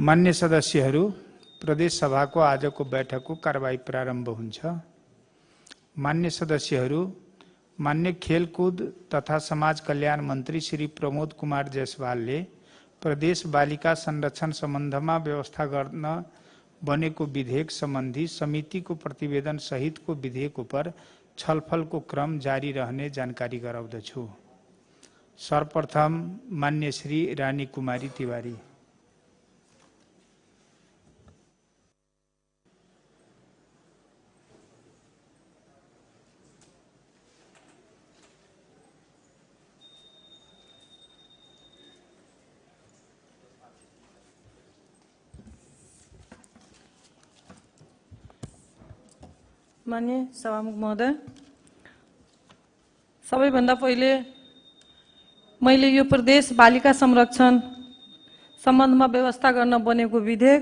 मान्य सदस्यहरू, प्रदेश सभाको आजको बैठकको कारबाही प्रारम्भ हुन्छ। मान्य सदस्यहरू, मान्य खेलकूद तथा समाज कल्याण मन्त्री श्री प्रमोद कुमार जायसवालले प्रदेश बालिका संरक्षण सम्बन्धमा व्यवस्था गर्न बनेको विधेयक सम्बन्धी समितिको प्रतिवेदन सहितको विधेयक उपर छलफलको क्रम जारी रहने जानकारी गराउँदछु। सर्वप्रथम मान्य श्री रानी कुमारी तिवारी। मान्य सभामुख महोदय, सबैभन्दा पहिले मैले यो प्रदेश बालिका संरक्षण सम्बन्धमा व्यवस्था गर्न बनेको विधेयक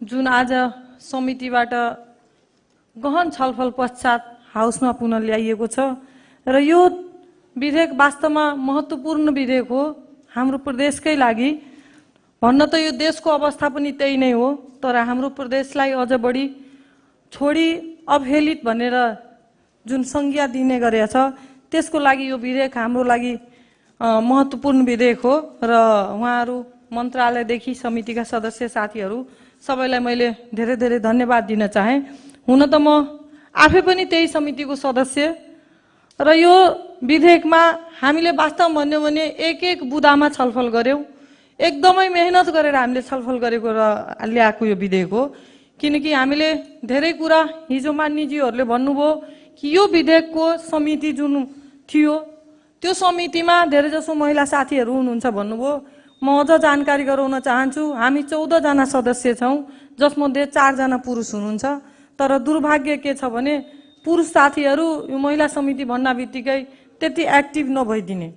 जुन आज समितिबाट गहन छलफल पश्चात हाउसमा पुनः ल्याइएको छ र यो विधेयक वास्तवमा महत्त्वपूर्ण विधेयक हो हाम्रो प्रदेशकै लागि। भन्न त यो देशको अवस्था पनि त्यही नै हो, तर हाम्रो प्रदेशलाई अझ बढी छोडी अवहेलित भनेर जुन संज्ञा दिने गरेको छ त्यसको लागि यो विधेयक हाम्रो लागि महत्त्वपूर्ण विधेयक हो र उहाँहरू मन्त्रालयदेखि समितिका सदस्य साथीहरू सबैलाई मैले धेरै धेरै धन्यवाद दिन चाहे। हुन त म आफै पनि त्यही समितिको सदस्य र यो विधेयकमा हामीले वास्तवमा भन्यो भने एक एक बुदामा छलफल गर्यौं। एकदमै मेहनत गरेर हामीले छलफल गरेको र ल्याएको यो विधेयक हो, किनकि हामीले धेरै कुरा हिजो मान्यज्यूहरूले भन्नुभयो कि यो विधेयकको समिति जुन थियो त्यो समितिमा धेरैजसो महिला साथीहरू हुनुहुन्छ भन्नुभयो। म अझ जानकारी गराउन चाहन्छु, हामी 14 जना सदस्य छौं, जसमध्ये 4 जना पुरुष हुनुहुन्छ। तर दुर्भाग्य के छ भने पुरुष साथीहरू यो महिला समिति भन्ना बित्तिकै त्यति एक्टिभ नभइदिने,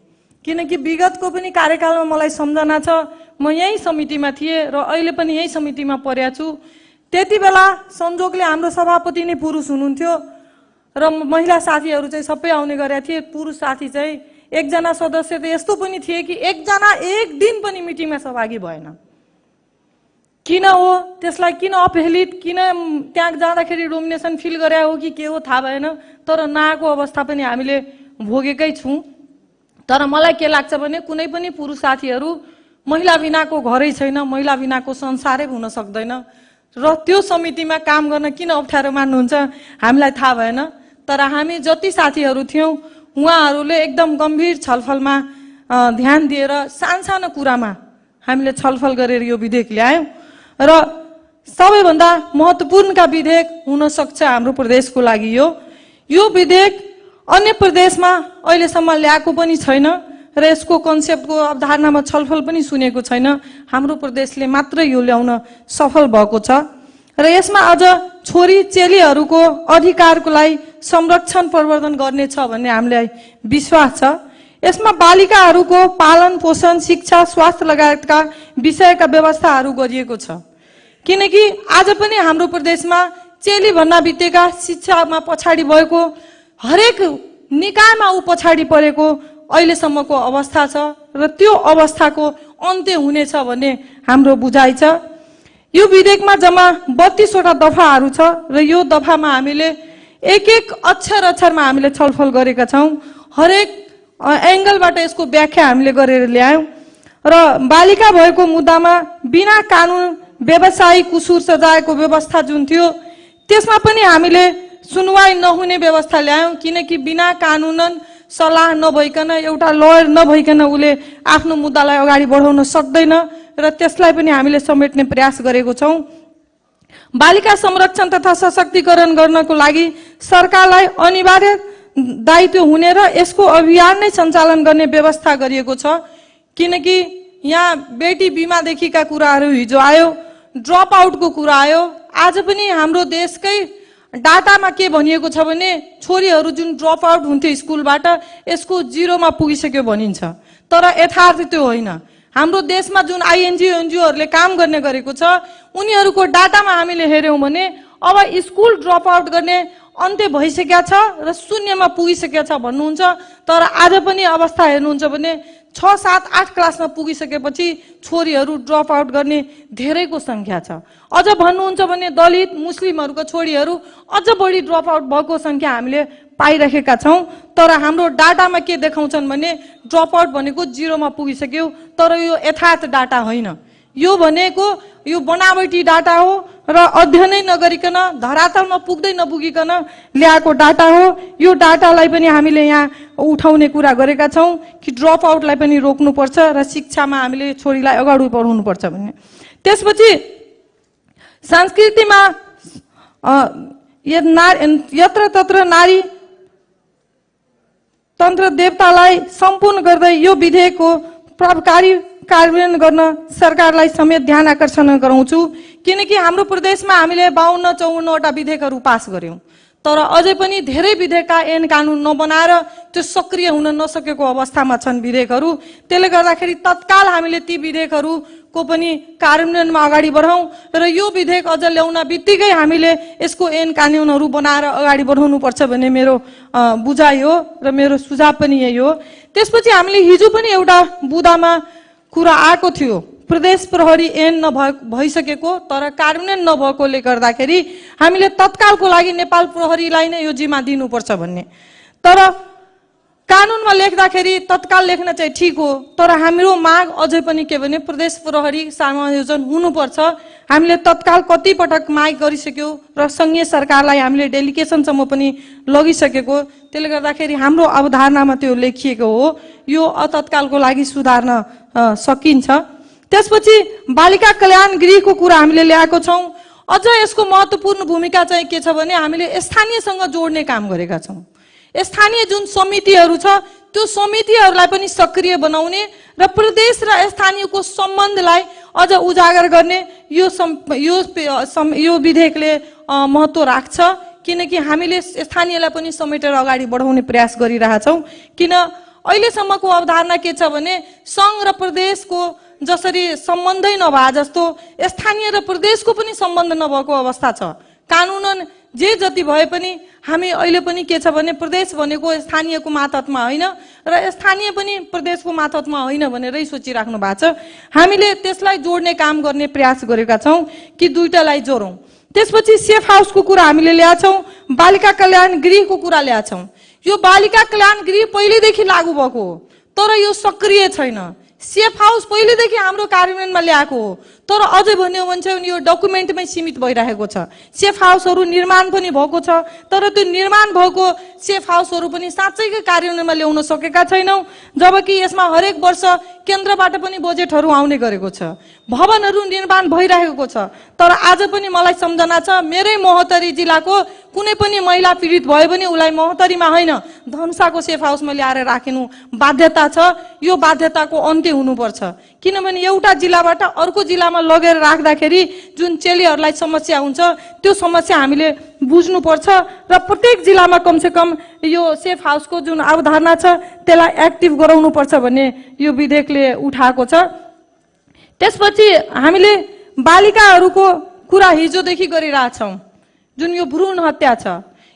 किनकि विगतको पनि कार्यकालमा मलाई सम्झना छ म यही समितिमा थिएँ र अहिले पनि यही समितिमा परेको छु। त्यति बेला संजोगले हाम्रो सभापति नै पुरुष हुनुहुन्थ्यो र महिला साथीहरू चाहिँ सबै आउने गरेका थिए। पुरुष साथी चाहिँ एकजना सदस्य त यस्तो पनि थिए कि एकजना एक दिन पनि मिटिङमा सहभागी भएन। किन हो त्यसलाई किन अपहेलित, किन त्यहाँ जाँदाखेरि डोमिनेसन फिल गरे हो कि के हो थाहा भएन, तर नआएको अवस्था पनि हामीले भोगेकै छौं। तर मलाई के लाग्छ भने कुनै पनि पुरुष साथीहरू महिला बिनाको घरै छैन, महिला बिनाको संसारै हुन सक्दैन र त्यो समितिमा काम गर्न किन अप्ठ्यारो मान्नुहुन्छ हामीलाई थाहा भएन। तर हामी जति साथीहरू थियौं उहाँहरूले एकदम गम्भीर छलफलमा ध्यान दिएर सानसानो कुरामा हामीले छलफल गरेर यो विधेयक ल्यायौं र सबैभन्दा महत्त्वपूर्णका विधेयक हुन सक्छ हाम्रो प्रदेशको लागि। यो विधेयक अन्य प्रदेशमा अहिलेसम्म ल्याएको पनि छैन र यसको कन्सेप्टको अवधारणामा छलफल पनि सुनेको छैन। हाम्रो प्रदेशले मात्र यो ल्याउन सफल भएको छ र यसमा अझ छोरी चेलीहरूको अधिकारको लागि संरक्षण प्रवर्धन गर्नेछ भन्ने हामीलाई विश्वास छ। यसमा बालिकाहरूको पालन पोषण शिक्षा स्वास्थ्य लगायतका विषयका व्यवस्थाहरू गरिएको छ, किनकि आज पनि हाम्रो प्रदेशमा चेली भन्ना बित्तिकै शिक्षामा पछाडि भएको हरेक निकायमा ऊ पछाडि परेको अहिलेसम्मको अवस्था छ र त्यो अवस्थाको अन्त्य हुनेछ भन्ने हाम्रो बुझाइ छ। यो विधेयकमा जम्मा 32 वटा दफाहरू छ र यो दफामा हामीले एक एक अक्षरमा हामीले छलफल गरेका छौं। हरेक एंगलबाट यसको व्याख्या हामीले गरेर ल्यायौं र बालिका भएको मुद्दामा बिना कानुन व्यवसायिक कुसुर सजायको व्यवस्था जुन थियो त्यसमा पनि हामीले सुनवाई नहुने व्यवस्था ल्यायौं, किनकि बिना कानुनन सल्लाह नभइकन एउटा लयर नभइकन उले आफ्नो मुद्दालाई अगाडि बढाउन सक्दैन र त्यसलाई पनि हामीले समेट्ने प्रयास गरेको छौं। बालिका संरक्षण तथा सशक्तिकरण गर्नको लागि सरकारलाई अनिवार्य दायित्व हुने र यसको अभियान नै सञ्चालन गर्ने व्यवस्था गरिएको छ, किनकि यहाँ बेटी बिमादेखिका कुराहरू हिजो आयो, ड्रप आउटको कुरा आयो। आज पनि हाम्रो देशकै डाटामा के भनिएको छ भने छोरीहरू जुन ड्रप आउट हुन्थ्यो स्कुलबाट यसको 0 मा पुगिसक्यो भनिन्छ, तर यथार्थ त्यो होइन। हाम्रो देशमा जुन एनजीओहरूले काम गर्ने गरेको छ उनीहरूको डाटामा हामीले हेर्यौं भने अब स्कुल ड्रप आउट गर्ने अन्त्य भइसकेको छ र शून्यमा पुगिसकेको छ भन्नुहुन्छ। तर आज पनि अवस्था हेर्नुहुन्छ भने 6, 7, 8 क्लासमा पुगिसकेपछि छोरीहरू ड्रप आउट गर्ने धेरैको सङ्ख्या छ। अझ भन्नुहुन्छ भने दलित मुस्लिमहरूको छोरीहरू अझ बढी ड्रप आउट भएको सङ्ख्या हामीले पाइरहेका छौँ। तर हाम्रो डाटामा के देखाउँछन् भने ड्रप आउट भनेको 0 मा पुगिसक्यो, तर यो यथार्थ डाटा होइन। यो भनेको यो बनावटी डाटा हो र अध्ययनै नगरिकन धरातलमा पुग्दै नपुगिकन ल्याएको डाटा हो। यो डाटालाई पनि हामीले यहाँ उठाउने कुरा गरेका छौँ कि ड्रप आउटलाई पनि रोक्नुपर्छ र शिक्षामा हामीले छोरीलाई अगाडि बढाउनुपर्छ भन्ने। त्यसपछि संस्कृतिमा यत्र तत्र नारी तन्त्र देवतालाई सम्पूर्ण गर्दै यो विधेयकको प्रभावकारी कार्यान्वयन गर्न सरकारलाई समेत ध्यान आकर्षण गराउँछु। किनकि हाम्रो प्रदेशमा हामीले 52-54 वटा विधेयकहरू पास गर्यौं, तर अझै पनि धेरै विधेयकका ऐन कानुन नबनाएर त्यो सक्रिय हुन नसकेको अवस्थामा छन् विधेयकहरू। त्यसले गर्दाखेरि तत्काल हामीले ती विधेयकहरूको पनि कार्यान्वयनमा अगाडि बढाउँ र यो विधेयक अझ ल्याउन बित्तिकै हामीले यसको ऐन कानुनहरू बनाएर अगाडि बढाउनुपर्छ भन्ने मेरो बुझाइ हो र मेरो सुझाव पनि यही हो। त्यसपछि हामीले हिजो पनि एउटा बुदामा कुरा आएको थियो, प्रदेश प्रहरी ऐन भइसकेको तर कार्यान्वयन नभएकोले गर्दाखेरि हामीले तत्कालको लागि नेपाल प्रहरीलाई नै यो जिम्मा दिनुपर्छ भन्ने। तर कानुनमा लेख्दाखेरि तत्काल लेख्न चाहिँ ठिक हो, तर हाम्रो माग अझै पनि के भने प्रदेश प्रहरी समायोजन हुनुपर्छ। हामीले तत्काल कति पटक माग गरिसक्यो र संघीय सरकारलाई हामीले डेलिगेसनसम्म पनि लगिसकेको। त्यसले गर्दाखेरि हाम्रो अवधारणामा त्यो लेखिएको हो, यो तत्कालको लागि सुधार्न सकिन्छ। त्यसपछि बालिका कल्याण गृहको कुरा हामीले ल्याएको छौँ। अझ यसको महत्त्वपूर्ण भूमिका चाहिँ के छ भने हामीले स्थानीयसँग जोड्ने काम गरेका छौँ। स्थानीय जुन समितिहरू छ त्यो समितिहरूलाई पनि सक्रिय बनाउने र प्रदेश र स्थानीयको सम्बन्धलाई अझ उजागर गर्ने यो विधेयकले महत्त्व राख्छ। किनकि हामीले स्थानीयलाई पनि समेटेर अगाडि बढाउने प्रयास गरिरहेछौँ। किन अहिलेसम्मको अवधारणा के छ भने सङ्घ र प्रदेशको जसरी सम्बन्धै नभए जस्तो स्थानीय र प्रदेशको पनि सम्बन्ध नभएको अवस्था छ। कानुनन जे जति भए पनि हामी अहिले पनि के छ भने प्रदेश भनेको स्थानीयको मातहतमा होइन र स्थानीय पनि प्रदेशको मातहतमा होइन भनेरै सोचिराख्नु भएको छ। हामीले त्यसलाई जोड्ने काम गर्ने प्रयास गरेका छौँ कि दुईटालाई जोडौँ। त्यसपछि सेफ हाउसको कुरा हामीले ल्याछौँ, बालिका कल्याण गृहको कुरा ल्याछौँ। यो बालिका कल्याण गृह पहिलेदेखि लागू भएको हो तर यो सक्रिय छैन। सेफ हाउस पहिलेदेखि हाम्रो कार्यान्वयनमा ल्याएको हो तर अझै भन्यो भने चाहिँ यो डकुमेन्टमै सीमित भइरहेको छ। सेफ हाउसहरू निर्माण पनि भएको छ तर त्यो निर्माण भएको सेफ हाउसहरू पनि साँच्चैकै कार्यान्वयनमा ल्याउन सकेका छैनौँ। जबकि यसमा हरेक वर्ष केन्द्रबाट पनि बजेटहरू आउने गरेको छ, भवनहरू निर्माण भइरहेको छ। तर आज पनि मलाई सम्झना छ मेरै महोत्तरी जिल्लाको कुनै पनि महिला पीडित भयो भने उसलाई महोत्तरीमा होइन धनुषाको सेफ हाउसमा ल्याएर राखिनु बाध्यता छ। यो बाध्यताको अन्त्य हुनुपर्छ। किनभने एउटा जिल्लाबाट अर्को जिल्लामा लगेर राख्दाखेरि जुन चेलीहरूलाई समस्या हुन्छ त्यो समस्या हामीले बुझ्नुपर्छ र प्रत्येक जिल्लामा कमसेकम यो सेफ हाउसको जुन अवधारणा छ त्यसलाई एक्टिभ गराउनुपर्छ भन्ने यो विधेयकले उठाएको छ। त्यसपछि हामीले बालिकाहरूको कुरा हिजोदेखि गरिरहेछौँ। जुन यो भ्रूण हत्या छ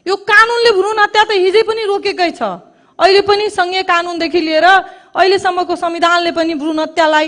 यो कानुनले भ्रूण हत्या त हिजै पनि रोकेकै छ। अहिले पनि संघीय कानुनदेखि लिएर अहिलेसम्मको संविधानले पनि भ्रूण हत्यालाई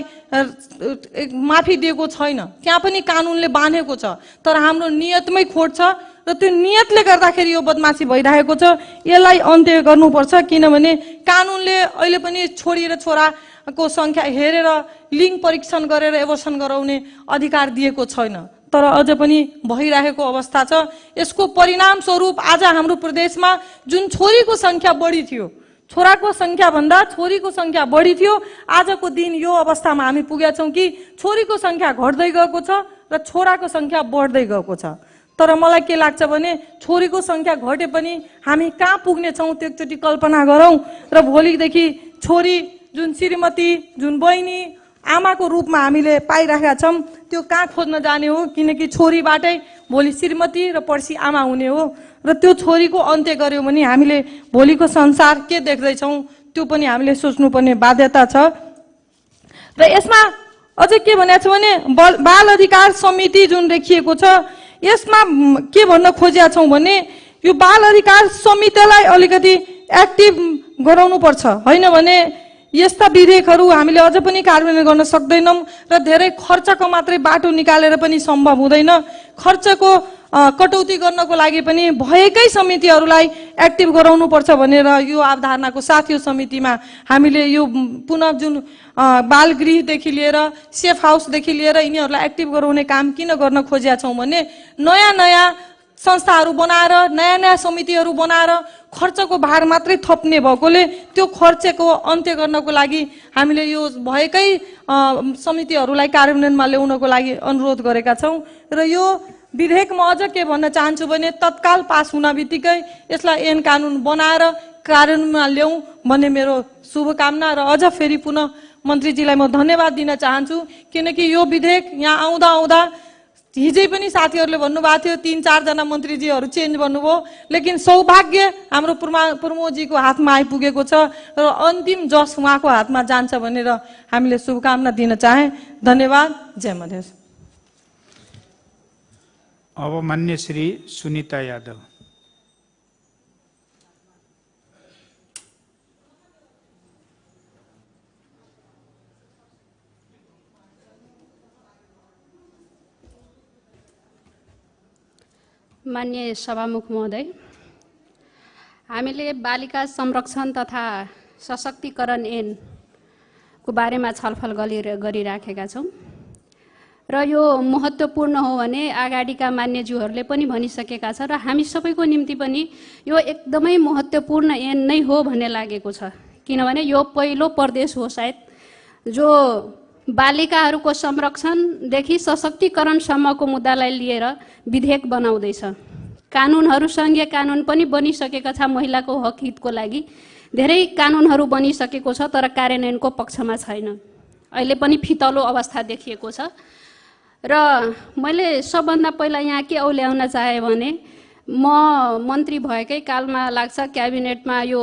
माफी दिएको छैन, त्यहाँ पनि कानुनले बाँधेको छ। तर हाम्रो नियतमै खोट छ र त्यो नियतले गर्दाखेरि यो बदमासी भइरहेको छ। यसलाई अन्त्य गर्नुपर्छ। किनभने कानुनले अहिले पनि छोरी र छोराको सङ्ख्या हेरेर लिङ्ग परीक्षण गरेर एबोर्सन गराउने अधिकार दिएको छैन तर अझ पनि भइरहेको अवस्था छ। यसको परिणाम स्वरूप आज हाम्रो प्रदेशमा जुन छोरीको सङ्ख्या बढी थियो, छोराको सङ्ख्या भन्दा छोरीको सङ्ख्या बढी थियो, आजको दिन यो अवस्थामा हामी पुगेका छौँ कि छोरीको सङ्ख्या घट्दै गएको छ र छोराको सङ्ख्या बढ्दै गएको छ। तर मलाई के लाग्छ भने छोरीको सङ्ख्या घटे पनि हामी कहाँ पुग्ने छौँ त्यो एकचोटि कल्पना गरौँ र भोलिदेखि छोरी जुन श्रीमती जुन बहिनी आमाको रूपमा हामीले पाइरहेका छौँ त्यो कहाँ खोज्न जाने हो। किनकि छोरीबाटै भोलि श्रीमती र पर्सि आमा हुने हो र त्यो छोरीको अन्त्य गर्यौँ भने हामीले भोलिको संसार के देख्दैछौँ त्यो पनि हामीले सोच्नुपर्ने बाध्यता छ। र यसमा अझै के भनेको छ भने बाल अधिकार समिति जुन देखिएको छ यसमा के भन्न खोजेका छौँ भने यो बाल अधिकार समितिलाई अलिकति एक्टिभ गराउनुपर्छ। होइन भने यस्ता विधेयकहरू हामीले अझ पनि कार्यान्वयन गर्न सक्दैनौँ र धेरै खर्चको मात्रै बाटो निकालेर पनि सम्भव हुँदैन। खर्चको कटौती गर्नको लागि पनि भएकै समितिहरूलाई एक्टिभ गराउनुपर्छ भनेर यो अवधारणाको साथ यो समितिमा हामीले यो पुनः जुन बाल गृहदेखि लिएर सेफ हाउसदेखि लिएर यिनीहरूलाई एक्टिभ गराउने काम किन गर्न खोजेका छौँ भने नयाँ नयाँ संस्थाहरू बनाएर नयाँ नयाँ समितिहरू बनाएर खर्चको भार मात्रै थप्ने भएकोले त्यो खर्चको अन्त्य गर्नको लागि हामीले यो भएकै समितिहरूलाई कार्यान्वयनमा ल्याउनको लागि अनुरोध गरेका छौँ। र यो विधेयकमा अझ के भन्न चाहन्छु भने तत्काल पास हुन बित्तिकै यसलाई ऐन कानुन बनाएर कार्यान्वयनमा ल्याउँ भन्ने मेरो शुभकामना र अझ फेरि पुनः मन्त्रीजीलाई म धन्यवाद दिन चाहन्छु किनकि यो विधेयक यहाँ आउँदा आउँदा हिजै पनि साथीहरूले भन्नुभएको थियो 3-4 जना मन्त्रीजीहरू चेन्ज भन्नुभयो, लेकिन सौभाग्य हाम्रो प्रमोदजीको हातमा आइपुगेको छ र अन्तिम जस उहाँको हातमा जान्छ भनेर हामीले शुभकामना दिन चाहे। धन्यवाद। जय मधेस। अब मान्य श्री सुनीता यादव। मान्य सभामुख महोदय, हामीले बालिका संरक्षण तथा सशक्तिकरण ऐनको बारेमा छलफल गरिराखेका छौँ र यो महत्त्वपूर्ण हो भने अगाडिका मान्यज्यूहरूले पनि भनिसकेका छ र हामी सबैको निम्ति पनि यो एकदमै महत्त्वपूर्ण ऐन नै हो भन्ने लागेको छ किनभने यो पहिलो प्रदेश हो सायद जो बालिकाहरूको संरक्षणदेखि सशक्तिकरणसम्मको मुद्दालाई लिएर विधेयक बनाउँदैछ। कानुनहरू सङ्घीय कानुन पनि बनिसकेका छ महिलाको हक हितको लागि, धेरै कानुनहरू बनिसकेको छ तर कार्यान्वयनको पक्षमा छैन। अहिले पनि फितलो अवस्था देखिएको छ र मैले सबभन्दा पहिला यहाँ के औल्याउन चाहे भने म मन्त्री भएकै कालमा लाग्छ क्याबिनेटमा यो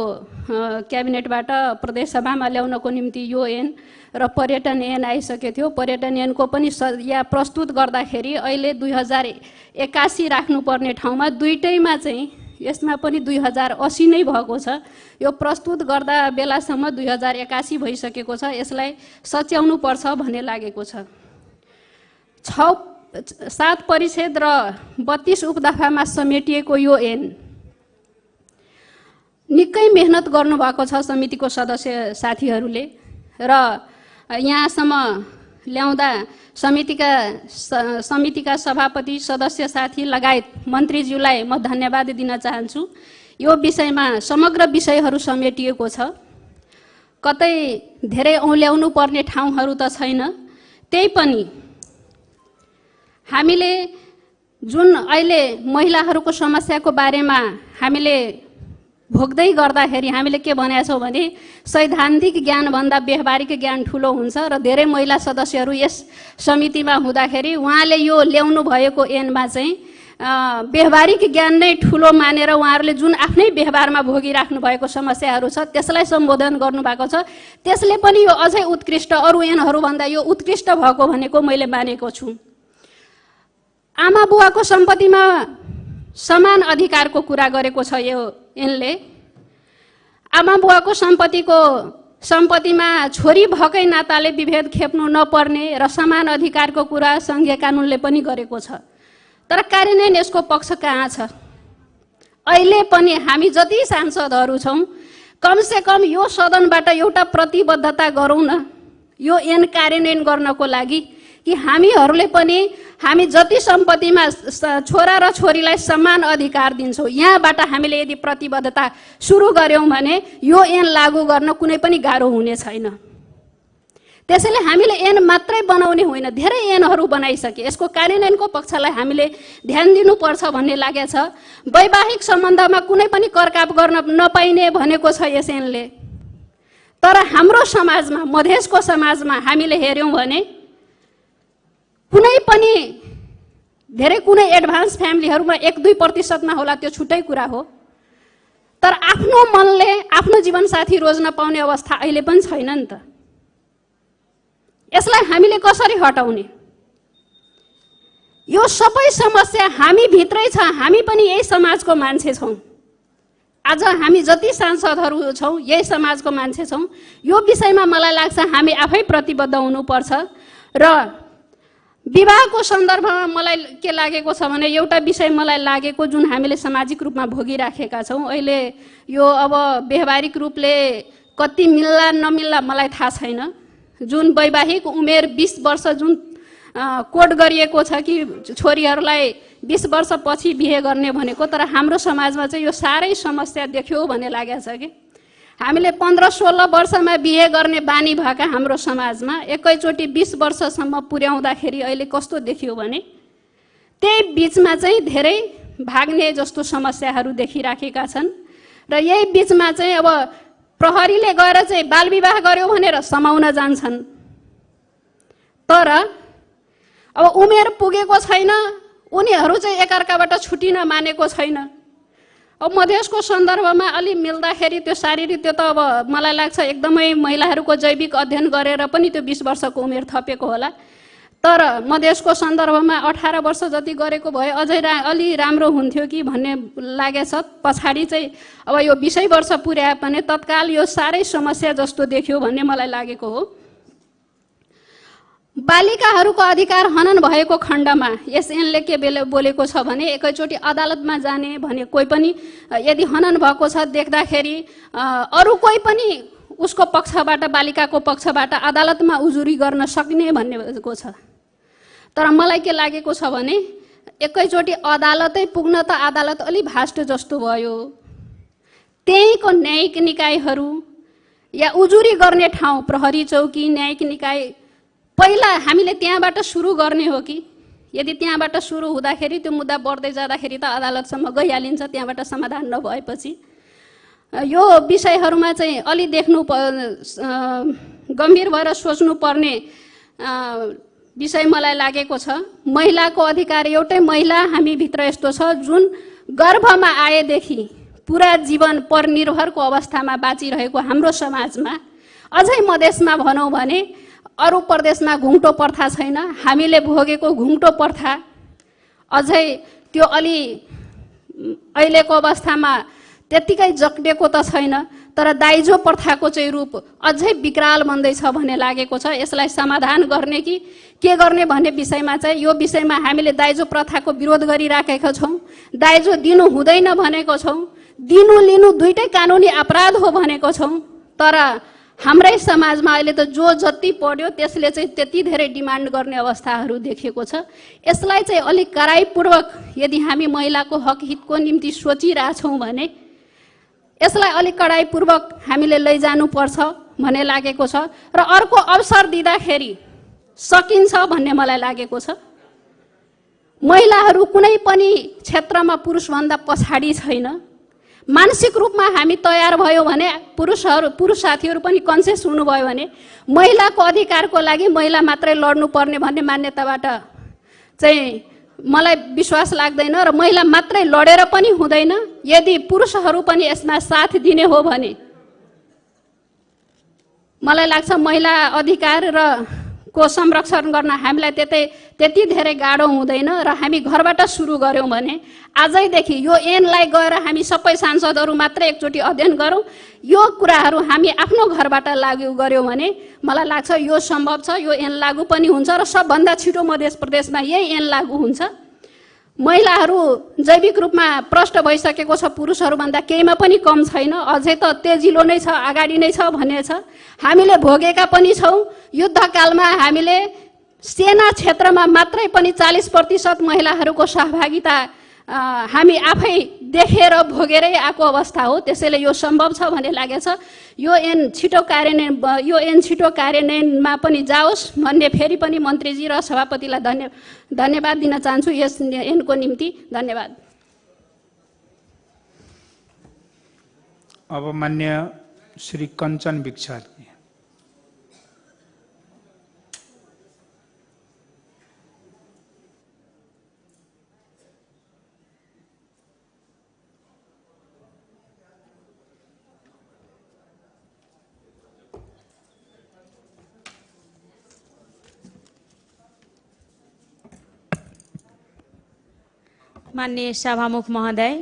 क्याबिनेटबाट प्रदेशसभामा ल्याउनको निम्ति यो ऐन र पर्यटन ऐन आइसकेको थियो। पर्यटन ऐनको पनि या प्रस्तुत गर्दाखेरि अहिले 2081 राख्नुपर्ने ठाउँमा दुईटैमा चाहिँ यसमा पनि 2080 नै भएको छ। यो प्रस्तुत गर्दा बेलासम्म 2081 भइसकेको छ। यसलाई सच्याउनु पर्छ भन्ने लागेको छ। 7 परिच्छेद र 32 उपदफामा समेटिएको यो ऐन निकै मेहनत गर्नुभएको छ समितिको सदस्य साथीहरूले र यहाँसम्म ल्याउँदा समितिका सभापति सदस्य साथी लगायत मन्त्रीज्यूलाई म धन्यवाद दिन चाहन्छु। यो विषयमा समग्र विषयहरू समेटिएको छ, कतै धेरै औल्याउनु पर्ने ठाउँहरू त छैन। त्यही पनि हामीले जुन अहिले महिलाहरूको समस्याको बारेमा हामीले भोग्दै गर्दाखेरि हामीले के भनेका छौँ भने सैद्धान्तिक ज्ञानभन्दा व्यवहारिक ज्ञान ठुलो हुन्छ र धेरै महिला सदस्यहरू यस समितिमा हुँदाखेरि उहाँले यो ल्याउनु भएको ऐनमा चाहिँ व्यवहारिक ज्ञान नै ठुलो मानेर उहाँहरूले जुन आफ्नै व्यवहारमा भोगिराख्नु भएको समस्याहरू छ त्यसलाई सम्बोधन गर्नुभएको छ। त्यसले पनि यो अझै उत्कृष्ट अरू ऐनहरूभन्दा यो उत्कृष्ट भएको भनेको मैले मानेको छु। आमा बुवाको सम्पत्तिमा समान अधिकारको कुरा गरेको छ यो ऐनले। आमा बुवाको सम्पत्तिमा छोरी भएकै नाताले विभेद खेप्नु नपर्ने र समान अधिकारको कुरा सङ्घीय कानुनले पनि गरेको छ। तर कार्यान्वयन यसको पक्ष कहाँ छ? अहिले पनि हामी जति सांसदहरू छौँ कमसेकम यो सदनबाट एउटा प्रतिबद्धता गरौँ न यो ऐन कार्यान्वयन गर्नको लागि कि हामीहरूले पनि हामी जति सम्पत्तिमा छोरा र छोरीलाई समान अधिकार दिन्छौँ यहाँबाट हामीले यदि प्रतिबद्धता सुरु गर्यौँ भने यो ऐन लागू गर्न कुनै पनि गाह्रो हुने छैन। त्यसैले हामीले ऐन मात्रै बनाउने होइन, धेरै ऐनहरू बनाइसके। यसको कार्यान्वयनको पक्षलाई हामीले ध्यान दिनुपर्छ भन्ने लागेको छ। वैवाहिक सम्बन्धमा कुनै पनि करकाप गर्न नपाइने भनेको छ यस ऐनले। तर हाम्रो समाजमा, मधेसको समाजमा हामीले हेर्यौँ भने कुनै पनि धेरै कुनै एडभान्स फ्यामिलीहरूमा 1-2% होला, त्यो छुट्टै कुरा हो। तर आफ्नो मनले आफ्नो जीवनसाथी रोज्न पाउने अवस्था अहिले पनि छैन नि त। यसलाई हामीले कसरी हटाउने? यो सबै समस्या हामी भित्रै छ। हामी पनि यही समाजको मान्छे छौँ। आज हामी जति सांसदहरू छौँ यही समाजको मान्छे छौँ, यो विषयमा मलाई लाग्छ हामी आफै प्रतिबद्ध हुनुपर्छ। र विवाहको सन्दर्भमा मलाई के लागेको छ भने एउटा विषय मलाई लागेको जुन हामीले सामाजिक रूपमा भोगिराखेका छौँ अहिले, यो अब व्यवहारिक रूपले कति मिल्ला नमिल्ला मलाई थाहा छैन। जुन वैवाहिक उमेर 20 वर्ष जुन कोड गरिएको छ कि छोरीहरूलाई 20 वर्षपछि बिहे गर्ने भनेको, तर हाम्रो समाजमा चाहिँ यो साह्रै समस्या देख्यो भन्ने लागेको छ कि हामीले 15-16 वर्षमा बिहे गर्ने बानी भएका हाम्रो समाजमा एकैचोटि 20 वर्षसम्म पुर्याउँदाखेरि अहिले कस्तो देखियो भने त्यही बिचमा चाहिँ धेरै भाग्ने जस्तो समस्याहरू देखिराखेका छन्। र यही बिचमा चाहिँ अब प्रहरीले गएर चाहिँ बालविवाह गर्यो भनेर समाउन जान्छन्, तर अब उमेर पुगेको छैन, उनीहरू चाहिँ एकअर्काबाट छुटिन मानेको छैन। अब मधेसको सन्दर्भमा अलि मिल्दाखेरि त्यो शारीरिक, त्यो त अब मलाई लाग्छ एकदमै महिलाहरूको जैविक अध्ययन गरेर पनि त्यो 20 वर्षको उमेर थपेको होला, तर मधेसको सन्दर्भमा 18 वर्ष जति गरेको भए अझै अलि राम्रो हुन्थ्यो कि भन्ने लागेछ। पछाडि चाहिँ अब यो 20 वर्ष पुर्याए पनि तत्काल यो साह्रै समस्या जस्तो देखियो भन्ने मलाई लागेको हो। बालिकाहरूको अधिकार हनन भएको खण्डमा एसएनले के बोलेको छ भने एकैचोटि अदालतमा जाने भने कोही पनि यदि हनन भएको छ देख्दाखेरि अरू कोही पनि उसको पक्षबाट, बालिकाको पक्षबाट अदालतमा उजुरी गर्न सक्ने भन्नेको छ। तर मलाई के लागेको छ भने एकैचोटि अदालतै पुग्न त अदालत अलि भास्ट जस्तो भयो। त्यहीँको न्यायिक निकायहरू या उजुरी गर्ने ठाउँ प्रहरी चौकी, न्यायिक निकाय पहिला हामीले त्यहाँबाट सुरु गर्ने हो कि? यदि त्यहाँबाट सुरु हुँदाखेरि त्यो मुद्दा बढ्दै जाँदाखेरि त अदालतसम्म गइहालिन्छ त्यहाँबाट समाधान नभएपछि। यो विषयहरूमा चाहिँ अलि देख्नु गम्भीर भएर सोच्नुपर्ने विषय मलाई लागेको छ। महिलाको अधिकार, एउटै महिला हामीभित्र यस्तो छ जुन गर्भमा आएदेखि पुरा जीवन परनिर्भरको अवस्थामा बाँचिरहेको हाम्रो समाजमा, अझै मधेसमा भनौँ भने अरू प्रदेशमा घुम्टो प्रथा छैन, हामीले भोगेको घुम्टो प्रथा अझै त्यो अलि अहिलेको अवस्थामा त्यतिकै जक्डेको त छैन, तर दाइजो प्रथाको चाहिँ रूप अझै विकराल बन्दैछ भन्ने लागेको छ। यसलाई समाधान गर्ने कि के गर्ने भन्ने विषयमा चाहिँ यो विषयमा हामीले दाइजो प्रथाको विरोध गरिराखेका छौँ। दाइजो दिनु हुँदैन भनेको छौँ, दिनु लिनु दुईटै कानुनी अपराध हो भनेको छौँ, तर हाम्रै समाजमा अहिले त जो जति पढ्यो त्यसले चाहिँ त्यति धेरै डिमान्ड गर्ने अवस्थाहरू देखिएको छ। यसलाई चाहिँ अलिक कडाइपूर्वक यदि हामी महिलाको हक हितको निम्ति सोचिरहेछौँ भने यसलाई अलिक कडाइपूर्वक हामीले लैजानुपर्छ भन्ने लागेको छ। र अर्को अवसर दिँदाखेरि सकिन्छ भन्ने मलाई लागेको छ। महिलाहरू कुनै पनि क्षेत्रमा पुरुषभन्दा पछाडि छैन। मानसिक रूपमा हामी तयार भयो भने पुरुष साथीहरू पनि कन्सियस हुनुभयो भने महिलाको अधिकारको लागि महिला मात्रै लड्नुपर्ने भन्ने मान्यताबाट चाहिँ मलाई विश्वास लाग्दैन। र महिला मात्रै लडेर पनि हुँदैन, यदि पुरुषहरू पनि यसमा साथ दिने हो भने मलाई लाग्छ महिला अधिकार र को संरक्षण गर्न हामीलाई त्यति धेरै गाह्रो हुँदैन। र हामी घरबाट सुरु गऱ्यौँ भने आजैदेखि यो ऐनलाई गएर हामी सबै सांसदहरू मात्रै एकचोटि अध्ययन गरौँ, यो कुराहरू हामी आफ्नो घरबाट लागू गऱ्यौँ भने मलाई लाग्छ यो सम्भव छ, यो ऐन लागू पनि हुन्छ र सबभन्दा छिटो मध्य प्रदेशमा यही ऐन लागू हुन्छ। महिलाहरू जैविक रूपमा प्रष्ट भइसकेको छ, पुरुषहरूभन्दा केहीमा पनि कम छैन, अझै त तेजिलो नै छ, अगाडि नै छ भन्ने छ। हामीले भोगेका पनि छौँ। युद्धकालमा हामीले सेना क्षेत्रमा मात्रै पनि 40% महिलाहरूको सहभागिता हामी आफै देखेर भोगेरै आएको अवस्था हो। त्यसैले यो सम्भव छ भन्ने लागेको छ। यो ऐन छिटो कार्यान्वयनमा पनि जाओस् भन्ने फेरि पनि मन्त्रीजी र सभापतिलाई धन्यवाद दिन चाहन्छु यस ऐनको निम्ति। धन्यवाद। अब मान्य श्री कञ्चन विक्षाल। माननीय सभामुख महोदय,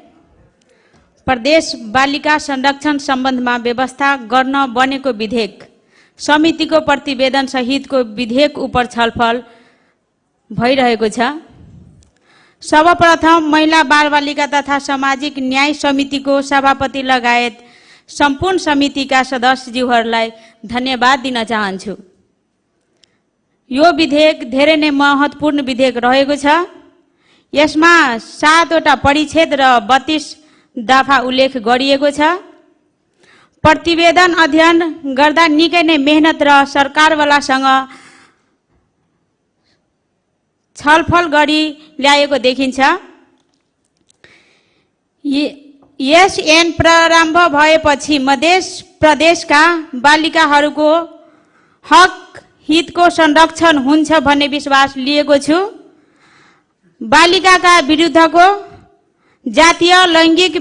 प्रदेश बालिका संरक्षण सम्बन्धमा व्यवस्था गर्न बनेको विधेयक समितिको प्रतिवेदन सहितको विधेयक उप छलफल भइरहेको छ। सर्वप्रथम महिला बालबालिका तथा सामाजिक न्याय समितिको सभापति लगायत सम्पूर्ण समितिका सदस्यज्यूहरूलाई धन्यवाद दिन चाहन्छु। यो विधेयक धेरै नै महत्त्वपूर्ण विधेयक रहेको छ। यसमा 7वटा परिच्छेद र 32 दफा उल्लेख गरिएको छ। प्रतिवेदन अध्ययन गर्दा निकै नै मेहनत र सरकारवालासँग छलफल गरी ल्याएको देखिन्छ। यस ऐन प्रारम्भ भएपछि मध्य प्रदेशका बालिकाहरूको हक हितको संरक्षण हुन्छ भन्ने विश्वास लिएको छु। बालिकाका विरुद्धको जातीय लैङ्गिक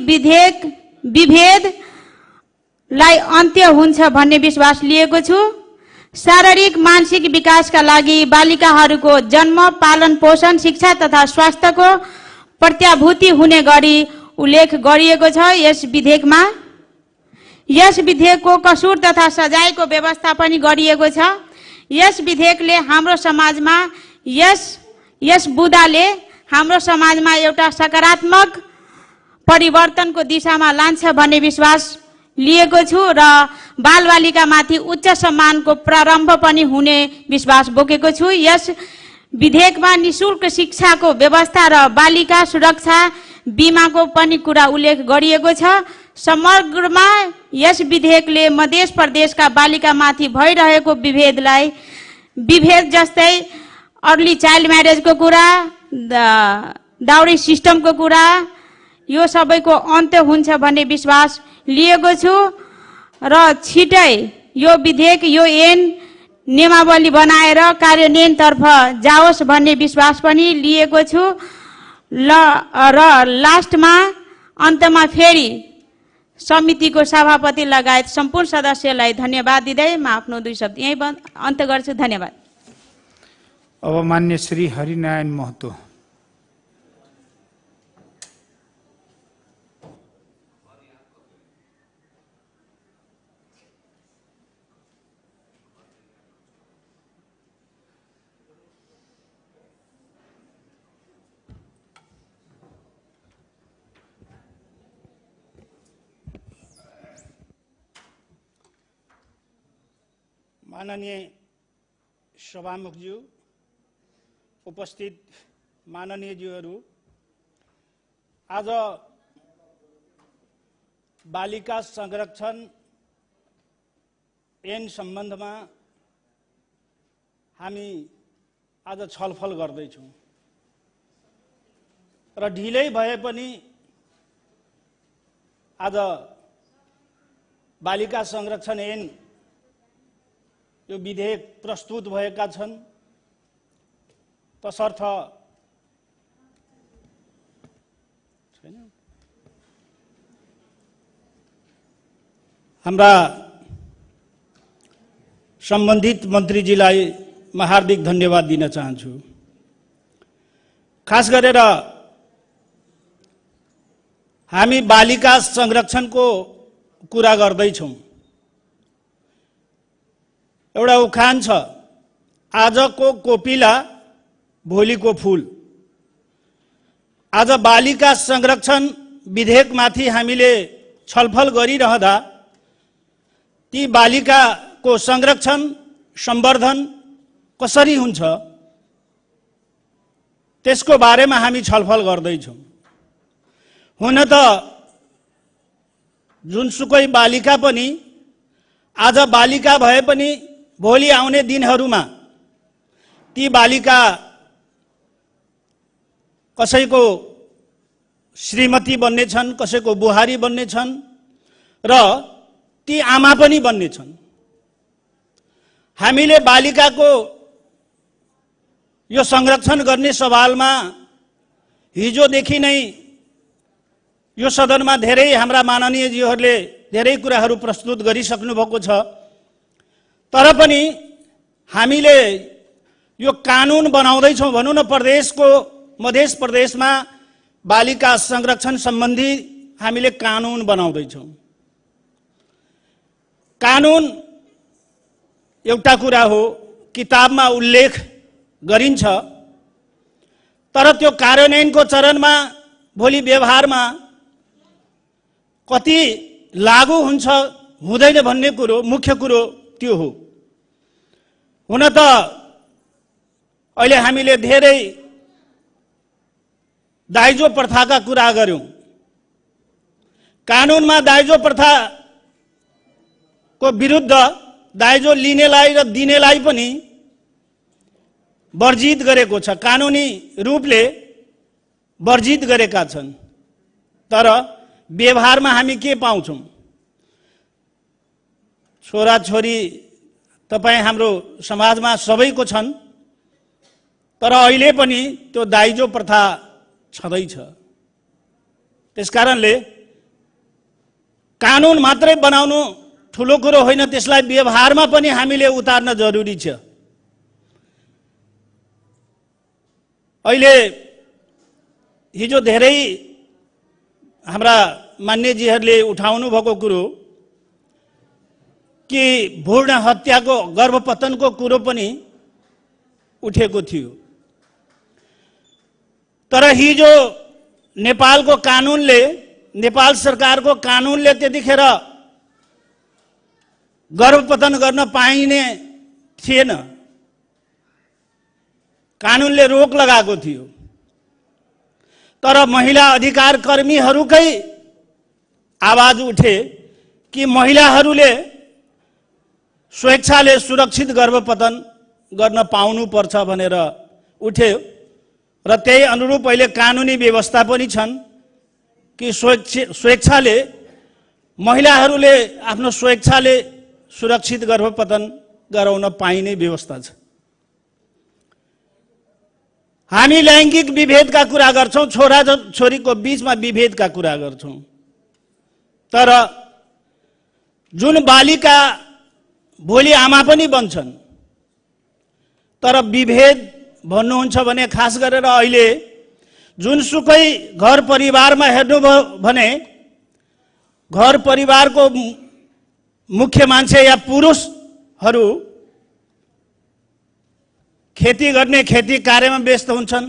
विभेदलाई अन्त्य हुन्छ भन्ने विश्वास लिएको छु। शारीरिक मानसिक विकासका लागि बालिकाहरूको जन्म पालन पोषण शिक्षा तथा स्वास्थ्यको प्रत्याभूति हुने गरी उल्लेख गरिएको छ। यस विधेयकमा यस विधेयकको कसुर तथा सजायको व्यवस्था पनि गरिएको छ। यस विधेयकले हाम्रो समाजमा यस बुदाले हाम्रो समाजमा एउटा सकारात्मक परिवर्तनको दिशामा लान्छ भन्ने विश्वास लिएको छु र बालबालिकामाथि उच्च सम्मानको प्रारम्भ पनि हुने विश्वास बोकेको छु। यस विधेयकमा निशुल्क शिक्षाको व्यवस्था र बालिका सुरक्षा बीमाको पनि कुरा उल्लेख गरिएको छ। समग्रमा यस विधेयकले मध्य प्रदेशका बालिकामाथि भइरहेको विभेद जस्तै अर्ली चाइल्ड म्यारेजको कुरा, डाउरी सिस्टमको कुरा, यो सबैको अन्त्य हुन्छ भन्ने विश्वास लिएको छु र छिटै यो विधेयक यो ऐन नियमावली बनाएर कार्यान्वयनतर्फ जाओस् भन्ने विश्वास पनि लिएको छु। र लास्टमा अन्तमा फेरि समितिको सभापति लगायत सम्पूर्ण सदस्यलाई धन्यवाद दिँदै म आफ्नो 2 शब्द यही अन्त गर्छु। धन्यवाद। अब मान्य श्री हरिनारायण महतो। माननीय सभामुखज्यू, उपस्थित माननीय ज्यूहरू, आज बालिका संरक्षण ऐन सम्बन्धमा हामी आज छलफल गर्दैछौँ र ढिलै भए पनि आज बालिका संरक्षण ऐन यो विधेयक प्रस्तुत भएका छन्। तसर्थ हाम्रा सम्बन्धित मन्त्रीजीलाई म हार्दिक धन्यवाद दिन चाहन्छु। खास गरेर हामी बालिका संरक्षणको कुरा गर्दैछौँ। एउटा उखान छ, आजको कोपिला भोलिको फूल। आज बालिका संरक्षण विधेयकमाथि हामीले छलफल गरिरहँदा ती बालिकाको संरक्षण सम्वर्धन कसरी हुन्छ त्यसको बारेमा हामी छलफल गर्दैछौँ। हुन त जुनसुकै बालिका पनि आज बालिका भए पनि भोलि आउने दिनहरूमा ती बालिका कसैको श्रीमती बन्ने छन्, कसैको बुहारी बन्ने छन् र ती आमा पनि बन्ने छन्। हामीले बालिकाको यो संरक्षण गर्ने सवालमा हिजोदेखि नै यो सदनमा धेरै हाम्रा माननीयज्यूहरूले धेरै कुराहरू प्रस्तुत गरिसक्नु भएको छ। तर पनि हामीले यो कानुन बनाउँदैछौँ भनौँ न, मध्य प्रदेशमा बालिका संरक्षण सम्बन्धी हामीले कानुन बनाउँदैछौँ। कानुन एउटा कुरा हो, किताबमा उल्लेख गरिन्छ, तर त्यो कार्यान्वयनको चरणमा भोलि व्यवहारमा कति लागू हुन्छ हुँदैन भन्ने कुरो मुख्य कुरो त्यो हो। हुन त अहिले हामीले धेरै दाइजो प्रथाका कुरा गर्यौं। कानुनमा दाइजो प्रथाको विरुद्ध दाइजो लिनेलाई र दिनेलाई पनि वर्जित गरेको छ, कानुनी रूपले वर्जित गरेका छन्। तर व्यवहारमा हामी के पाउँछौं? छोराछोरी तपाईं हाम्रो समाजमा सबैको छन्, तर अहिले पनि त्यो दाइजो प्रथा छँदैछ। त्यसकारणले कानुन मात्रै बनाउनु ठुलो कुरो होइन, त्यसलाई व्यवहारमा पनि हामीले उतार्न जरुरी छ। अहिले हिजो धेरै हाम्रा मान्यजीहरूले उठाउनु भएको कुरो कि भ्रूण हत्याको गर्भपतनको कुरो पनि उठेको थियो। तर हिजो नेपालको कानुनले, नेपाल सरकारको कानुनले त्यतिखेर गर्भपतन गर्न पाइने थिएन, कानुनले रोक लगाएको थियो। तर महिला अधिकार कर्मीहरूकै आवाज उठे कि महिलाहरूले स्वेच्छाले सुरक्षित गर्भपतन गर्न पाउनुपर्छ भनेर उठ्यो। र त्यही अनुरूप अहिले कानुनी व्यवस्था पनि छन् कि स्वेच्छाले महिलाहरूले आफ्नो स्वेच्छाले सुरक्षित गर्भपतन गराउन पाइने व्यवस्था छ। हामी लैंगिक विभेदका कुरा गर्छौं, छोरा छोरीको बीचमा विभेदका कुरा गर्छौं, तर जुन बालिका भोलि आमा पनि बन्छन्, तर विभेद भन्नुहुन्छ भने खास गरेर अहिले जुनसुकै घर परिवारमा हेर्नुभयो भने घर परिवारको मुख्य मान्छे या पुरुषहरू खेती गर्ने खेती कार्यमा व्यस्त हुन्छन्,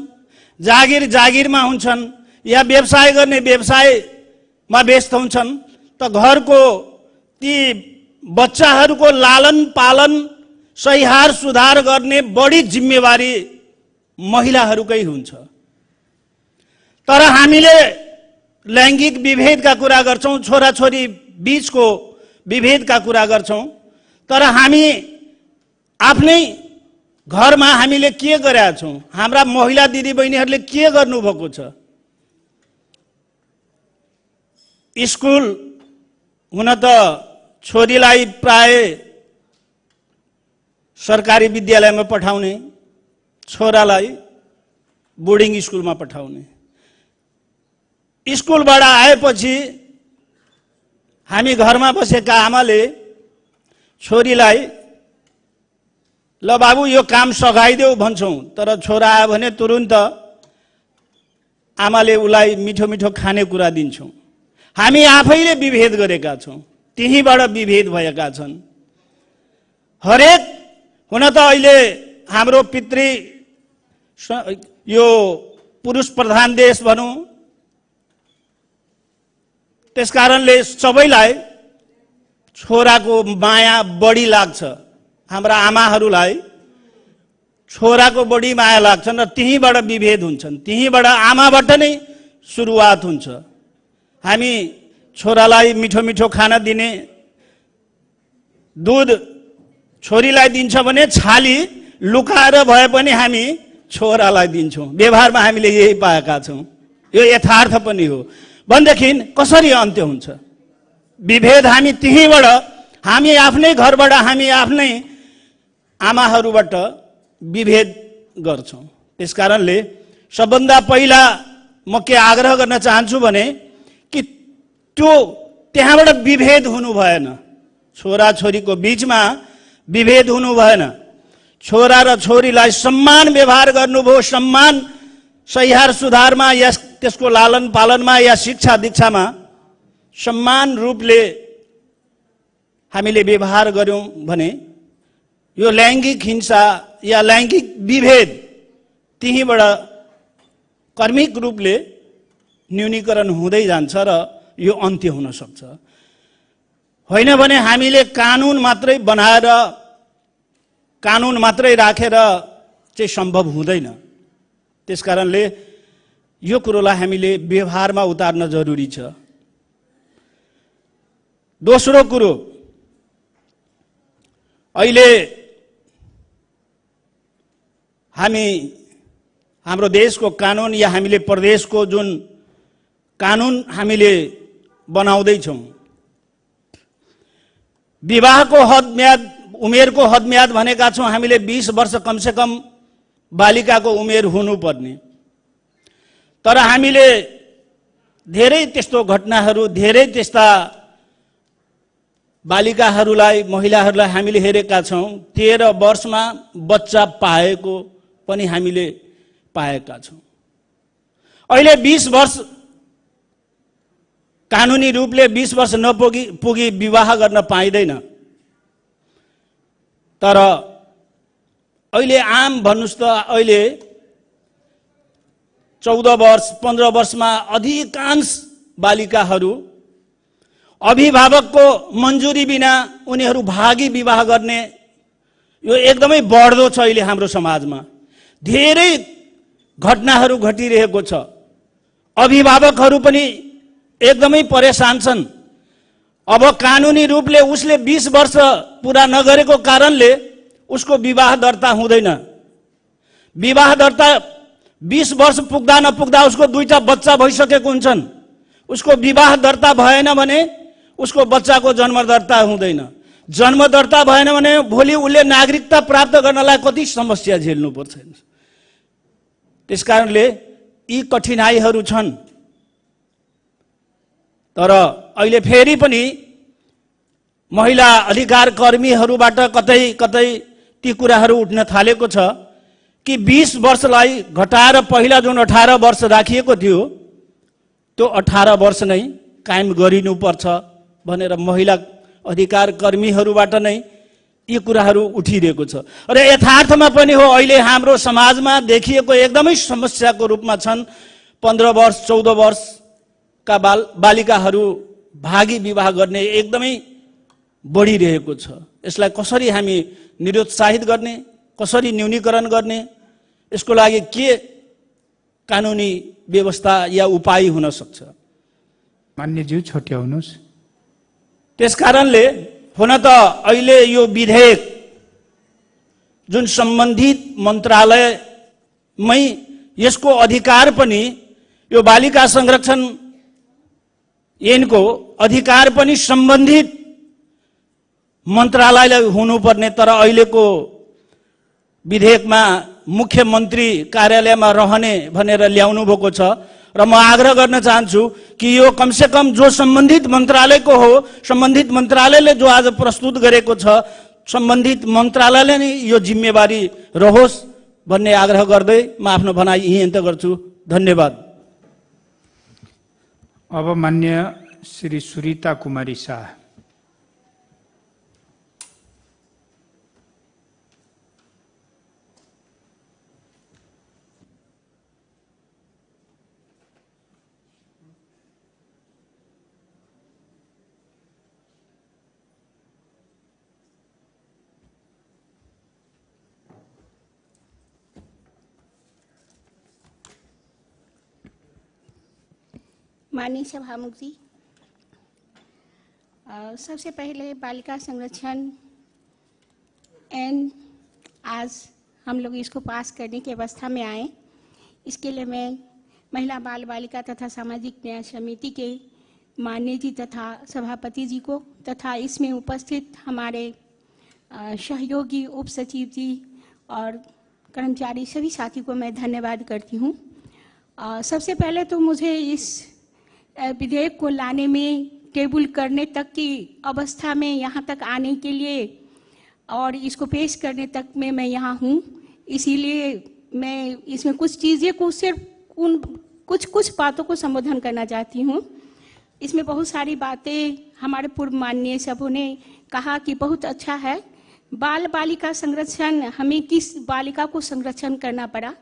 जागिरमा हुन्छन्, या व्यवसाय गर्ने व्यवसायमा व्यस्त हुन्छन्। त घरको ती बच्चाहरूको लालन पालन सहिहार सुधार गर्ने बढी जिम्मेवारी महिलाहरूकै हुन्छ। तर हामीले लैंगिक विभेदका कुरा गर्छौं, छोराछोरी बीचको विभेदका कुरा गर्छौं, तर हामी आफ्नै घरमा हामीले के गरेका छौं? हाम्रा महिला दिदीबहिनीहरूले के गर्नुभएको छ? स्कुल हुन त छोरीलाई प्राय सरकारी विद्यालयमा पठाउने, छोरालाई बोर्डिङ स्कुलमा पठाउने। स्कुलबाट आएपछि हामी घरमा बसेका आमाले छोरीलाई ल बाबु यो काम सघाइदेऊ भन्छौं, तर छोरा आयो भने तुरुन्त आमाले उलाई मिठो मिठो खानेकुरा दिन्छौं। हामी आफैले विभेद गरेका छौं, त्यहीबाट विभेद भएका छन्। हरेक हुन त अहिले हाम्रो पितृ यो पुरुष प्रधान देश भनौं, त्यसकारणले सबैलाई छोराको माया बढी लाग्छ। हाम्रा आमाहरूलाई छोराको बढी माया लाग्छन् र त्यहीबाट विभेद हुन्छन्, त्यहीबाट आमाबाट नै सुरुवात हुन्छ। हामी छोरालाई मिठो मिठो खाना दिने, दूध छोरीलाई दिन्छ भने छाली लुकाएर भए पनि हामी छोरालाई दिन्छौं। व्यवहारमा हामीले यही पाएका छौं, यो यथार्थ पनि हो। भनेदेखि कसरी अन्त्य हुन्छ विभेद? हामी त्यहीबाट, हामी आफ्नै घरबाट, हामी आफ्नै आमाहरूबाट विभेद गर्छौं। त्यसकारणले सबभन्दा पहिला म के आग्रह गर्न चाहन्छु भने कि त्यो त्यहाँबाट विभेद हुनु भएन, छोरा छोरीको बीचमा विभेद हुनु भएन। छोरा र छोरीलाई सम्मान व्यवहार गर्नुभयो, सम्मान सहिहार सुधारमा या त्यसको लालन पालनमा या शिक्षा दीक्षामा समान रूपले हामीले व्यवहार गर्यौं भने यो लैंगिक हिंसा या लैंगिक विभेद त्यहीबाट कर्मिक रूपले न्यूनीकरण हुँदै जान्छ र यो अन्त्य हुन सक्छ। होइन भने हामीले कानुन मात्रै बनाएर कानुन मात्रै राखेर चाहिँ सम्भव हुँदैन। त्यसकारणले यो कुरोलाई हामीले व्यवहारमा उतार्न जरुरी छ। दोस्रो कुरो, अहिले हाम्रो देशको कानुन या हामीले प्रदेशको जुन कानुन हामीले बनाउँदै छौं, विवाहको हदम्याद उमेरको हदम्याद भनेका छौं हामीले 20 वर्ष कमसे कम बालिकाको उमेर हुनुपर्ने। तर हामीले धेरै त्यस्तो घटनाहरू, धेरै त्यस्ता बालिकाहरूलाई, महिलाहरूलाई हामीले हेरेका छौं 13 वर्षमा बच्चा पाएको पनि हामीले पाएका छौं। अहिले 20 वर्ष कानुनी रूपले 20 वर्ष नपुगी विवाह गर्न पाइदैन। तर अहिले आम भन्नुस् त अहिले 14 वर्ष 15 वर्षमा अधिकांश बालिकाहरू अभिभावकको मन्जुरी बिना उनीहरू भागी विवाह गर्ने यो एकदमै बढ्दो छ। अहिले हाम्रो समाजमा धेरै घटनाहरू घटिरहेको छ। अभिभावकहरू पनि एकदमै परेशान छन्। अब कानुनी रूपले उसले 20 वर्ष पूरा नगरेको कारणले उसको विवाह दर्ता हुँदैन। विवाह दर्ता 20 वर्ष पुग्दा नपुग्दा उसको 2टा बच्चा भइसकेको हुन्छन्। उसको विवाह दर्ता भएन भने उसको बच्चाको जन्म दर्ता हुँदैन। जन्म दर्ता भएन भने भोलि उसले नागरिकता प्राप्त गर्नलाई कति समस्या झेल्नु पर्छ। त्यसकारणले यी कठिनाइहरू छन्। तर अहिले फेरि पनि महिला अधिकार कर्मीहरूबाट कतै कतै ती कुराहरू उठ्न थालेको छ कि 20 वर्षलाई घटाएर पहिला जुन 18 वर्ष राखिएको थियो त्यो 18 वर्ष नै कायम गरिनुपर्छ भनेर महिला अधिकार कर्मीहरूबाट नै यी कुराहरू उठिरहेको छ। र यथार्थमा पनि हो, अहिले हाम्रो समाजमा देखिएको एकदमै समस्याको रूपमा छन् 15 वर्ष 14 वर्षका बालिकाहरू भागी विवाह गर्ने एकदमै बढिरहेको छ। यसलाई कसरी हामी निरुत्साहित गर्ने, कसरी न्यूनीकरण गर्ने, यसको लागि के कानुनी व्यवस्था या उपाय हुन सक्छ? मान्यज्यू छोट्याउनुस्। त्यसकारणले हुन त अहिले यो विधेयक जुन सम्बन्धित मन्त्रालयमै यसको अधिकार पनि यो बालिका संरक्षण ऐनको अधिकार पनि सम्बन्धित मन्त्रालयलाई हुनुपर्ने। तर अहिलेको विधेयकमा मुख्यमन्त्री कार्यालयमा रहने भनेर ल्याउनु भएको छ। र म आग्रह गर्न चाहन्छु कि यो कमसे कम जो सम्बन्धित मन्त्रालयको हो, सम्बन्धित मन्त्रालयले जो आज प्रस्तुत गरेको छ, सम्बन्धित मन्त्रालयले नै यो जिम्मेवारी रहोस् भन्ने आग्रह गर्दै म आफ्नो भनाइ यही अन्त्य गर्छु। धन्यवाद। अब मान्य श्री सुरीता कुमारी शाह। माननीय सभामुख जी, सबसे पहले बालिका संरक्षण ऐन आज हम लोग इसको पास करने की अवस्था में आए, इसके लिए मैं महिला बाल बालिका तथा सामाजिक न्याय समिति के माननीय जी तथा सभापति जी को तथा इसमें उपस्थित हमारे सहयोगी उप सचिव जी और कर्मचारी सभी साथी को मैं धन्यवाद करती हूँ। सबसे पहले तो मुझे इस विधेयक को लाने में, टेबल करने तक की अवस्था में यहाँ तक आने के लिए और इसको पेश करने तक में मैं यहाँ हूँ, इसीलिए मैं इसमें कुछ चीज़ें को सिर्फ उन कुछ बातों को संबोधन करना चाहती हूँ। इसमें बहुत सारी बातें हमारे पूर्व माननीय सबों ने कहा कि बहुत अच्छा है। बाल बालिका संरक्षण, हमें किस बालिका को संरक्षण करना पड़ा,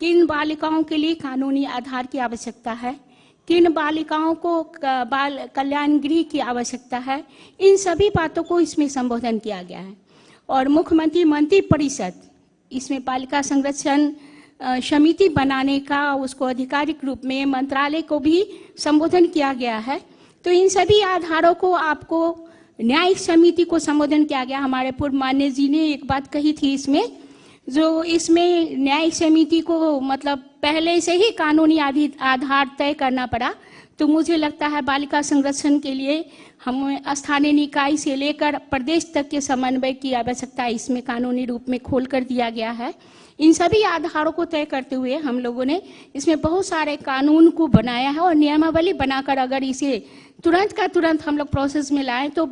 किन बालिकाओं के लिए कानूनी आधार की आवश्यकता है, किन बालिकाओं को बाल कल्याण गृह की आवश्यकता है, इन सभी बातों को इसमें संबोधन किया गया है। और मुख्यमंत्री मंत्री परिषद इसमें बालिका संरक्षण समिति बनाने का, उसको आधिकारिक रूप में मंत्रालय को भी संबोधन किया गया है। तो इन सभी आधारों को आपको न्यायिक समिति को संबोधन किया गया। हमारे पूर्व मान्य जी ने एक बात कही थी इसमें, जो इसमें न्यायिक समिति को मतलब पहले से ही कानूनी आधार तय करना पड़ा। तो मुझे लगता है बालिका संरक्षण के लिए हमें स्थानीय निकाय से लेकर प्रदेश तक के समन्वय की आवश्यकता इसमें कानूनी रूप में खोल कर दिया गया है। इन सभी आधारों को तय करते हुए हम लोगों ने इसमें बहुत सारे कानून को बनाया है और नियमावली बनाकर अगर इसे तुरंत का तुरंत हम लोग प्रोसेस में लाएं तो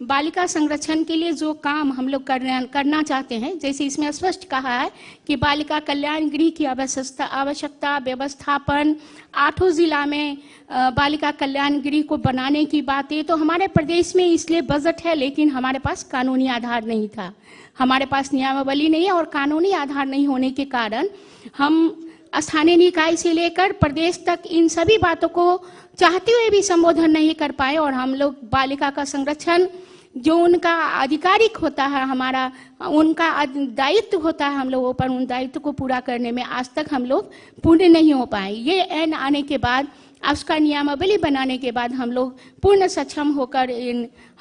बालिका संरक्षण के लिए जो काम हम लोग करना चाहते हैं, जैसे इसमें स्पष्ट कहा है कि बालिका कल्याण गृह की आवश्यकता व्यवस्थापन, 8 जिला में बालिका कल्याण गृह को बनाने की बातें, तो हमारे प्रदेश में इसलिए बजट है लेकिन हमारे पास कानूनी आधार नहीं था, हमारे पास नियमावली नहीं है और कानूनी आधार नहीं होने के कारण हम स्थानीय निकाय से लेकर प्रदेश तक इन सभी बातों को चाहते हुए भी संबोधन नहीं कर पाए। और हम लोग बालिका का संरक्षण जो उनका आधिकारिक होता है, हमारा उनका दायित्व होता है हम लोगों पर, उन दायित्व को पूरा करने में आज तक हम लोग पूर्ण नहीं हो पाए। ये एन आने के बाद, उसका नियमावली बनाने के बाद हम लोग पूर्ण सक्षम होकर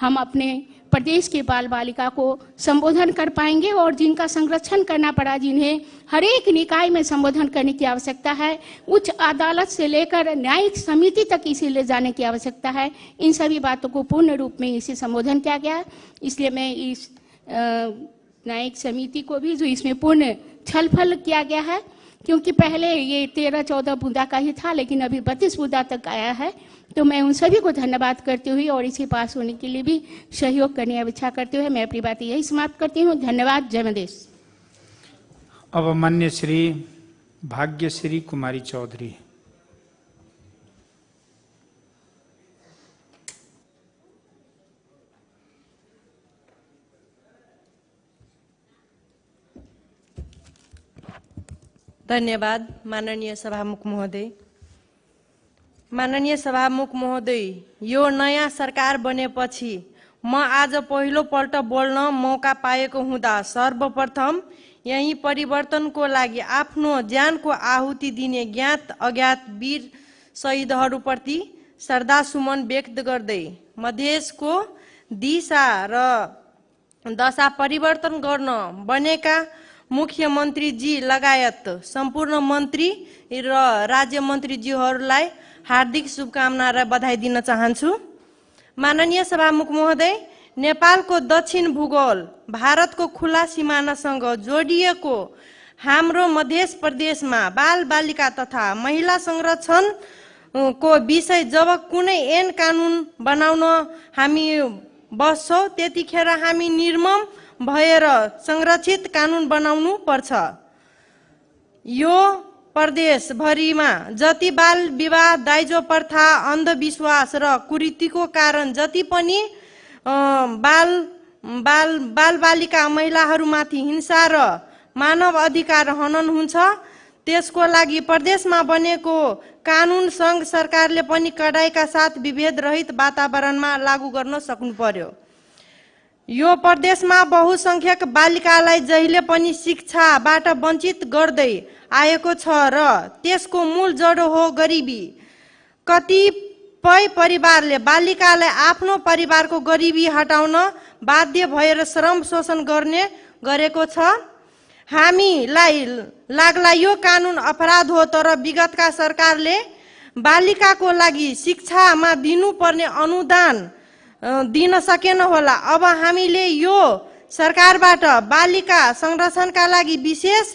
हम अपने प्रदेश के बाल बालिका को संबोधन कर पाएंगे। और जिनका संरक्षण करना पड़ा, जिन्हें हर एक निकाय में संबोधन करने की आवश्यकता है, उच्च अदालत से लेकर न्यायिक समिति तक इसे ले जाने की आवश्यकता है, इन सभी बातों को पूर्ण रूप में इसे संबोधन किया गया है। इसलिए मैं इस न्यायिक समिति को भी, जो इसमें पूर्ण छलफल किया गया है, क्योंकि पहले ये 13-14 बूंदा का ही था लेकिन अभी 32 बूंदा तक आया है, तो मैं उन सभी को धन्यवाद करते हुए और इसे पास होने के लिए भी सहयोग करने की इच्छा करते हुए मैं अपनी बात यही समाप्त करती हूँ। धन्यवाद। जय मदेश। अब मान्य श्री भाग्यश्री कुमारी चौधरी। धन्यवाद माननीय सभामुख महोदय। माननीय सभामुख महोदय, यो नयाँ सरकार बनेपछि म आज पहिलो पल्ट बोल्न मौका पाएको हुँदा सर्वप्रथम यही परिवर्तनको लागि आफ्नो ज्यानको आहुति दिने ज्ञात अज्ञात वीर शहीदहरूप्रति श्रद्धासुमन व्यक्त गर्दै मधेसको दिशा र दशा परिवर्तन गर्न बनेका मुख्यमन्त्रीजी लगायत सम्पूर्ण मन्त्री र राज्य मन्त्रीज्यूहरूलाई हार्दिक शुभकामना र बधाई दिन चाहन्छु। माननीय सभामुख महोदय, नेपालको दक्षिण भूगोल भारतको खुला सिमानासँग जोडिएको हाम्रो मध्य प्रदेशमा बाल बालिका तथा महिला संरक्षण को विषय जब कुनै ऐन कानुन बनाउन हामी बस्छौं त्यतिखेर हामी निर्मम भएर संरक्षित कानुन बनाउनु पर्छ। यो प्रदेश भरिमा जति बाल विवाह, दाइजो प्रथा, अन्धविश्वास र कुरीतिको कारण जति पनि बाल बालिका महिलाहरूमाथि हिंसा र मानव अधिकार हनन हुन्छ, त्यसको लागि प्रदेशमा बनेको कानुन संघ सरकारले पनि कडाइका साथ विभेद रहित वातावरणमा लागू गर्न सक्नु पर्यो। यो प्रदेशमा बहुसंख्यक बालिकालाई जहिले पनि शिक्षाबाट वञ्चित गर्दै आएको छ र त्यसको मूल जडो हो गरिबी। कतिपय परिवारले बालिकालाई आफ्नो परिवारको गरिबी हटाउन बाध्य भएर श्रम शोषण गरेको छ। हामीलाई लाग्ला यो कानुन अपराध हो, तर विगतका सरकारले बालिकाको लागि शिक्षामा दिनुपर्ने अनुदान दिन सकेन होला। अब हामीले यो सरकारबाट बालिका संरक्षणका लागि विशेष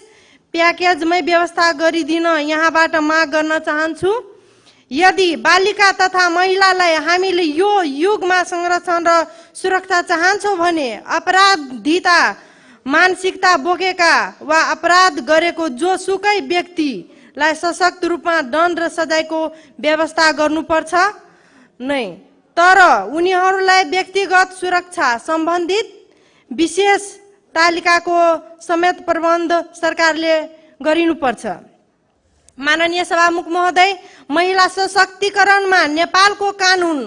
प्याकेजमै व्यवस्था गरिदिन यहाँबाट माग गर्न चाहन्छु। यदि बालिका तथा महिलालाई हामीले यो युगमा संरक्षण र सुरक्षा चाहन्छौँ भने अपराधिता मानसिकता बोकेका वा अपराध गरेको जोसुकै व्यक्तिलाई सशक्त रूपमा दण्ड र सजायको व्यवस्था गर्नुपर्छ। नै, तर उनीहरूलाई व्यक्तिगत सुरक्षा सम्बन्धित विशेष तालिकाको समेत प्रबन्ध सरकारले गरिनुपर्छ। माननीय सभामुख महोदय, महिला सशक्तिकरणमा नेपालको कानुन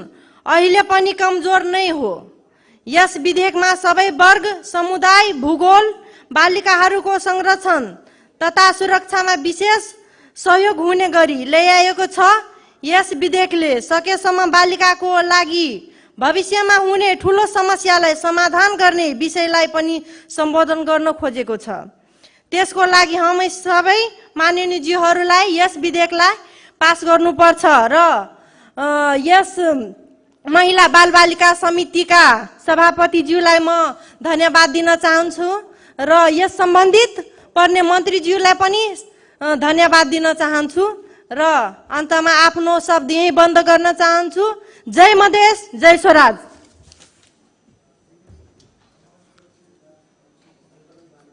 अहिले पनि कमजोर नै हो। यस विधेयकमा सबै वर्ग, समुदाय, भूगोल, बालिकाहरूको संरक्षण तथा सुरक्षामा विशेष सहयोग हुने गरी ल्याइएको छ। यस विधेयकले सकेसम्म बालिकाको लागि भविष्यमा हुने ठूलो समस्यालाई समाधान गर्ने विषयलाई पनि सम्बोधन गर्न खोजेको छ। त्यसको लागि हामी सबै माननीयज्यूहरूलाई यस विधेयकलाई पास गर्नुपर्छ र यस महिला बालबालिका समितिका सभापतिज्यूलाई म धन्यवाद दिन चाहन्छु र यस सम्बन्धित पर्ने मन्त्रीज्यूलाई पनि धन्यवाद दिन चाहन्छु र अन्तमा आफ्नो शब्द यही बन्द गर्न चाहन्छु। जय मधेस, जय स्वराज।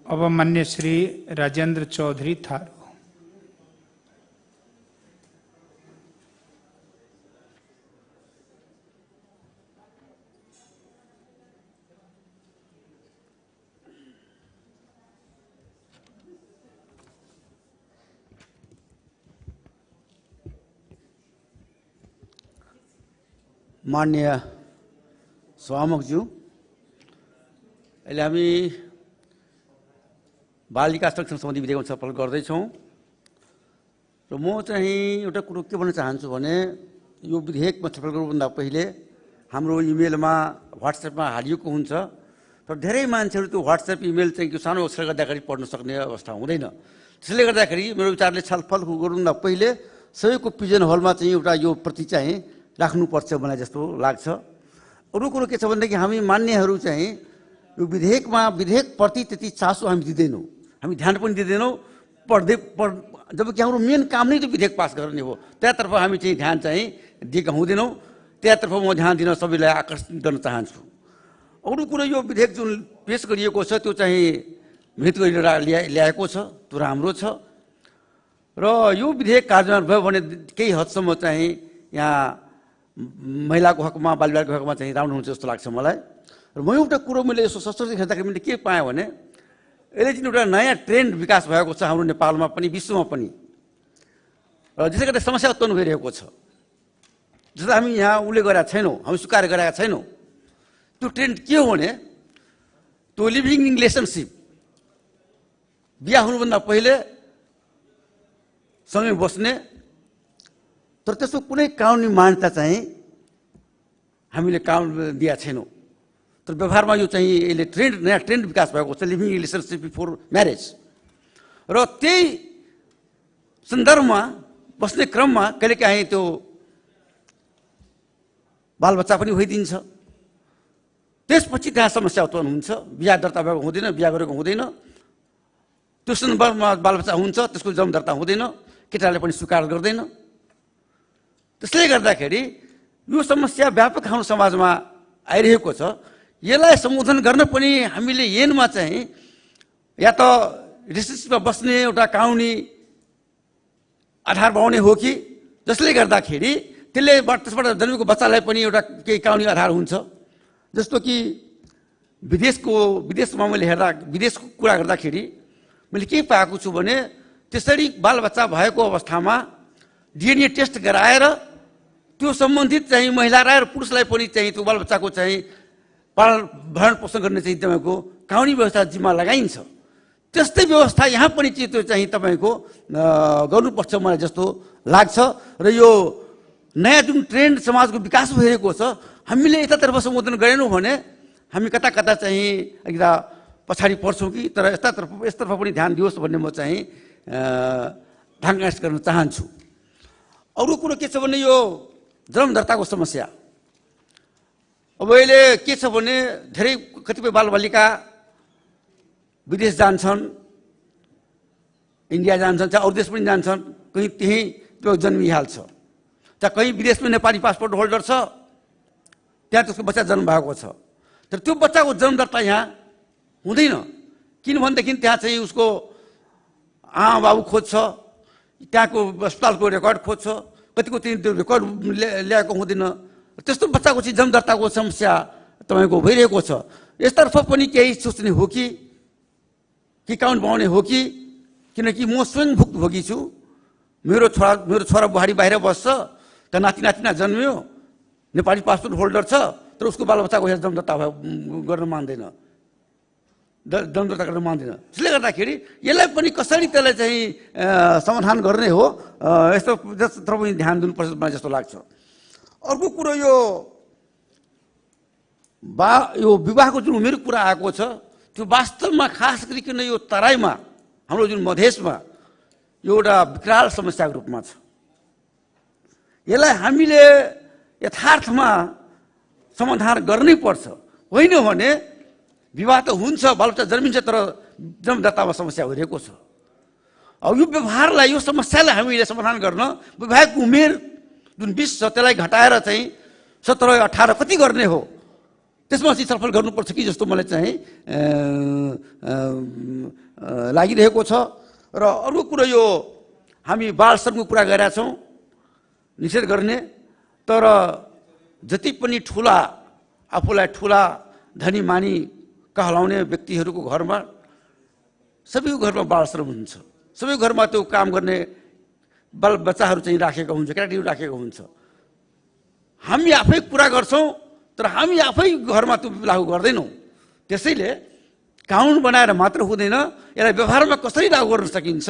अब मान्य श्री राजेंद्र चौधरी थारू। माननीय सभामुखज्यू, अहिले हामी बालिका संरक्षण सम्बन्धी विधेयकमा छलफल गर्दैछौँ र म चाहिँ एउटा कुरो के भन्न चाहन्छु भने यो विधेयकमा छलफल गर्नुभन्दा पहिले हाम्रो इमेलमा व्हाट्सएपमा हालिएको हुन्छ तर धेरै मान्छेहरू त्यो व्हाट्सएप इमेल चाहिँ त्यो सानो अक्षर गर्दाखेरि पढ्न सक्ने अवस्था हुँदैन। त्यसले गर्दाखेरि मेरो विचारले छलफल गर्नुभन्दा पहिले सबैको पिजन हलमा चाहिँ एउटा यो प्रति चाहिँ राख्नुपर्छ मलाई जस्तो लाग्छ। अरू कुरो के छ भनेदेखि हामी मान्यहरू चाहिँ यो विधेयकप्रति त्यति चासो हामी दिँदैनौँ, हामी ध्यान पनि दिँदैनौँ जबकि हाम्रो मेन काम नै त्यो विधेयक पास गर्ने हो। त्यहाँतर्फ हामी चाहिँ ध्यान चाहिँ दिएका हुँदैनौँ। त्यहाँतर्फ म ध्यान दिन सबैलाई आकर्षित गर्न चाहन्छु। अरू कुरो यो विधेयक जुन पेश गरिएको छ त्यो चाहिँ मृत्यु गरेर ल्याएको छ, त्यो राम्रो छ र यो विधेयक कार्यान्वयन भयो भने केही हदसम्म चाहिँ यहाँ महिलाको हकमा बालबालिकाको हकमा चाहिँ राम्रो हुन्छ जस्तो लाग्छ मलाई। र म एउटा कुरो मैले यसो सशस्त्र हेर्दाखेरि मैले के पाएँ भने यसले जुन एउटा नयाँ ट्रेन्ड विकास भएको छ हाम्रो नेपालमा पनि विश्वमा पनि र जसले गर्दा समस्या उत्पन्न भइरहेको छ जसलाई हामी यहाँ उसले गरेका छैनौँ, हामी स्वीकार गरेका छैनौँ। त्यो ट्रेन्ड के हो भने त्यो लिभिङ इन रिलेसनसिप, बिहा हुनुभन्दा पहिले सँगै बस्ने तर त्यसको कुनै कानुनी मान्यता चाहिँ हामीले कानुन दिएका छैनौँ। तर व्यवहारमा यो चाहिँ यसले नयाँ ट्रेन्ड विकास भएको छ, लिभिङ रिलेसनसिप बिफोर म्यारेज। र त्यही सन्दर्भमा बस्ने क्रममा कहिलेकाहीँ त्यो बालबच्चा पनि भइदिन्छ, त्यसपछि त्यहाँ समस्या उत्पन्न हुन्छ। बिहा दर्ता भएको हुँदैन, बिहा गरेको हुँदैन, त्यो सन्दर्भमा बालबच्चा हुन्छ, त्यसको जन्म दर्ता हुँदैन, केटाले पनि स्वीकार गर्दैन। त्यसले गर्दाखेरि यो समस्या व्यापक हाम्रो समाजमा आइरहेको छ। यसलाई सम्बोधन गर्न पनि हामीले ऐनमा चाहिँ या त रिलेसनसिपमा बस्ने एउटा कानुनी आधार बनाउने हो कि जसले गर्दाखेरि त्यसबाट जन्मेको बच्चालाई पनि एउटा केही कानुनी आधार हुन्छ। जस्तो कि विदेशमा मैले हेर्दा विदेशको कुरा गर्दाखेरि मैले के पाएको छु भने त्यसरी बालबच्चा भएको अवस्थामा डिएनए टेस्ट गराएर त्यो सम्बन्धित चाहिँ महिला र पुरुषलाई पनि चाहिँ त्यो बालबच्चाको चाहिँ भरण पोषण गर्ने चाहिँ तपाईँको कानुनी व्यवस्था जिम्मा लगाइन्छ। त्यस्तै व्यवस्था यहाँ पनि चाहिँ त्यो चाहिँ तपाईँको गर्नुपर्छ मलाई जस्तो लाग्छ। र यो नयाँ जुन ट्रेन्ड समाजको विकास भइरहेको छ हामीले यतातर्फ सम्बोधन गरेनौँ भने हामी कता कता चाहिँ एकदम पछाडि पर्छौँ कि, तर यसतर्फ पनि ध्यान दियोस् भन्ने म चाहिँ ढाङ्गास गर्न चाहन्छु। अरू कुरो के छ भने यो जन्म दर्ताको समस्या अब अहिले के छ भने धेरै कतिपय बालबालिका विदेश जान्छन्, इन्डिया जान्छन्, चाहे अरू देश पनि जान्छन्, कहीँ त्यहीँ त्यो जन्मिहाल्छ। चाहे कहीँ विदेशमा नेपाली पासपोर्ट होल्डर छ, त्यहाँ त्यसको बच्चा जन्म भएको छ, तर त्यो बच्चाको जन्म दर्ता यहाँ हुँदैन। किनभनेदेखि त्यहाँ चाहिँ उसको आमा बाबु खोज्छ, त्यहाँको अस्पतालको रेकर्ड खोज्छ, कतिको त्यो रेकर्ड ल्याएको हुँदैन, त्यस्तो बच्चाको चाहिँ जन्मदर्ताको समस्या तपाईँको भइरहेको छ। यसतर्फ पनि केही सोच्ने हो कि काउन्ट बनाउने हो कि, किनकि म स्वयं भुक्तभोगी छु। मेरो छोरा बुहारी बाहिर बस्छ, त्यहाँ नाति नातिना जन्मियो, नेपाली पासपोर्ट होल्डर छ, तर उसको बालबच्चाको यहाँ जन्मदर्ता गर्न मान्दैन, जन्मदर्ता गर्न मान्दैन। त्यसले गर्दाखेरि यसलाई पनि कसरी त्यसलाई चाहिँ समाधान गर्ने हो, यस्तो जस्तो पनि ध्यान दिनुपर्छ मलाई जस्तो लाग्छ। अर्को कुरो यो विवाहको जुन उमेर कुरा आएको छ, त्यो वास्तवमा खास गरिकन यो तराईमा, हाम्रो जुन मधेसमा यो एउटा विकराल समस्याको रूपमा छ। यसलाई हामीले यथार्थमा समाधान गर्नै पर्छ। होइन भने विवाह त हुन्छ, बालबच्चा जन्मिन्छ, तर जन्मदातामा समस्या भइरहेको छ। अब यो व्यवहारलाई, यो समस्यालाई हामीले समाधान गर्न विवाहको उमेर जुन 20 छ त्यसलाई घटाएर चाहिँ 17-18 कति गर्ने हो, त्यसमा चाहिँ छलफल गर्नुपर्छ कि जस्तो मलाई चाहिँ लागिरहेको छ। र अर्को कुरो यो हामी बाल श्रमको कुरा गरेका छौँ, निषेध गर्ने, तर जति पनि आफूलाई ठुला धनी मानी कहलाउने व्यक्तिहरूको घरमा, सबैको घरमा बाल श्रम हुन्छ। सबैको घरमा त्यो काम गर्ने बालबच्चाहरू चाहिँ राखेको हुन्छ, केटाकेटीहरू राखेको हुन्छ। हामी आफै पुरा गर्छौँ, तर हामी आफै घरमा त्यो लागू गर्दैनौँ। त्यसैले कानुन बनाएर मात्र हुँदैन, यसलाई व्यवहारमा कसरी लागू गर्न सकिन्छ,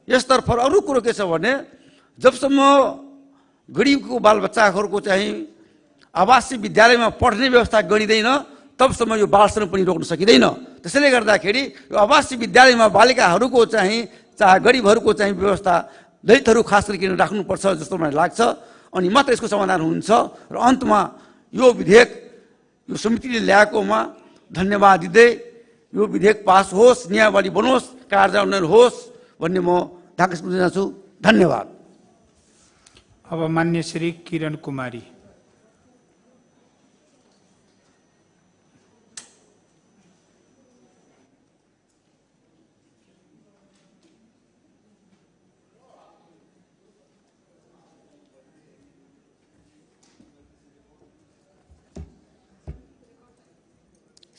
यसतर्फ अरू कुरो के छ भने, जबसम्म गरिबको बालबच्चाहरूको चाहिँ आवासीय विद्यालयमा पढ्ने व्यवस्था गरिँदैन, तबसम्म यो बाल श्रम पनि रोक्न सकिँदैन। त्यसैले गर्दाखेरि यो आवासीय विद्यालयमा बालिकाहरूको चाहिँ चाहे गरिबहरूको चाहिँ व्यवस्था दलितहरू खास गरिकन राख्नुपर्छ जस्तो मलाई लाग्छ। अनि मात्र यसको समाधान हुन्छ। र अन्तमा यो विधेयक यो समितिले ल्याएकोमा धन्यवाद दिँदै यो विधेयक पास होस्, नियमावली बनोस्, कार्यान्वयन होस् भन्ने म ढाका छु। धन्यवाद। अब मान्य श्री किरण कुमारी।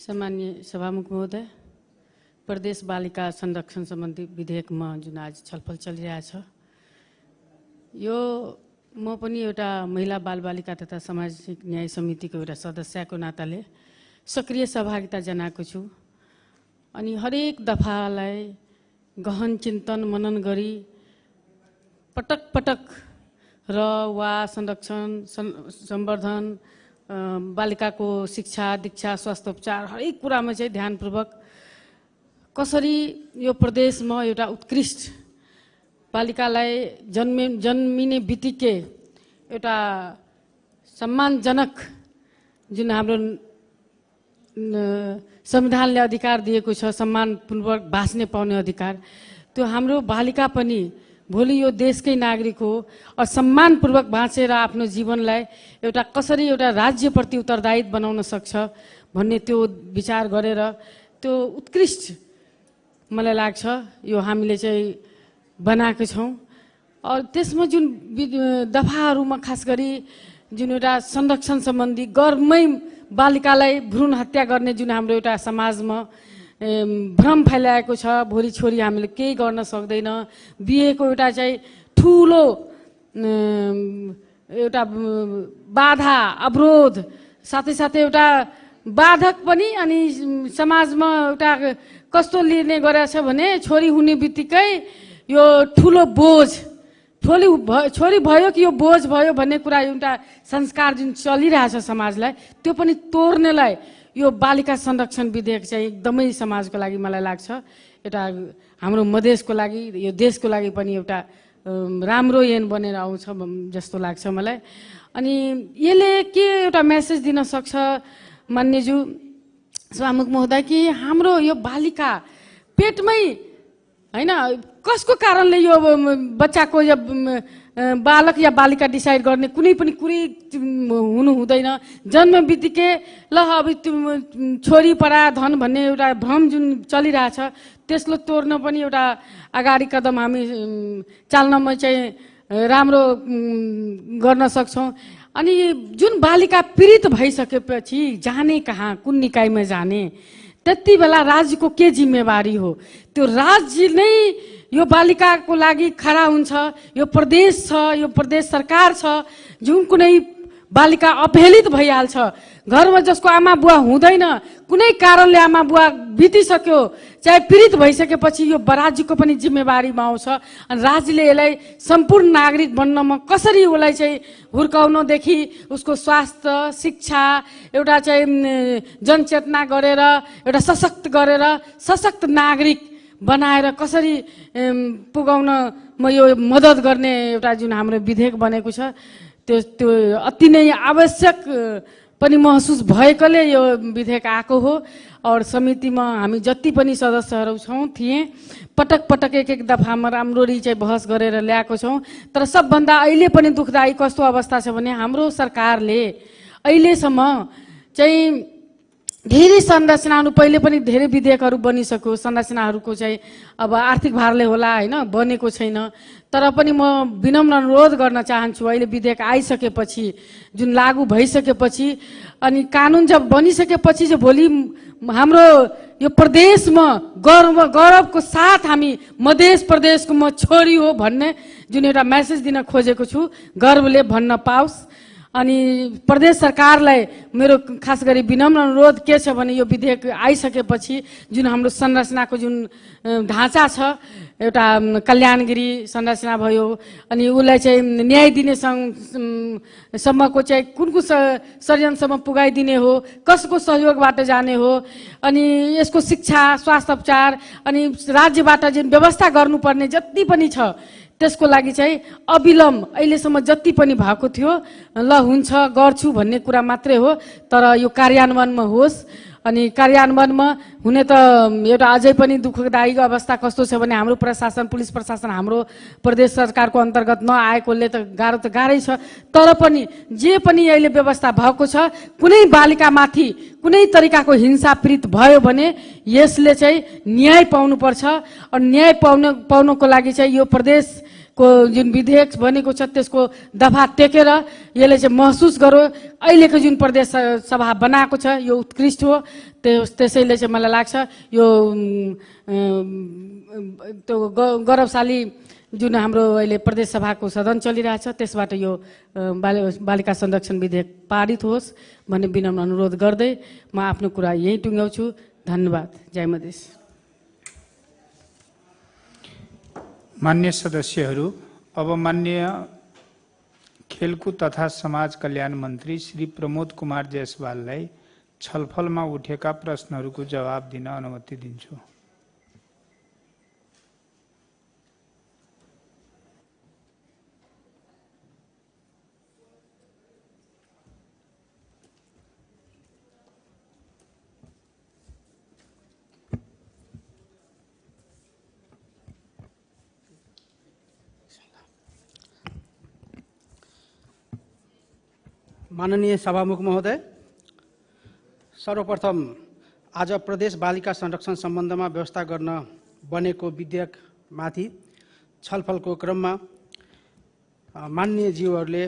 सम्मान्य सभामुख महोदय, प्रदेश बालिका संरक्षण सम्बन्धी विधेयकमा जुन आज छलफल चलिरहेछ, यो म पनि एउटा महिला बालबालिका तथा सामाजिक न्याय समितिको एउटा सदस्यको नाताले सक्रिय सहभागिता जनाएको छु। अनि हरेक दफालाई गहन चिन्तन मनन गरी पटक पटक र वा संरक्षण, संवर्धन, बालिकाको शिक्षा, दीक्षा, स्वास्थ्य उपचार हरेक कुरामा चाहिँ ध्यानपूर्वक कसरी यो प्रदेशमा एउटा उत्कृष्ट बालिकालाई जन्मिने बित्तिकै एउटा सम्मानजनक जुन हाम्रो संविधानले अधिकार दिएको छ, सम्मानपूर्वक बाँच्ने पाउने अधिकार, त्यो हाम्रो बालिका पनि भोलि यो देशकै नागरिक हो और सम्मानपूर्वक बाँचेर आफ्नो जीवनलाई एउटा कसरी एउटा राज्यप्रति उत्तरदायित्व बनाउन सक्छ भन्ने त्यो विचार गरेर त्यो उत्कृष्ट मलाई लाग्छ यो हामीले चाहिँ बनाएको छौँ। और त्यसमा जुन दफाहरूमा खास गरी जुन एउटा संरक्षण सम्बन्धी घरमै बालिकालाई भ्रूण हत्या गर्ने जुन हाम्रो एउटा समाजमा भ्रम फैलाएको छ, भोलि छोरी हामीले केही गर्न सक्दैन, बिहेको एउटा चाहिँ ठुलो एउटा बाधा अवरोध साथै साथै एउटा बाधक पनि अनि समाजमा एउटा कस्तो लिने गरेछ भने छोरी हुने बित्तिकै यो ठुलो बोझ, छोरी भयो कि यो बोझ भयो भन्ने कुरा एउटा संस्कार जुन चलिरहेछ समाजलाई, त्यो पनि तोड्नेलाई यो बालिका संरक्षण विधेयक चाहिँ एकदमै समाजको लागि मलाई लाग्छ एउटा हाम्रो मधेसको लागि, यो देशको लागि पनि एउटा राम्रो ऐन बनेर आउँछ जस्तो लाग्छ मलाई। अनि यसले के एउटा मेसेज दिन सक्छ मान्यज्यू सभामुख महोदय कि हाम्रो यो बालिका पेटमै हैन कसको कारणले यो बच्चाको या बालक या बालिका डिसाइड गर्ने कुनै पनि कुरै हुनु हुँदैन। जन्म बित्तिकै ल अब छोरी परा धन भन्ने एउटा भ्रम जुन चलिरहेछ त्यसलाई तोड्न पनि एउटा अगाडि कदम हामी चाल्नमा चाहिँ राम्रो गर्न सक्छौँ। अनि जुन बालिका पीडित भइसकेपछि जाने कहाँ, कुन निकायमा जाने, त्यति बेला राज्यको के जिम्मेवारी हो? त्यो राज्य नै यो बालिकाको लागि खडा हुन्छ। यो प्रदेश छ, यो प्रदेश सरकार छ, जुन कुनै बालिका अपहेलित भइहाल्छ, घरमा जसको आमा बुवा हुँदैन, कुनै कारणले आमा बुवा बितिसक्यो, चाहे पीडित भइसकेपछि यो राज्यको पनि जिम्मेवारीमा आउँछ। अनि राज्यले यसलाई सम्पूर्ण नागरिक बन्नमा कसरी उसलाई चाहिँ हुर्काउनदेखि उसको स्वास्थ्य, शिक्षा, एउटा चाहिँ जनचेतना गरेर एउटा सशक्त गरेर सशक्त नागरिक बनाएर कसरी पुगाउनमा यो मद्दत गर्ने एउटा जुन हाम्रो विधेयक बनेको छ, त्यो अति नै आवश्यक पनि महसुस भएकोले यो विधेयक आएको हो। और समितिमा हामी जति पनि सदस्यहरू छौँ थिए पटक पटक एक दफामा राम्ररी चाहिँ बहस गरेर ल्याएको छौँ। तर सबभन्दा अहिले पनि दुःखदायी कस्तो अवस्था छ भने हाम्रो सरकारले अहिलेसम्म चाहिँ धेरै संरचनाहरू, पहिले पनि धेरै विधेयकहरू बनिसक्यो, संरचनाहरूको चाहिँ अब आर्थिक भारले होला होइन बनेको छैन। तर पनि म विनम्र अनुरोध गर्न चाहन्छु, अहिले विधेयक आइसकेपछि, जुन लागू भइसकेपछि अनि कानुन जब बनिसकेपछि चाहिँ भोलि हाम्रो यो प्रदेशमा गौरवको साथ हामी मधेस प्रदेशको म छोरी हो भन्ने जुन एउटा मेसेज दिन खोजेको छु, गर्वले भन्न पाओस्। अनि प्रदेश सरकारलाई मेरो खास गरी विनम्र अनुरोध के छ भने यो विधेयक आइसकेपछि जुन हाम्रो संरचनाको जुन ढाँचा छ, एउटा कल्याणगिरी संरचना भयो, अनि उसलाई चाहिँ न्याय दिने सम्मको चाहिँ कुन कुन षड्यन्त्रसम्म पुगाइदिने हो, कसको सहयोगबाट जाने हो, अनि यसको शिक्षा, स्वास्थ्य उपचार अनि राज्यबाट जुन व्यवस्था गर्नुपर्ने जति पनि छ त्यसको लागि चाहिँ अविलम्ब अहिलेसम्म जति पनि भएको थियो ल हुन्छ गर्छु भन्ने कुरा मात्रै हो। तर यो कार्यान्वयनमा होस्। अनि कार्यान्वयनमा हुने त एउटा अझै पनि दुःखदायी अवस्था कस्तो छ भने हाम्रो प्रशासन, पुलिस प्रशासन हाम्रो प्रदेश सरकारको अन्तर्गत नआएकोले त गाह्रै छ। तर पनि जे पनि अहिले व्यवस्था भएको छ, कुनै बालिकामाथि कुनै तरिकाको हिंसा पीडित भयो भने यसले चाहिँ न्याय पाउनुपर्छ। अनि न्याय पाउनको लागि चाहिँ यो प्रदेशको जुन विधेयक बनेको छ त्यसको दफा टेकेर यसले चाहिँ महसुस गरो। अहिलेको जुन प्रदेश सभा बनाएको छ यो उत्कृष्ट हो। त्यसैले चाहिँ मलाई लाग्छ यो त्यो गौरवशाली जुन हाम्रो अहिले प्रदेश सभाको सदन चलिरहेछ त्यसबाट यो बालिका संरक्षण विधेयक पारित होस् भन्ने विनम्र अनुरोध गर्दै म आफ्नो कुरा यही टुङ्ग्याउँछु। धन्यवाद। जय मधेस। मान्य सदस्यहरू, अब मान्य खेलकुद तथा समाज कल्याण मन्त्री श्री प्रमोद कुमार जायसवाललाई छलफलमा उठेका प्रश्नहरूको जवाब दिन अनुमति दिन्छु। माननीय सभामुख महोदय, सर्वप्रथम आज प्रदेश बालिका संरक्षण सम्बन्धमा व्यवस्था गर्न बनेको विधेयकमाथि छलफलको क्रममा माननीय ज्यूहरूले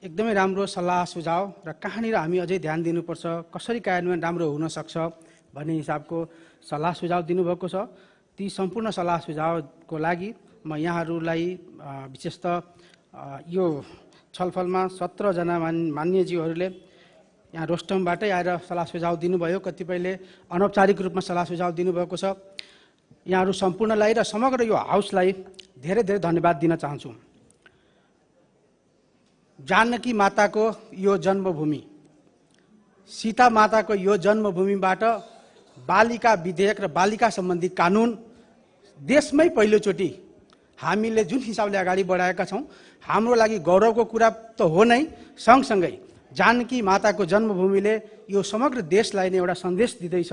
एकदमै राम्रो सल्लाह सुझाव र कहाँनिर हामी अझै ध्यान दिनुपर्छ, कसरी कार्यान्वयन राम्रो हुन सक्छ भन्ने हिसाबको सल्लाह सुझाव दिनुभएको छ। ती सम्पूर्ण सल्लाह सुझावको लागि म यहाँहरूलाई विशेषतः यो छलफलमा 17 जना मान्यज्यूहरूले यहाँ रोस्टमबाटै आएर सल्लाह सुझाव दिनुभयो, कतिपयले अनौपचारिक रूपमा सल्लाह सुझाव दिनुभएको छ। यहाँहरू सम्पूर्णलाई र समग्र यो हाउसलाई धेरै धेरै धन्यवाद दिन चाहन्छु। जानकी माताको यो जन्मभूमि, सीता माताको यो जन्मभूमिबाट बालिका विधेयक र बालिका सम्बन्धी कानुन देशमै पहिलोचोटि हामीले जुन हिसाबले अगाडि बढाएका छौँ हाम्रो लागि गौरवको कुरा त हो नै, सँगसँगै जानकी माताको जन्मभूमिले यो समग्र देशलाई नै एउटा सन्देश दिँदैछ।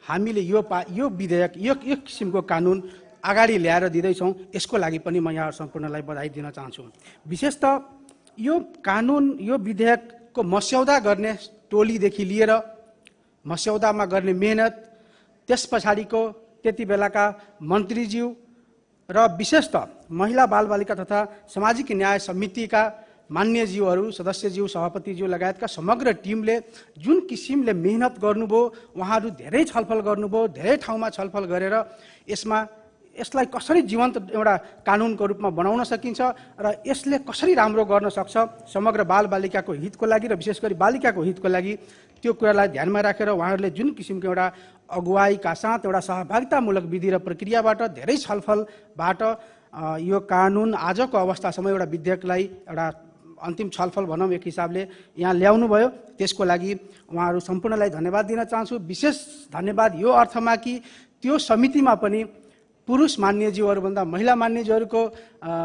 हामीले यो विधेयक यो किसिमको कानुन अगाडि ल्याएर दिँदैछौँ, यसको लागि पनि म यहाँ सम्पूर्णलाई बधाई दिन चाहन्छु। विशेषतः यो कानुन, यो विधेयकको मस्यौदा गर्ने टोलीदेखि लिएर मस्यौदामा गर्ने मेहनत, त्यस पछाडिको त्यति बेलाका मन्त्रीज्यू र विशेषतः महिला बालबालिका तथा सामाजिक न्याय समितिका मान्यज्यूहरू, सदस्यज्यू, सभापतिज्यू लगायतका समग्र टिमले जुन किसिमले मेहनत गर्नुभयो, उहाँहरू धेरै छलफल गर्नुभयो, धेरै ठाउँमा छलफल गरेर यसलाई कसरी जीवन्त एउटा कानुनको रूपमा बनाउन सकिन्छ र यसले कसरी राम्रो गर्न सक्छ समग्र बालबालिकाको हितको लागि र विशेष गरी बालिकाको हितको लागि, त्यो कुरालाई ध्यानमा राखेर उहाँहरूले जुन किसिमको एउटा अगुवाईका साथ एउटा सहभागितामूलक विधि र प्रक्रियाबाट धेरै छलफलबाट यो कानुन आजको अवस्थासम्म एउटा विधेयकलाई एउटा अन्तिम छलफल भनौँ एक हिसाबले यहाँ ल्याउनु भयो। त्यसको लागि उहाँहरू सम्पूर्णलाई धन्यवाद दिन चाहन्छु। विशेष धन्यवाद यो अर्थमा कि त्यो समितिमा पनि पुरुष मान्यज्यूहरूभन्दा महिला मान्यज्यूहरूको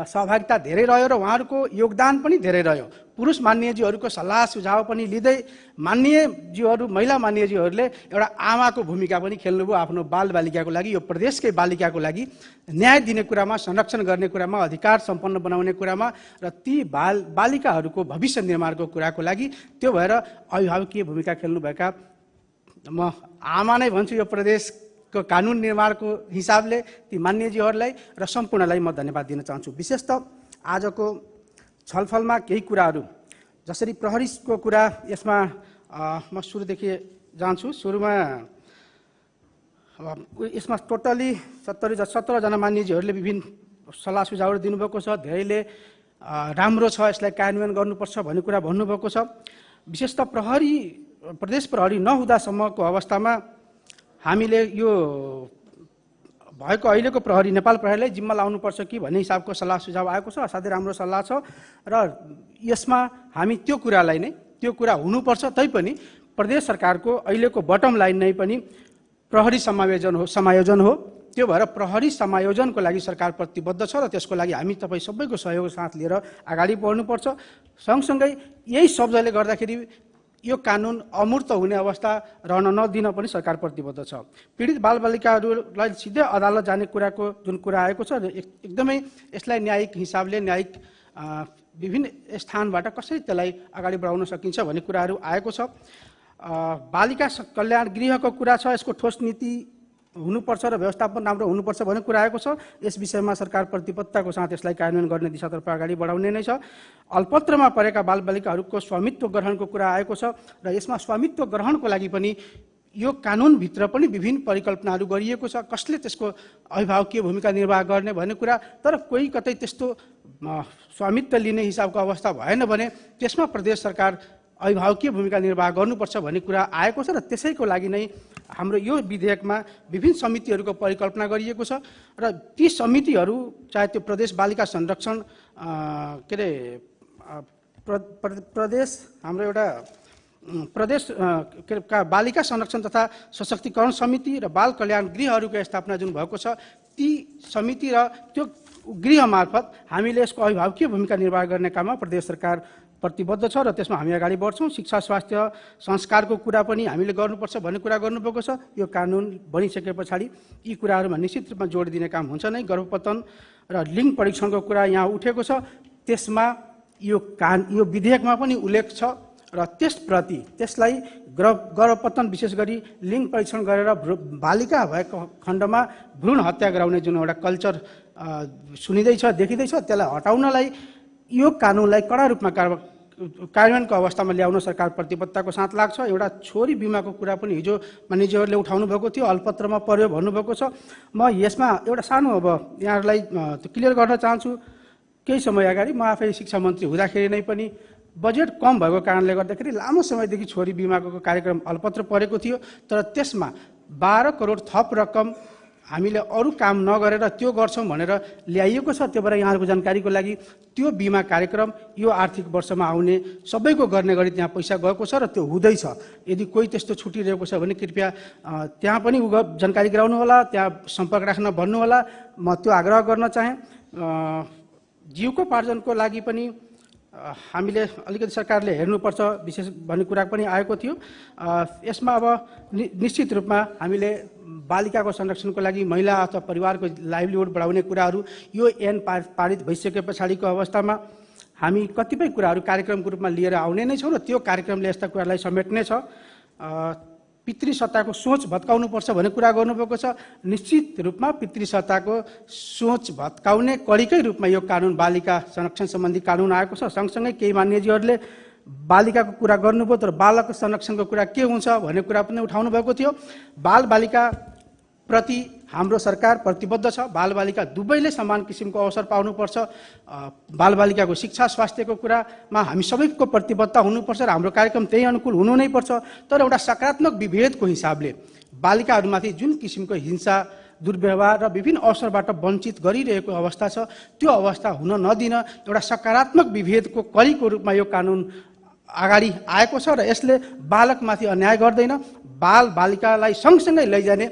सहभागिता धेरै रह्यो र उहाँहरूको योगदान पनि धेरै रह्यो। पुरुष मान्यज्यूहरूको सल्लाह सुझाव पनि लिँदै मान्यज्यूहरू, महिला मान्यज्यूहरूले एउटा आमाको भूमिका पनि खेल्नुभयो आफ्नो बालबालिकाको लागि, यो प्रदेशकै बालिकाको लागि न्याय दिने कुरामा, संरक्षण गर्ने कुरामा, अधिकार सम्पन्न बनाउने कुरामा र ती बालिकाहरूको भविष्य निर्माणको कुराको लागि। त्यो भएर अभिभावकीय भूमिका खेल्नुभएका म आमा नै भन्छु यो प्रदेश को कानुन निर्माणको हिसाबले ती मान्यज्यूहरूलाई र सम्पूर्णलाई म धन्यवाद दिन चाहन्छु। विशेष त आजको छलफलमा केही कुराहरू जसरी प्रहरीको कुरा यसमा म सुरुदेखि जान्छु। सुरुमा यसमा टोटली 17जना मान्यज्यूहरूले विभिन्न सल्लाह सुझावहरू दिनुभएको छ। धेरैले राम्रो छ, यसलाई कार्यान्वयन गर्नुपर्छ भन्ने कुरा भन्नुभएको छ। विशेष त प्रदेश प्रहरी नहुँदासम्मको अवस्थामा हामीले यो भएको अहिलेको प्रहरी नेपाल प्रहरीलाई जिम्मा लाउनुपर्छ कि भन्ने हिसाबको सल्लाह सुझाव आएको छ। असाध्यै राम्रो सल्लाह छ र यसमा हामी त्यो कुरालाई नै, त्यो कुरा हुनुपर्छ। तैपनि प्रदेश सरकारको अहिलेको बटम लाइन नै पनि प्रहरी समायोजन हो। त्यो भएर प्रहरी समायोजनको लागि सरकार प्रतिबद्ध छ र त्यसको लागि हामी तपाईँ सबैको सहयोग साथ लिएर अगाडि बढ्नुपर्छ। सँगसँगै यही शब्दले गर्दाखेरि यो कानुन अमूर्त हुने अवस्था रहन नदिन पनि सरकार प्रतिबद्ध छ। पीडित बालबालिकाहरूलाई सिधै अदालत जाने कुराको जुन कुरा आएको छ, एकदमै यसलाई न्यायिक हिसाबले, न्यायिक विभिन्न स्थानबाट कसरी त्यसलाई अगाडि बढाउन सकिन्छ भन्ने कुराहरू आएको छ। बालिका कल्याण गृहको कुरा छ, यसको ठोस नीति हुनुपर्छ र व्यवस्थापन राम्रो हुनुपर्छ भन्ने कुरा आएको छ। यस विषयमा सरकार प्रतिबद्धताको साथ यसलाई कार्यान्वयन गर्ने दिशातर्फ अगाडि बढाउने नै छ। अल्पत्रमा परेका बालबालिकाहरूको स्वामित्व ग्रहणको कुरा आएको छ र यसमा स्वामित्व ग्रहणको लागि पनि यो कानुनभित्र पनि विभिन्न परिकल्पनाहरू गरिएको छ। कसले त्यसको अभिभावकीय भूमिका निर्वाह गर्ने भन्ने कुरा, तर कोही कतै त्यस्तो स्वामित्व लिने हिसाबको अवस्था भएन भने त्यसमा प्रदेश सरकार अभिभावकीय भूमिका निर्वाह गर्नुपर्छ भन्ने कुरा आएको छ र त्यसैको लागि नै हाम्रो यो विधेयकमा विभिन्न समितिहरूको परिकल्पना गरिएको छ र ती समितिहरू चाहे त्यो प्रदेश बालिका संरक्षण के अरे प्रदेश हाम्रो एउटा प्रदेश बालिका संरक्षण तथा सशक्तिकरण समिति र बाल कल्याण गृहहरूको स्थापना जुन भएको छ, ती समिति र त्यो गृह मार्फत हामीले यसको अभिभावकीय भूमिका निर्वाह गर्ने काममा प्रदेश सरकार प्रतिबद्ध छ र त्यसमा हामी अगाडि बढ्छौँ। शिक्षा, स्वास्थ्य, संस्कारको कुरा पनि हामीले गर्नुपर्छ भन्ने कुरा गर्नुभएको छ। यो कानुन बनिसके पछाडि यी कुराहरूमा निश्चित रूपमा जोड दिने काम हुन्छ नै। गर्भपतन र लिङ्ग परीक्षणको कुरा यहाँ उठेको छ, त्यसमा यो विधेयकमा पनि उल्लेख छ र त्यसलाई गर्भपतन विशेष गरी लिङ्ग परीक्षण गरेर बालिका भएको खण्डमा भ्रूण हत्या गराउने जुन एउटा कल्चर सुनिँदैछ, देखिँदैछ, त्यसलाई हटाउनलाई यो कानुनलाई कडा रूपमा कार्यान्वयनको अवस्थामा ल्याउन सरकार प्रतिबद्धताको साथ लाग्छ। एउटा छोरी बिमाको कुरा पनि हिजो मानिसहरूले उठाउनु भएको थियो, अल्पत्रमा पर्यो भन्नुभएको छ। म यसमा एउटा सानो अब यहाँहरूलाई क्लियर गर्न चाहन्छु। केही समय अगाडि म आफै शिक्षा मन्त्री हुँदाखेरि नै पनि बजेट कम भएको कारणले गर्दाखेरि लामो समयदेखि छोरी बिमाको कार्यक्रम अल्पत्र परेको थियो, तर त्यसमा 12 करोड थप रकम हामीले अरू काम नगरेर त्यो गर्छौँ भनेर ल्याइएको छ। त्यो भएर यहाँहरूको जानकारीको लागि त्यो बिमा कार्यक्रम यो आर्थिक वर्षमा आउने सबैको गर्ने गरी त्यहाँ पैसा गएको छ र त्यो हुँदैछ। यदि कोही त्यस्तो छुटिरहेको छ भने कृपया त्यहाँ पनि जानकारी गराउनु होला, त्यहाँ सम्पर्क राख्न भन्नु होला। म त्यो आग्रह गर्न चाहेँ। जीविकोपार्जनको लागि पनि हामीले अलिकति सरकारले हेर्नुपर्छ विशेष भन्ने कुरा पनि आएको थियो। यसमा अब निश्चित रूपमा हामीले बालिकाको संरक्षणको लागि महिला अथवा परिवारको लाइभलीहुड बढाउने कुराहरू यो ऐन पारित भइसके पछाडिको अवस्थामा हामी कतिपय कुराहरू कार्यक्रमको रूपमा लिएर आउने नै छौँ र त्यो कार्यक्रमले यस्ता कुरालाई समेट्ने छ। पितृसत्ताको सोच भत्काउनुपर्छ भन्ने कुरा गर्नुभएको छ। निश्चित रूपमा पितृसत्ताको सोच भत्काउने कडीकै रूपमा यो कानुन बालिका संरक्षण सम्बन्धी कानुन आएको छ। सँगसँगै केही मान्यजीहरूले बालिकाको कुरा गर्नुभयो, तर बालक संरक्षणको कुरा के हुन्छ भन्ने कुरा पनि उठाउनु भएको थियो। बालबालिका प्रति हाम्रो सरकार प्रतिबद्ध छ। बालबालिका दुवैले समान किसिमको अवसर पाउनुपर्छ। बालबालिकाको शिक्षा स्वास्थ्यको कुरामा हामी सबैको प्रतिबद्धता हुनुपर्छ र हाम्रो कार्यक्रम त्यही अनुकूल हुनु नै पर्छ। तर एउटा सकारात्मक विभेदको हिसाबले बालिकाहरूमाथि जुन किसिमको हिंसा दुर्व्यवहार र विभिन्न अवसरबाट वञ्चित गरिरहेको अवस्था छ, त्यो अवस्था हुन नदिन एउटा सकारात्मक विभेदको कलीको रूपमा यो कानुन अगाडि आएको छ र यसले बालकमाथि अन्याय गर्दैन, बालबालिकालाई सँगसँगै लैजाने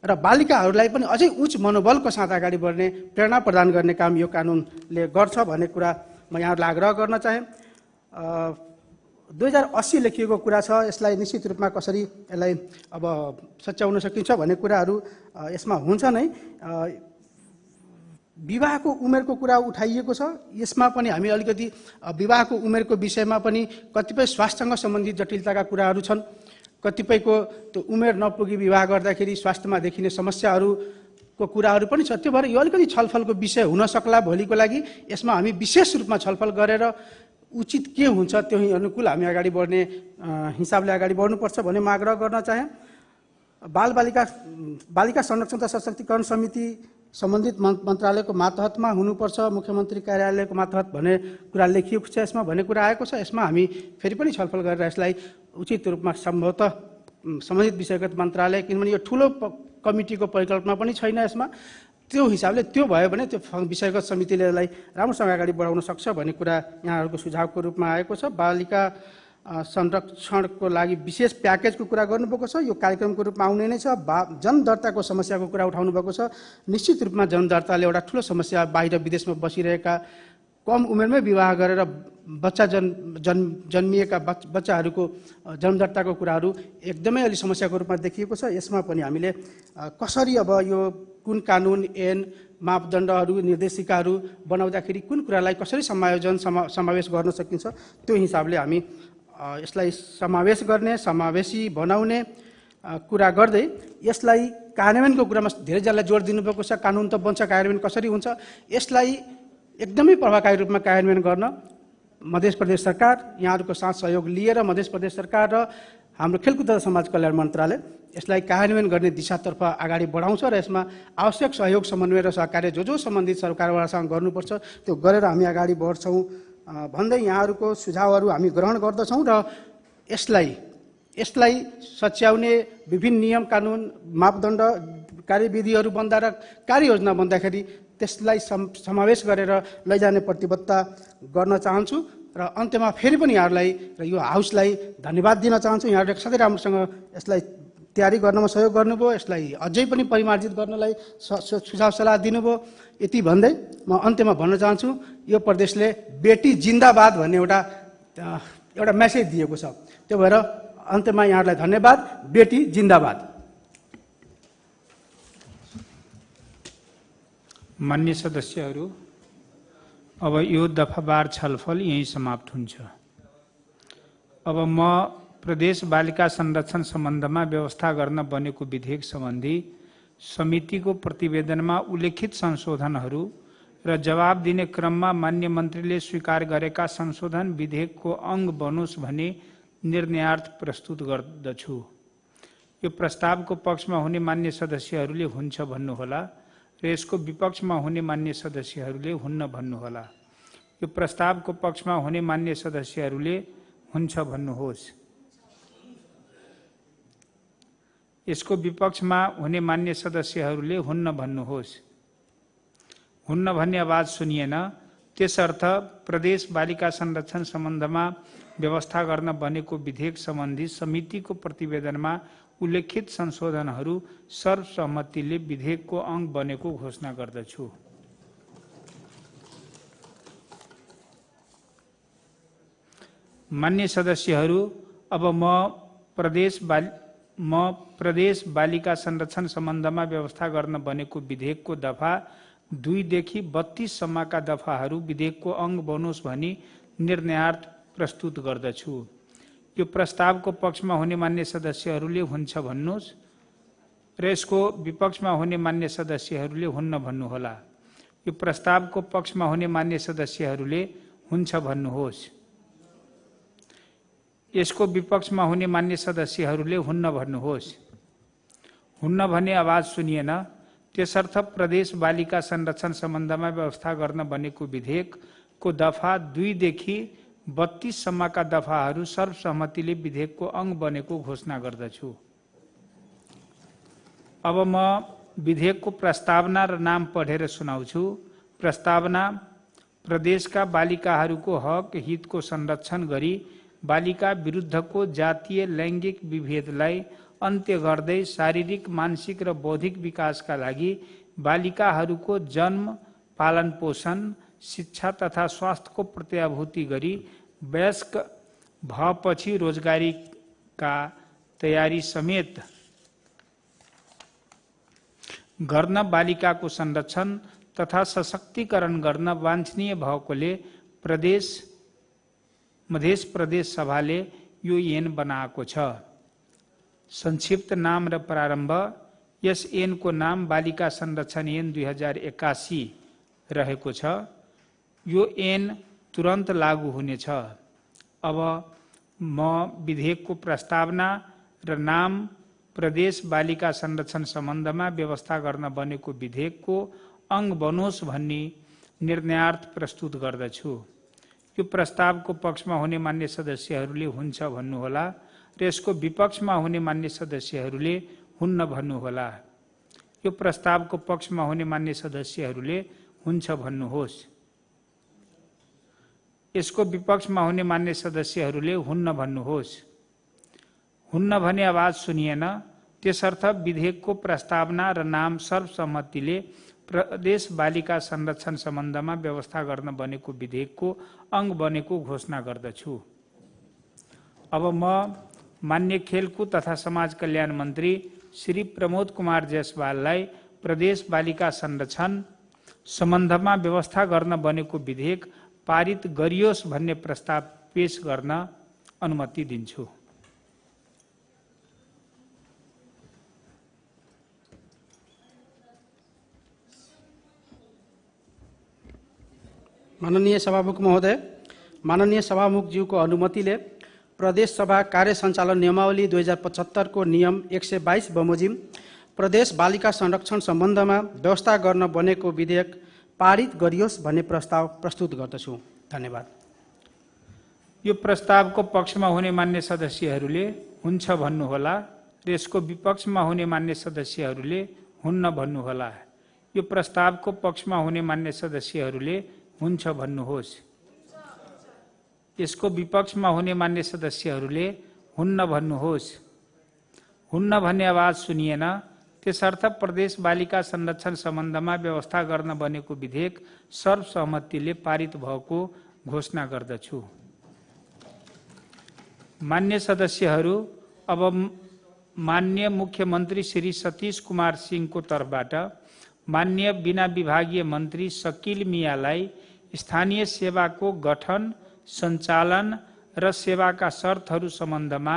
र बालिकाहरूलाई पनि अझै उच्च मनोबलको साथ अगाडि बढ्ने प्रेरणा प्रदान गर्ने काम यो कानुनले गर्छ भन्ने कुरा म यहाँहरूलाई आग्रह गर्न चाहे। 2080 लेखिएको कुरा छ, यसलाई निश्चित रूपमा कसरी यसलाई अब सच्याउन सकिन्छ भन्ने कुराहरू यसमा हुन्छ नै। विवाहको उमेरको कुरा उठाइएको छ, यसमा पनि हामी अलिकति विवाहको उमेरको विषयमा पनि कतिपय स्वास्थ्यसँग सम्बन्धित जटिलताका कुराहरू छन्। कतिपयको त्यो उमेर नपुगी विवाह गर्दाखेरि स्वास्थ्यमा देखिने समस्याहरूको कुराहरू पनि छ। त्यो भएर यो अलिकति छलफलको विषय हुन सक्ला भोलिको लागि। यसमा हामी विशेष रूपमा छलफल गरेर उचित के हुन्छ त्यो अनुकूल हामी अगाडि बढ्ने हिसाबले अगाडि बढ्नुपर्छ भन्ने म आग्रह गर्न चाहे। बालिका संरक्षण तथा सशक्तिकरण समिति सम्बन्धित मन्त्रालयको मातहतमा हुनुपर्छ, मुख्यमन्त्री कार्यालयको मातहत भन्ने कुरा लेखिएको छ, यसमा भन्ने कुरा आएको छ। यसमा हामी फेरि पनि छलफल गरेर यसलाई उचित रूपमा सम्भवतः सम्बन्धित विषयगत मन्त्रालय, किनभने यो ठुलो कमिटीको परिकल्पना पनि छैन यसमा, त्यो हिसाबले त्यो भयो भने त्यो विषयगत समितिले यसलाई राम्रोसँग अगाडि बढाउन सक्छ भन्ने कुरा यहाँहरूको सुझावको रूपमा आएको छ। बालिका संरक्षणको लागि विशेष प्याकेजको कुरा गर्नुभएको छ, यो कार्यक्रमको रूपमा आउने नै छ। जनदर्ताको समस्याको कुरा उठाउनु भएको छ। निश्चित रूपमा जनदर्ताले एउटा ठुलो समस्या, बाहिर विदेशमा बसिरहेका कम उमेरमै विवाह गरेर बच्चा जन्मिएका बच्चाहरूको जनदर्ताको कुराहरू एकदमै अलि समस्याको रूपमा देखिएको छ। यसमा पनि हामीले कसरी अब यो कुन कानुन ऐन मापदण्डहरू निर्देशिकाहरू बनाउँदाखेरि कुन कुरालाई कसरी समावेश गर्न सकिन्छ त्यो हिसाबले हामी यसलाई समावेश गर्ने, समावेशी बनाउने कुरा गर्दै यसलाई कार्यान्वयनको कुरामा धेरैजनालाई जोड दिनुभएको छ। कानुन त बन्छ, कार्यान्वयन कसरी हुन्छ, यसलाई एकदमै प्रभावकारी रूपमा कार्यान्वयन गर्न मध्य प्रदेश सरकार यहाँहरूको साथ सहयोग लिएर मध्य प्रदेश सरकार र हाम्रो खेलकुद तथा समाज कल्याण मन्त्रालय यसलाई कार्यान्वयन गर्ने दिशातर्फ अगाडि बढाउँछ र यसमा आवश्यक सहयोग समन्वय र सहकार्य जो सम्बन्धित सरकारवालासँग गर्नुपर्छ त्यो गरेर हामी अगाडि बढ्छौँ भन्दै यहाँहरूको सुझावहरू हामी ग्रहण गर्दछौँ र यसलाई सच्याउने विभिन्न नियम कानुन मापदण्ड कार्यविधिहरू बन्दा र कार्ययोजना बन्दाखेरि त्यसलाई समावेश गरेर लैजाने प्रतिबद्धता गर्न चाहन्छु र अन्त्यमा फेरि पनि यहाँहरूलाई र यो हाउसलाई धन्यवाद दिन चाहन्छु। यहाँहरूले सधैँ राम्रोसँग यसलाई तयारी गर्नमा सहयोग गर्नुभयो, यसलाई अझै पनि परिमार्जित गर्नलाई सुझाव सल्लाह दिनुभयो। यति भन्दै म अन्त्यमा भन्न चाहन्छु, यो प्रदेशले बेटी जिन्दाबाद भन्ने एउटा मेसेज दिएको छ। त्यो भएर अन्त्यमा यहाँहरूलाई धन्यवाद। बेटी जिन्दाबाद। मान्य सदस्यहरू, अब यो दफावार छलफल यही समाप्त हुन्छ। अब म प्रदेश बालिका संरक्षण सम्बन्धमा व्यवस्था गर्न बनेको विधेयक सम्बन्धी समितिको प्रतिवेदनमा उल्लेखित संशोधनहरू र जवाब दिने क्रममा मान्य मन्त्रीले स्वीकार गरेका संशोधन विधेयकको अङ्ग बनोस् भनी निर्णयार्थ प्रस्तुत गर्दछु। यो प्रस्तावको पक्षमा हुने मान्य सदस्यहरूले हुन्छ भन्नुहोला र यसको विपक्षमा हुने मान्य सदस्यहरूले हुन्न भन्नुहोला। यो प्रस्तावको पक्षमा हुने मान्य सदस्यहरूले हुन्छ भन्नुहोस्। यसको विपक्षमा हुने मान्य सदस्यहरूले हुन्न भन्नुहोस्। हुन्न भन्ने आवाज सुनिएन, त्यसर्थ प्रदेश बालिका संरक्षण सम्बन्धमा व्यवस्था गर्न बनेको विधेयक सम्बन्धी समितिको प्रतिवेदनमा उल्लेखित संशोधनहरू सर्वसम्मतिले विधेयकको अङ्ग बनेको घोषणा गर्दछु। मान्य सदस्यहरू, अब म प्रदेश बालिका संरक्षण सम्बन्धमा व्यवस्था गर्न बनेको विधेयकको दफा 2 देखि 32 सम्मका दफाहरू विधेयकको अङ्ग बनोस् भनी निर्णयार्थ प्रस्तुत गर्दछु। यो प्रस्तावको पक्षमा हुने मान्य सदस्यहरूले हुन्छ भन्नुहोस् र यसको विपक्षमा हुने मान्य सदस्यहरूले हुन्न भन्नुहोला। यो प्रस्तावको पक्षमा हुने मान्य सदस्यहरूले हुन्छ भन्नुहोस्। यसको विपक्षमा हुने मान्य सदस्यहरूले हुन्न भन्नुहोस्। हुन्न भने आवाज सुनिएन। त्यसर्थ प्रदेश बालिका संरक्षण सम्बन्धमा व्यवस्था गर्न बनेको विधेयकको दफा 2 देखि 32 सम्मका दफाहरू सर्वसम्मतिले विधेयकको अंग बनेको घोषणा गर्दछु। अब म विधेयकको प्रस्तावना र नाम पढेर सुनाउँछु। प्रस्तावना: प्रदेशका बालिकाहरूको हक हितको संरक्षण गरी बालिका विरुद्धको जातीय लैंगिक विभेदलाई अन्त्य गर्दै शारीरिक, मानसिक र बौद्धिक विकासका लागि बालिकाहरूको जन्म, पालन पोषण, शिक्षा तथा स्वास्थ्यको प्रत्याभूति गरी वयस्क भएपछि रोजगारीका तयारी समेत गर्न बालिकाको संरक्षण तथा सशक्तिकरण गर्न वाञ्छनीय भएकोले मध्य प्रदेश सभाले यो ऐन बनाएको छ। संक्षिप्त नाम र प्रारम्भ: यस ऐनको नाम बालिका संरक्षण ऐन 2081 रहेको छ। यो ऐन तुरन्त लागू हुनेछ। अब म विधेयकको प्रस्तावना र नाम प्रदेश बालिका संरक्षण सम्बन्धमा व्यवस्था गर्न बनेको विधेयकको अंग बनोस् भन्ने निर्णयार्थ प्रस्तुत गर्दछु। यो प्रस्तावको पक्षमा हुने मान्य सदस्यहरूले हुन्छ भन्नुहोला र यसको विपक्षमा हुने मान्य सदस्यहरूले हुन्न भन्नुहोला। यो प्रस्तावको पक्षमा हुने मान्य सदस्यहरूले हुन्छ भन्नुहोस्। यसको विपक्षमा हुने मान्य सदस्यहरूले हुन्न भन्नुहोस्। हुन्न भने आवाज सुनिएन। त्यसर्थ विधेयकको प्रस्तावना र नाम सर्वसम्मतिले प्रदेश बालिका संरक्षण सम्बन्धमा व्यवस्था गर्न बनेको विधेयकको अंग बनेको घोषणा गर्दछु। अब म मान्य खेलकुद तथा समाज कल्याण मन्त्री श्री प्रमोद कुमार जायसवाललाई प्रदेश बालिका संरक्षण सम्बन्धमा व्यवस्था गर्न बनेको विधेयक पारित गरियोस् भन्ने प्रस्ताव पेश गर्न अनुमति दिन्छु। माननीय सभामुख महोदय, माननीय सभामुखज्यूको अनुमतिले प्रदेश सभा कार्य सञ्चालन नियमावली 2075 को नियम 122 बमोजिम प्रदेश बालिका संरक्षण सम्बन्धमा व्यवस्था गर्न बनेको विधेयक पारित गरियोस् भन्ने प्रस्ताव प्रस्तुत गर्दछु। धन्यवाद। यो प्रस्तावको पक्षमा हुने मान्य सदस्यहरूले हुन्छ भन्नुहोला र यसको विपक्षमा हुने मान्य सदस्यहरूले हुन्न भन्नुहोला। यो प्रस्तावको पक्षमा हुने मान्य सदस्यहरूले हुन्छ भन्नुहोस्। यसको विपक्षमा हुने मान्य सदस्यहरूले हुन्न भन्नुहोस्। हुन्न भन्ने आवाज सुनिएन। त्यसर्थ प्रदेश बालिका संरक्षण सम्बन्धमा व्यवस्था गर्न बनेको विधेयक सर्वसहमतिले पारित भएको घोषणा गर्दछु। मान्य सदस्यहरू, अब मान्य मुख्यमन्त्री श्री सतीश कुमार सिंहको तर्फबाट मान्य बिना विभागीय मन्त्री शकील मियालाई स्थानीय सेवाको गठन, सञ्चालन र सेवाका शर्तहरू सम्बन्धमा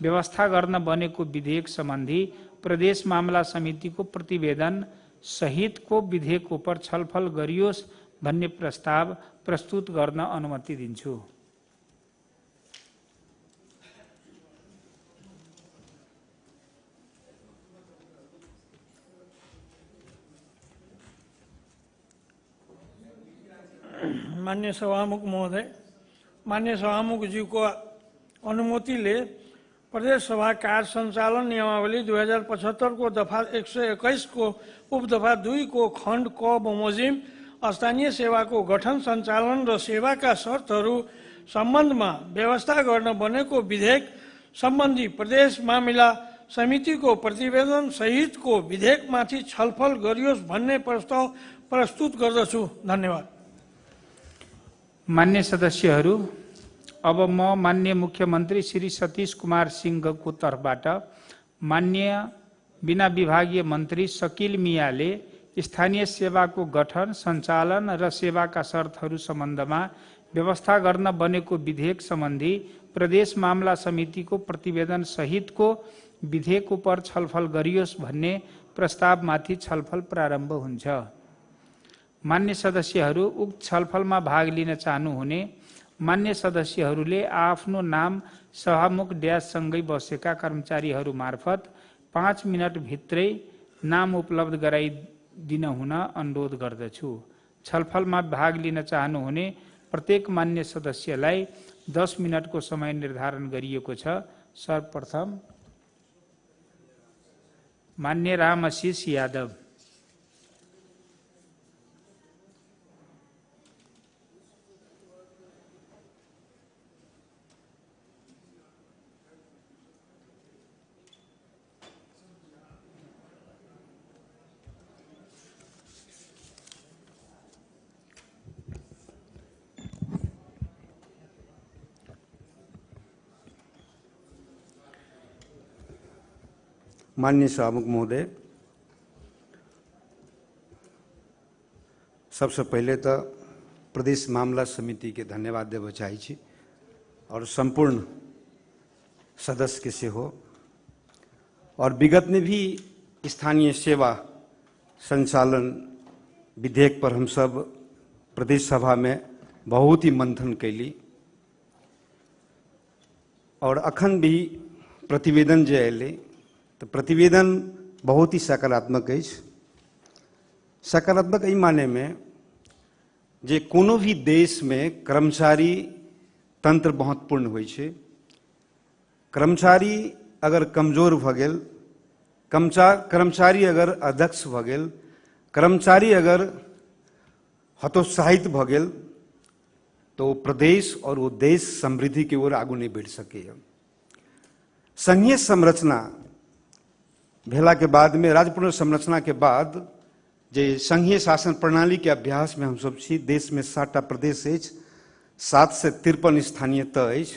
व्यवस्था गर्न बनेको विधेयक सम्बन्धी प्रदेश मामला समितिको प्रतिवेदन सहितको विधेयक उप छलफल गरियोस् भन्ने प्रस्ताव प्रस्तुत गर्न अनुमति दिन्छु। मान्य सभामुख महोदय, मान्य सभामुखज्यूको अनुमतिले प्रदेश सभा कार्य सञ्चालन नियमावली 2075 को दफा 121 को उपदफा 2 को खण्ड क बमोजिम स्थानीय सेवाको गठन, सञ्चालन र सेवाका शर्तहरू सम्बन्धमा व्यवस्था गर्न बनेको विधेयक सम्बन्धी प्रदेश मामिला समितिको प्रतिवेदन सहितको विधेयकमाथि छलफल गरियोस् भन्ने प्रस्ताव प्रस्तुत गर्दछु। धन्यवाद। मान्य सदस्यहरू, अब म मान्य मुख्यमन्त्री श्री सतीश कुमार सिंहको तर्फबाट मान्य बिना विभागीय मन्त्री शकील मियाले स्थानीय सेवाको गठन, सञ्चालन र सेवाका शर्तहरू सम्बन्धमा व्यवस्था गर्न बनेको विधेयक सम्बन्धी प्रदेश मामला समितिको प्रतिवेदन सहितको विधेयक उपर छलफल गरियोस् भन्ने प्रस्तावमाथि छलफल प्रारम्भ हुन्छ। मान्य सदस्यहरू उक्त छलफलमा भाग लिन चाहनुहुने मान्य सदस्यहरूले आफ्नो नाम सभामुख ड्याससँगै बसेका कर्मचारीहरू मार्फत 5 मिनट भित्रै नाम उपलब्ध गराइदिन हुन अनुरोध गर्दछु। छलफलमा भाग लिन चाहनुहुने प्रत्येक मान्य सदस्यलाई 10 मिनटको समय निर्धारण गरिएको छ। सर्वप्रथम मान्य रामआशीष यादव। माननीय सभामुख महोदय, सबसे पहले तो प्रदेश मामला समिति के धन्यवाद देव चाहे और संपूर्ण सदस्य के से हो और विगत में भी स्थानीय सेवा संचालन विधेयक पर हम सब प्रदेश सभा में बहुत ही मंथन कैली और अखन भी प्रतिवेदन जो अले तो प्रतिवेदन बहुत ही सकारात्मक है। सकारात्मक माने में जे कोनो भी देश में कर्मचारी तंत्र महत्वपूर्ण होइ छै। कर्मचारी अगर कमजोर भ गेल, कर्मचारी अगर अदक्ष भ गेल, कर्मचारी अगर हतोत्साहित भ गेल तो प्रदेश और वो देश समृद्धि की ओर आगू नहीं बढ़ सके। संघीय संरचना भेला के बाद में राज्य पुनर्संरचना के बाद जे संघीय शासन प्रणाली के अभ्यास में हम सब छी। देश में 7टा प्रदेश अछि, 7 से 53 स्थानीयता अछि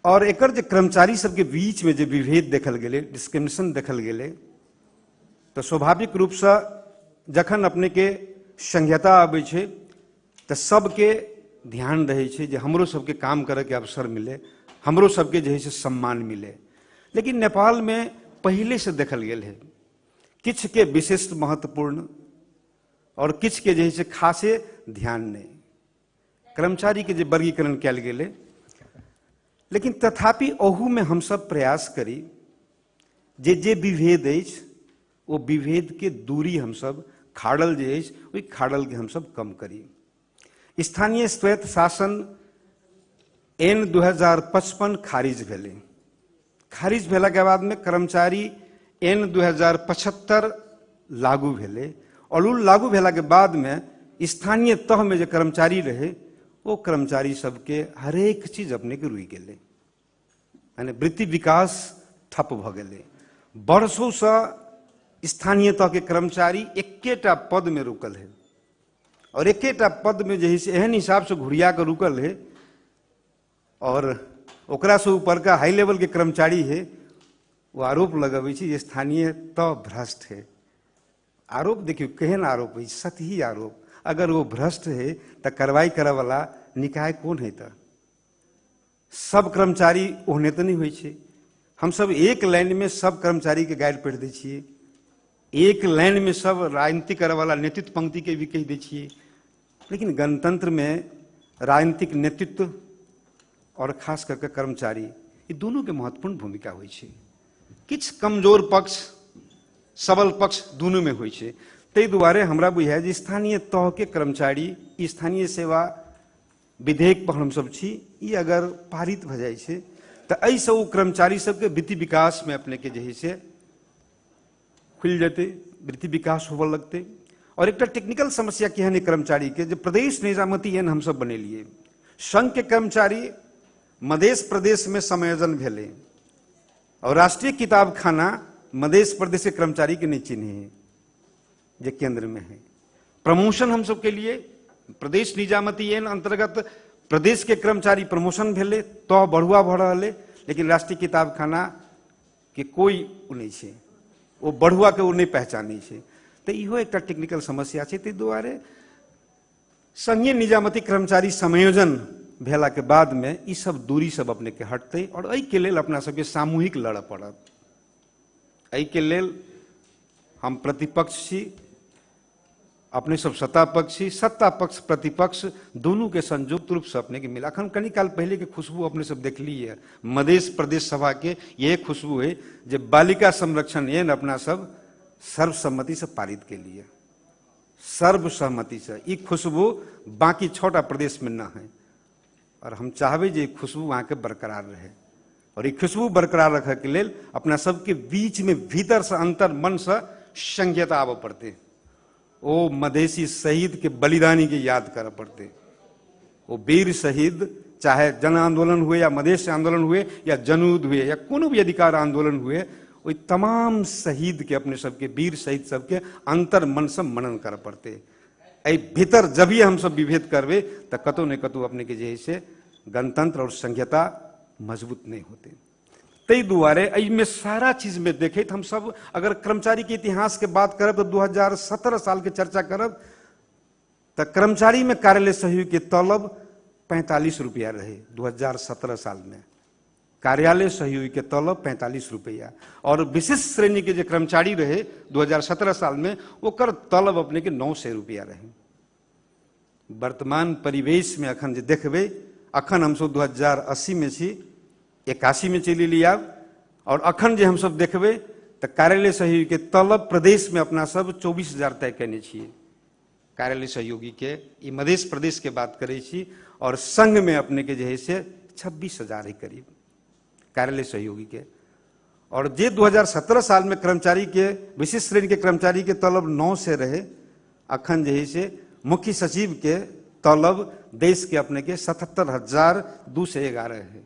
और एकर जे कर्मचारी सबके बीच में जे विभेद देखल गेले, डिस्क्रिमिनेशन देखल गेले, तो स्वाभाविक रूप से जखन अपने के संहिता आबै छै तो सबके ध्यान रहे छै जे हमरो सबके काम करे के अवसर मिले, हमरो सबके जे है से सम्मान मिले। लेकिन नेपाल में पहले से देखल गेल है किछ के विशिष्ट महत्वपूर्ण और किछ के जे खासे ध्यान नहीं। कर्मचारी के जे वर्गीकरण कल गेले, लेकिन तथापि ओहू में हम सब प्रयास करी जे विभेद अछि वो विभेद के दूरी हम सब खाड़ल जे अछि ओहि खाड़ल के हम सब कम करी। स्थानीय स्वायत्त शासन N 2055 खारिज भेले। खारिज भेला के बाद में कर्मचारी N 2075 लागू भेले और लागू भेला के बाद में स्थानीय तह में जो कर्मचारी रहे वो कर्मचारी सबके हरेक चीज अपने के रुई गेले, यानी वृत्ति विकास ठप भ गेले। वर्षों से स्थानीय तह के कर्मचारी एकेटा पद में रुकल है और एकेटा पद में जो है एहन हिसाब से घुरिया के रुकल है और ओकरा से ऊपर का हाई लेवल के कर्मचारी है वो आरोप लगावे छै स्थानीय तह भ्रष्ट है। आरोप देखियो केहन आरोप है, सतही आरोप। अगर वो भ्रष्ट है तो कार्रवाई करे वाला निकाय कौन है? तो सब कर्मचारी ओहने तो नहीं होइ छै। हम सब एक लाइन में सब कर्मचारी के गाइड पढ़ दै छियै, एक लाइन में सब राजनीति करे वाला नेतृत्व पंक्ति के भी कह दै छियै। लेकिन गणतंत्र में राजनीतिक नेतृत्व और खास करके कर्मचारी ये दोनों के महत्वपूर्ण भूमिका होइ छै। किछ कमजोर पक्ष सबल पक्ष दोनों में होइ छै। ताहि दुआरे हमरा बुझाय जे स्थानीय तह के कर्मचारी स्थानीय सेवा विधेयक पर हम सब छी, ये अगर पारित भ जाय छै तो एहिसँ ओ कर्मचारी सबके वृत्ति विकास में अपने के जे है से खुल जेतै, वृत्ति विकास होबऽ लगतै। और एक टेक्निकल समस्या केहन है कर्मचारी के, जो प्रदेश निजामती एन हम सब बनेलिए। संघ के कर्मचारी मधेश प्रदेश में समायोजन भेले और राष्ट्रीय किताब खाना मधेश प्रदेश के कर्मचारी के नहीं चिन्हे है जो केंद्र में है। प्रमोशन हम सब के लिए प्रदेश निजामती एन अंतर्गत प्रदेश के कर्मचारी प्रमोशन भेले तो बढ़ुआ भ रहले, लेकिन राष्ट्रीय किताब खाना के कोई नहीं है, वो बढ़ुआ के वो नहीं पहचानी है। तो इहो एक टेक्निकल समस्या है। ताहि दुआरे संघीय निजामती कर्मचारी समायोजन भेला के बाद में ई सब दूरी सब अपने के हटते और एहि के लेल अपना सबके सामूहिक लड़ पड़त। एहि के लेल हम प्रतिपक्ष छी, अपने सब सत्ता पक्ष छी, सत्ता पक्ष प्रतिपक्ष दोनों के संयुक्त रूप से अपने के मिला। अखन कनी काल पहले के खुशबू अपने सब देख ली है मध्य प्रदेश सभा के, यह खुशबू है जो बालिका संरक्षण एन अपना सब सर्वसम्मति से पारित के लिए, सर्वसम्मति से। ये खुशबू बाकी 6टा प्रदेश में न है और हम चाहबे जे खुशबू वहां के बरकरार रहे और ये खुशबू बरकरार रखे के लेल अपना सबके बीच में भीतर से अंतर मन से संघीयता आवे पड़ते। ओ मधेसी शहीद के बलिदानी के याद कर पड़ते। वो वीर शहीद चाहे जन आंदोलन हुए या मधेश आंदोलन हुए या जनूद हुए या कोनो भी अधिकार आंदोलन हुए, वो तमाम शहीद के अपने सबके वीर शहीद सबके अंतर मन से मनन कर पड़ते। ऐ भीतर जब ही हम सब विभेद करवे तो कतो न कतो अपने के जैसे गणतंत्र और संघीयता मजबूत नहीं होते। तई दुआरे में सारा चीज में देखे तो हम सब अगर कर्मचारी के इतिहास के बात करब तो 2017 साल के चर्चा करब तो कर्मचारी में कार्यालय सहयोग के तलब 45 रुपया रहे 2017 साल में। कार्यालय सहयोगी के तलब 45 रुपया और विशेष श्रेणी के जो कर्मचारी रहे 2017 साल में ओकर तलब अपने के 900 रुपया रहे। वर्तमान परिवेश में अखन जे देखबे, अखन हम सब 2080 में छी, 81 में चली लिया और अखन जे हम सब देखबे तो कार्यालय सहयोगी के तलब प्रदेश में अपना सब 24,000 तय करने छिए। कार्यालय सहयोगी के ई मध्य प्रदेश के बात करे छी और संघ में अपने के जे है से 26,000 है करीब कार्यालय सहयोगी के। और जे 2017 साल में कर्मचारी के विशेष श्रेणी के कर्मचारी के तलब 9 से रहे, अखन जे है से मुख्य सचिव के तलब देश के अपने के 77,211 है।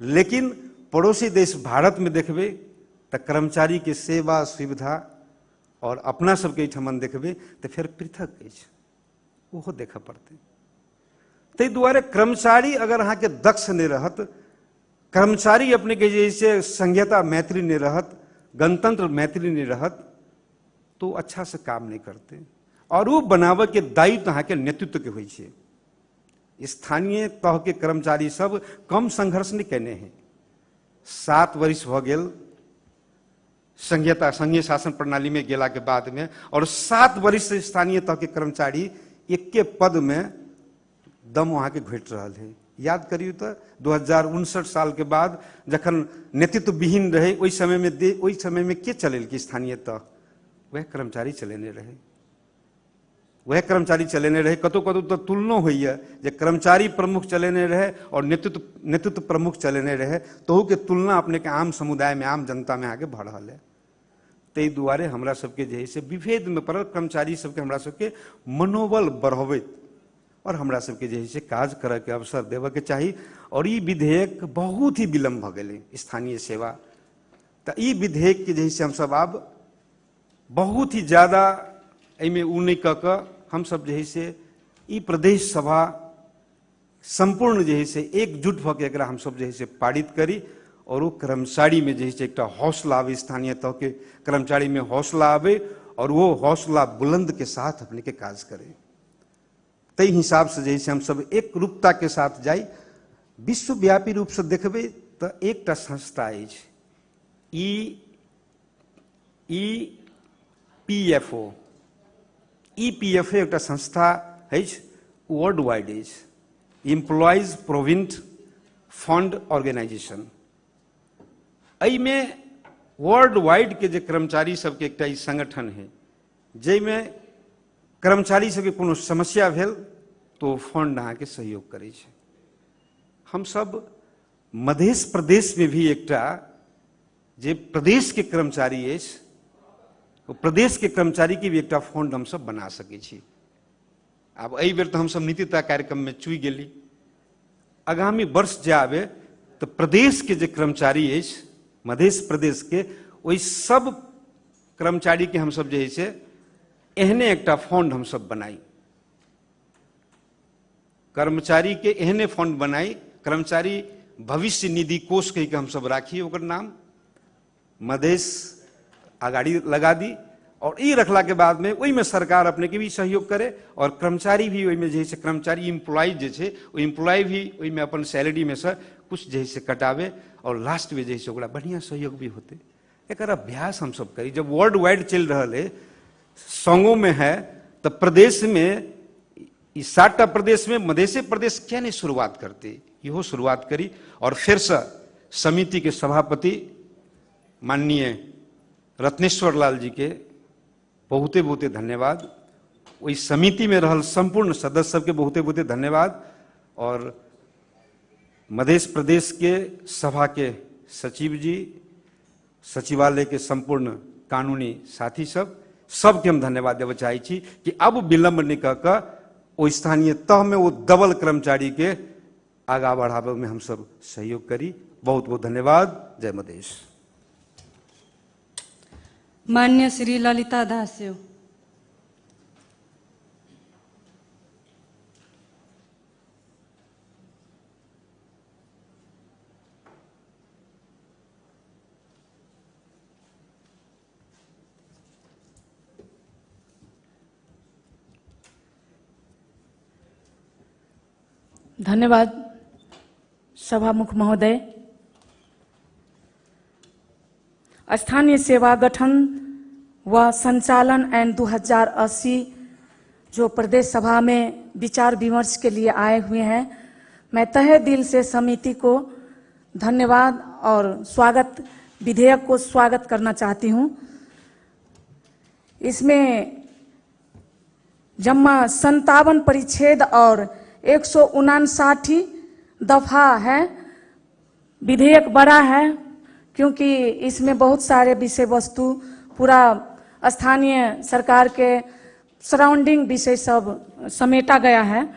लेकिन पड़ोसी देश भारत में देखबे तो कर्मचारी के सेवा सुविधा और अपना सबके ठमन देखबे तो फिर पृथक अछि, वो देख पड़ते। ते दुआरे कर्मचारी अगर अहाँ के दक्ष नहीं रहत, कर्मचारी अपने के जैसे संघीयता मैत्री नहीं रहत, गणतंत्र मैत्री नहीं रहत, तो अच्छा से काम नहीं करते। और वो बनावे के दायित्व अहाँ के नेतृत्व के होइ छै। स्थानीय तह के कर्मचारी सब कम संघर्ष नहीं केने हैं। 7 वर्ष भ गेल संघीयता संघीय शासन प्रणाली में गेला के बाद में और 7 वर्ष से स्थानीय तह के कर्मचारी एके पद में दम वहां के घट रहा है। याद करियो तो 2059 साल के बाद जखन नेतृत्व विहीन रहे ओई समय में के चलेल की स्थानीय तह, वह कर्मचारी चलेने रहे, वह कर्मचारी चलेने रहे। कतो कतो तो तुलनो हुई है जे कर्मचारी प्रमुख चलेने रहे और नेतृत्व प्रमुख चलेने रहे, तो के तुलना अपने के आम समुदाय में आम जनता में आगे बढ़ रहा है। तै दुआरे हमरा सबके जे है से विभेद में पड़ल कर्मचारी सबके हमरा सबके मनोबल बढ़ावित और हमरा सबके जे है से काज करे के अवसर देवे के चाहिए। और ई विधेयक बहुत ही विलम्ब भ गेले स्थानीय सेवा, तो ई विधेयक के जे है से हम सब आब बहुत ही ज्यादा एमे उ नहीं कह हम सब जे है से ई प्रदेश सभा संपूर्ण जे है से एकजुट भ के एकरा हम सब जे है से पारित करी और वो कर्मचारी में जे है से एक हौसला आवे, स्थानीय तह के कर्मचारी में हौसला आवे और वो हौसला बुलंद के साथ अपने के काज करे। तई हिसाब से जैसे हम सब एक रूपता के साथ जाई। विश्वव्यापी रूप से देखबे तो एक संस्था है EPFO एक संस्था है वर्ल्ड वाइड है, एम्प्लॉयज प्रोविडेंट फंड ऑर्गेनाइजेशन। में वर्ल्ड वाइड के जे कर्मचारी सबके एक संगठन है, जैमें कर्मचारी सबके कोनो समस्या भेल तो फंड अहाँ के सहयोग करे छै। हम सब मध्य प्रदेश में भी एक जे प्रदेश के कर्मचारी है, वो प्रदेश के कर्मचारी के भी एक फंड हम सब बना सके छी। अब एहि बेर तो हम सब नीति तय कार्यक्रम में चुई गेली, आगामी वर्ष जे आवे तो प्रदेश के जे कर्मचारी है मध्य प्रदेश के, वही सब कर्मचारी के हम सब जे है से एहने एक फंड हम सब बनाई, कर्मचारी के एहने फंड बनाई, कर्मचारी भविष्य निधि कोष कह के हम सब राखी, ओकर नाम मधेश आगाड़ी लगा दी और ई रखला के बाद में वही में सरकार अपने के भी सहयोग करे और कर्मचारी भी वही में जैसे कर्मचारी इम्प्लॉय जे वो इम्प्लॉय भी वही में अपन सैलरी में से कुछ जैसे कटावे और लास्ट में जैसे ओकरा बढ़िया सहयोग भी होते। एक अभ्यास हम सब करी। जब वर्ल्ड वाइड चल रहा है, संघों में है, तो प्रदेश में 60टा प्रदेश में मधेश प्रदेश क्या नहीं शुरुआत करते, इहो शुरुआत करी। और फिर से समिति के सभापति माननीय रत्नेश्वर लाल जी के बहुते बहुते धन्यवाद। वही समिति में रहल संपूर्ण सदस्य सबके बहुते बहुते धन्यवाद। और मध्य प्रदेश के सभा के सचिव जी, सचिवालय के संपूर्ण कानूनी साथी सबके हम धन्यवाद देवे चाहे छी कि अब विलंब नहीं कह वो स्थानीय तह में वो दबल कर्मचारी के आगा बढ़ावे में हम सब सहयोग करी। बहुत बहुत धन्यवाद। जय मधेश। मान्य श्री ललिता दास्यो। धन्यवाद सभामुख महोदय। स्थानीय सेवा गठन व संचालन एन 2080 जो प्रदेश सभा में विचार विमर्श के लिए आए हुए हैं, मैं तहे दिल से समिति को धन्यवाद और स्वागत विधेयक को स्वागत करना चाहती हूं। इसमें जम्मा 57 परिच्छेद और 159 दफा है। विधेयक बड़ा है क्योंकि इसमें बहुत सारे विषय वस्तु पूरा स्थानीय सरकार के सराउंडिंग विषय सब समेटा गया है,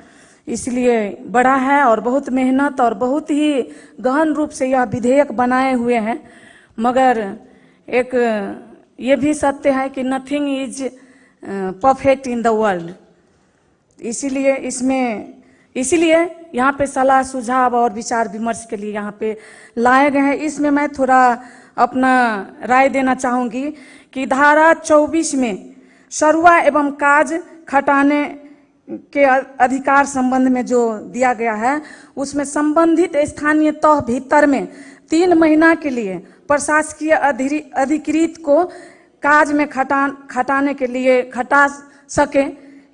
इसलिए बड़ा है और बहुत मेहनत और बहुत ही गहन रूप से यह विधेयक बनाए हुए हैं। मगर एक ये भी सत्य है कि nothing is perfect in the world, इसीलिए यहाँ पे सलाह सुझाव और विचार विमर्श के लिए यहाँ पे लाए गए हैं। इसमें मैं थोड़ा अपना राय देना चाहूँगी कि धारा 24 में सरुआ एवं काज खटाने के अधिकार संबंध में जो दिया गया है, उसमें संबंधित स्थानीय तह भीतर में 3 महीना के लिए प्रशासकीय अधिकृत को काज में खटाने के लिए खटा सके,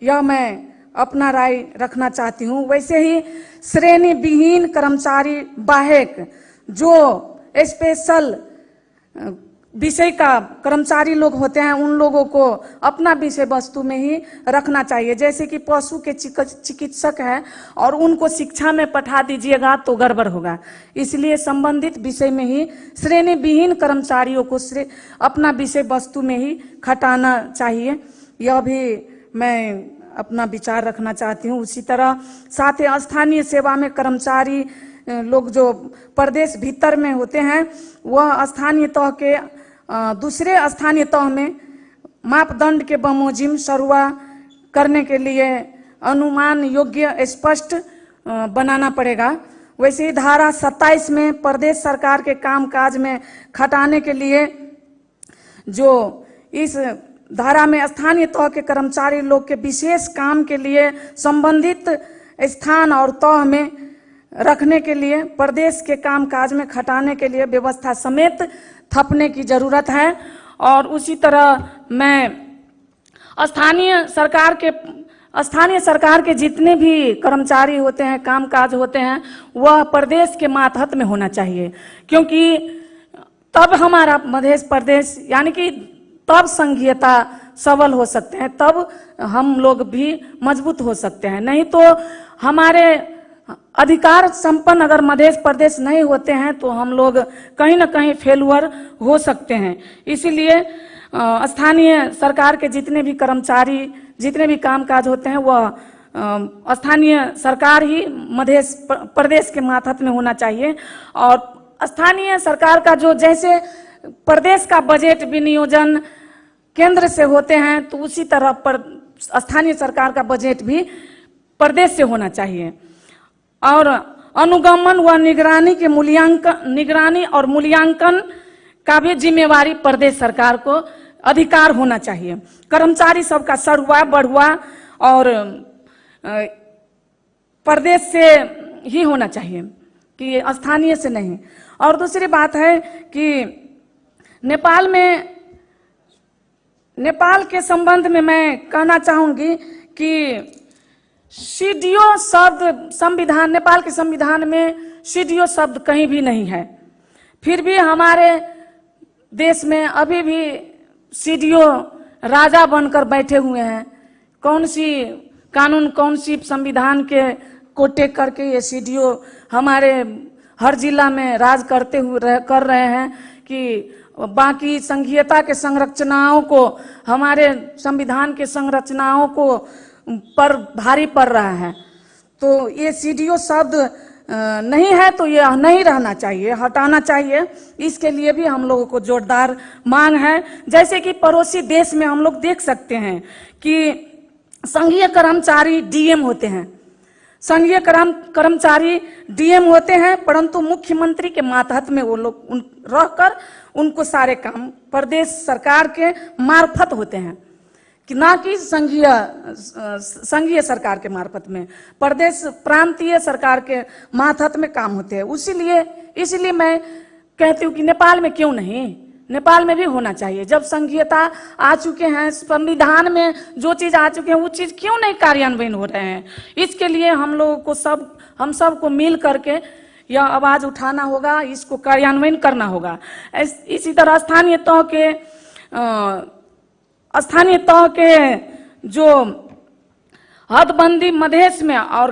यह मैं अपना राय रखना चाहती हूँ। वैसे ही श्रेणी विहीन कर्मचारी बाहेक जो स्पेशल विषय का कर्मचारी लोग होते हैं, उन लोगों को अपना विषय वस्तु में ही रखना चाहिए। जैसे कि पशु के चिकित्सक हैं और उनको शिक्षा में पठा दीजिएगा तो गड़बड़ होगा, इसलिए संबंधित विषय में ही श्रेणी विहीन कर्मचारियों को अपना विषय वस्तु में ही खटाना चाहिए। यह भी मैं अपना विचार रखना चाहती हूँ। उसी तरह साथ ही स्थानीय सेवा में कर्मचारी लोग जो प्रदेश भीतर में होते हैं, वह स्थानीय तह के दूसरे स्थानीय तह में मापदंड के बमोजिम सरुआ करने के लिए अनुमान योग्य स्पष्ट बनाना पड़ेगा। वैसे ही धारा 27 में प्रदेश सरकार के कामकाज में खटाने के लिए जो इस धारा में स्थानीय तह के कर्मचारी लोग के विशेष काम के लिए संबंधित स्थान और तह में रखने के लिए प्रदेश के कामकाज में खटाने के लिए व्यवस्था समेत थपने की जरूरत है। और उसी तरह मैं स्थानीय सरकार के जितने भी कर्मचारी होते हैं, कामकाज होते हैं, वह प्रदेश के मातहत में होना चाहिए, क्योंकि तब हमारा मध्य प्रदेश यानी कि तब संघीयता सबल हो सकते हैं, तब हम लोग भी मजबूत हो सकते हैं। नहीं तो हमारे अधिकार संपन्न अगर मध्य प्रदेश नहीं होते हैं तो हम लोग कहीं ना कहीं फेलुअर हो सकते हैं। इसीलिए स्थानीय सरकार के जितने भी कर्मचारी, जितने भी कामकाज होते हैं, वह स्थानीय सरकार ही मध्य प्रदेश के मातहत में होना चाहिए। और स्थानीय सरकार का जो जैसे प्रदेश का बजट विनियोजन केंद्र से होते हैं, तो उसी तरह पर स्थानीय सरकार का बजट भी प्रदेश से होना चाहिए। और अनुगमन व निगरानी और मूल्यांकन का भी जिम्मेवारी प्रदेश सरकार को अधिकार होना चाहिए। कर्मचारी सबका सरुआ बढ़ुआ और प्रदेश से ही होना चाहिए कि स्थानीय से नहीं। और दूसरी बात है कि नेपाल के संबंध में मैं कहना चाहूंगी कि सीडीओ शब्द संविधान, नेपाल के संविधान में सीडीओ शब्द कहीं भी नहीं है। फिर भी हमारे देश में अभी भी सीडीओ राजा बनकर बैठे हुए हैं। कौन सी कानून, कौन सी संविधान के कोटे करके ये सीडीओ हमारे हर जिला में राज करते हुए कर रहे हैं कि बाकी संघीयता के संरचनाओं को, हमारे संविधान के संरचनाओं को पर भारी पड़ रहा है। तो ये सीडीओ शब्द नहीं है तो ये नहीं रहना चाहिए, हटाना चाहिए। इसके लिए भी हम लोगों को जोरदार मांग है। जैसे कि पड़ोसी देश में हम लोग देख सकते हैं कि संघीय कर्मचारी डीएम होते हैं, संघीय कर्मचारी डीएम होते हैं, परंतु मुख्यमंत्री के मातहत में वो लोग रहकर उनको सारे काम प्रदेश सरकार के मार्फत होते हैं कि ना कि संघीय सरकार के मार्फत में, प्रदेश प्रांतीय सरकार के मातहत में काम होते हैं। इसीलिए मैं कहती हूँ कि नेपाल में क्यों नहीं, नेपाल में भी होना चाहिए। जब संघीयता आ चुके हैं, संविधान में जो चीज आ चुके हैं वो चीज क्यों नहीं कार्यान्वयन हो रहे हैं। इसके लिए हम लोगों को हम सबको मिल करके यह आवाज उठाना होगा, इसको कार्यान्वयन करना होगा। इसी तरह स्थानीय तह के जो हदबंदी मधेश में और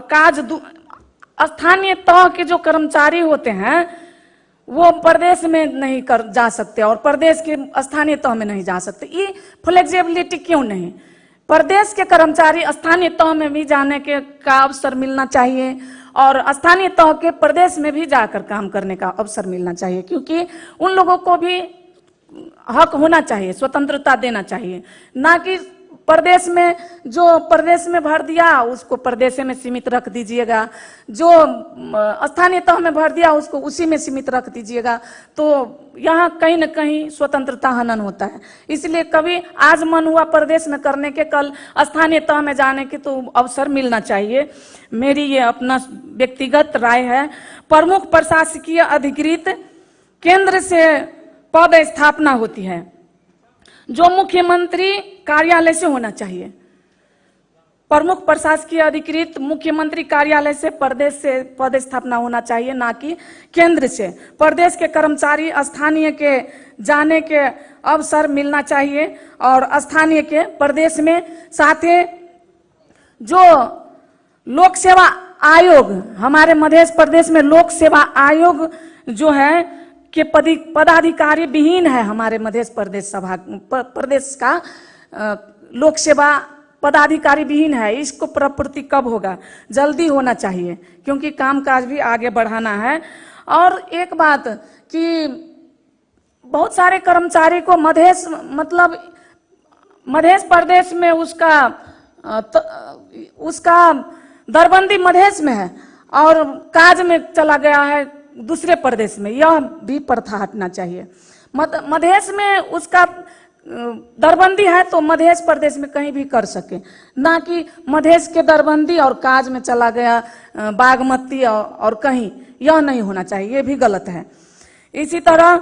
स्थानीय तह के जो कर्मचारी होते हैं वो प्रदेश में नहीं जा सकते और प्रदेश के स्थानीय तह में नहीं जा सकते। ये फ्लेक्सिबिलिटी क्यों नहीं? प्रदेश के कर्मचारी स्थानीय तह में भी जाने का अवसर मिलना चाहिए और स्थानीय तह के प्रदेश में भी जाकर काम करने का अवसर मिलना चाहिए, क्योंकि उन लोगों को भी हक होना चाहिए, स्वतंत्रता देना चाहिए। ना कि प्रदेश में जो प्रदेश में भर दिया उसको प्रदेश में सीमित रख दीजिएगा, जो स्थानीय तह में भर दिया उसको उसी में सीमित रख दीजिएगा, तो यहाँ कहीं न कहीं स्वतंत्रता हनन होता है। इसलिए कभी आज मन हुआ प्रदेश में करने के, कल स्थानीय तह में जाने के तो अवसर मिलना चाहिए। मेरी ये अपना व्यक्तिगत राय है। प्रमुख प्रशासकीय अधिकृत केंद्र से पद स्थापना होती है जो मुख्यमंत्री कार्यालय से होना चाहिए। प्रमुख प्रशासकीय अधिकृत मुख्यमंत्री कार्यालय से पद स्थापना होना चाहिए, ना कि केंद्र से। प्रदेश के कर्मचारी स्थानीय के जाने के अवसर मिलना चाहिए और स्थानीय के प्रदेश में। साथ ही जो लोक सेवा आयोग, हमारे मध्य प्रदेश में लोक सेवा आयोग जो है के पदाधिकारी विहीन है। हमारे मध्य प्रदेश का लोक सेवा पदाधिकारी विहीन है। इसको प्रपूर्ति कब होगा? जल्दी होना चाहिए, क्योंकि कामकाज भी आगे बढ़ाना है। और एक बात कि बहुत सारे कर्मचारी को मध्य प्रदेश में उसका दरबंदी मधेश में है और काज में चला गया है दूसरे प्रदेश में। यह भी प्रथा हटना चाहिए। मधेश में उसका दरबंदी है तो मध्य प्रदेश में कहीं भी कर सके, ना कि मधेश के दरबंदी और काज में चला गया बागमती और कहीं। यह नहीं होना चाहिए, ये भी गलत है। इसी तरह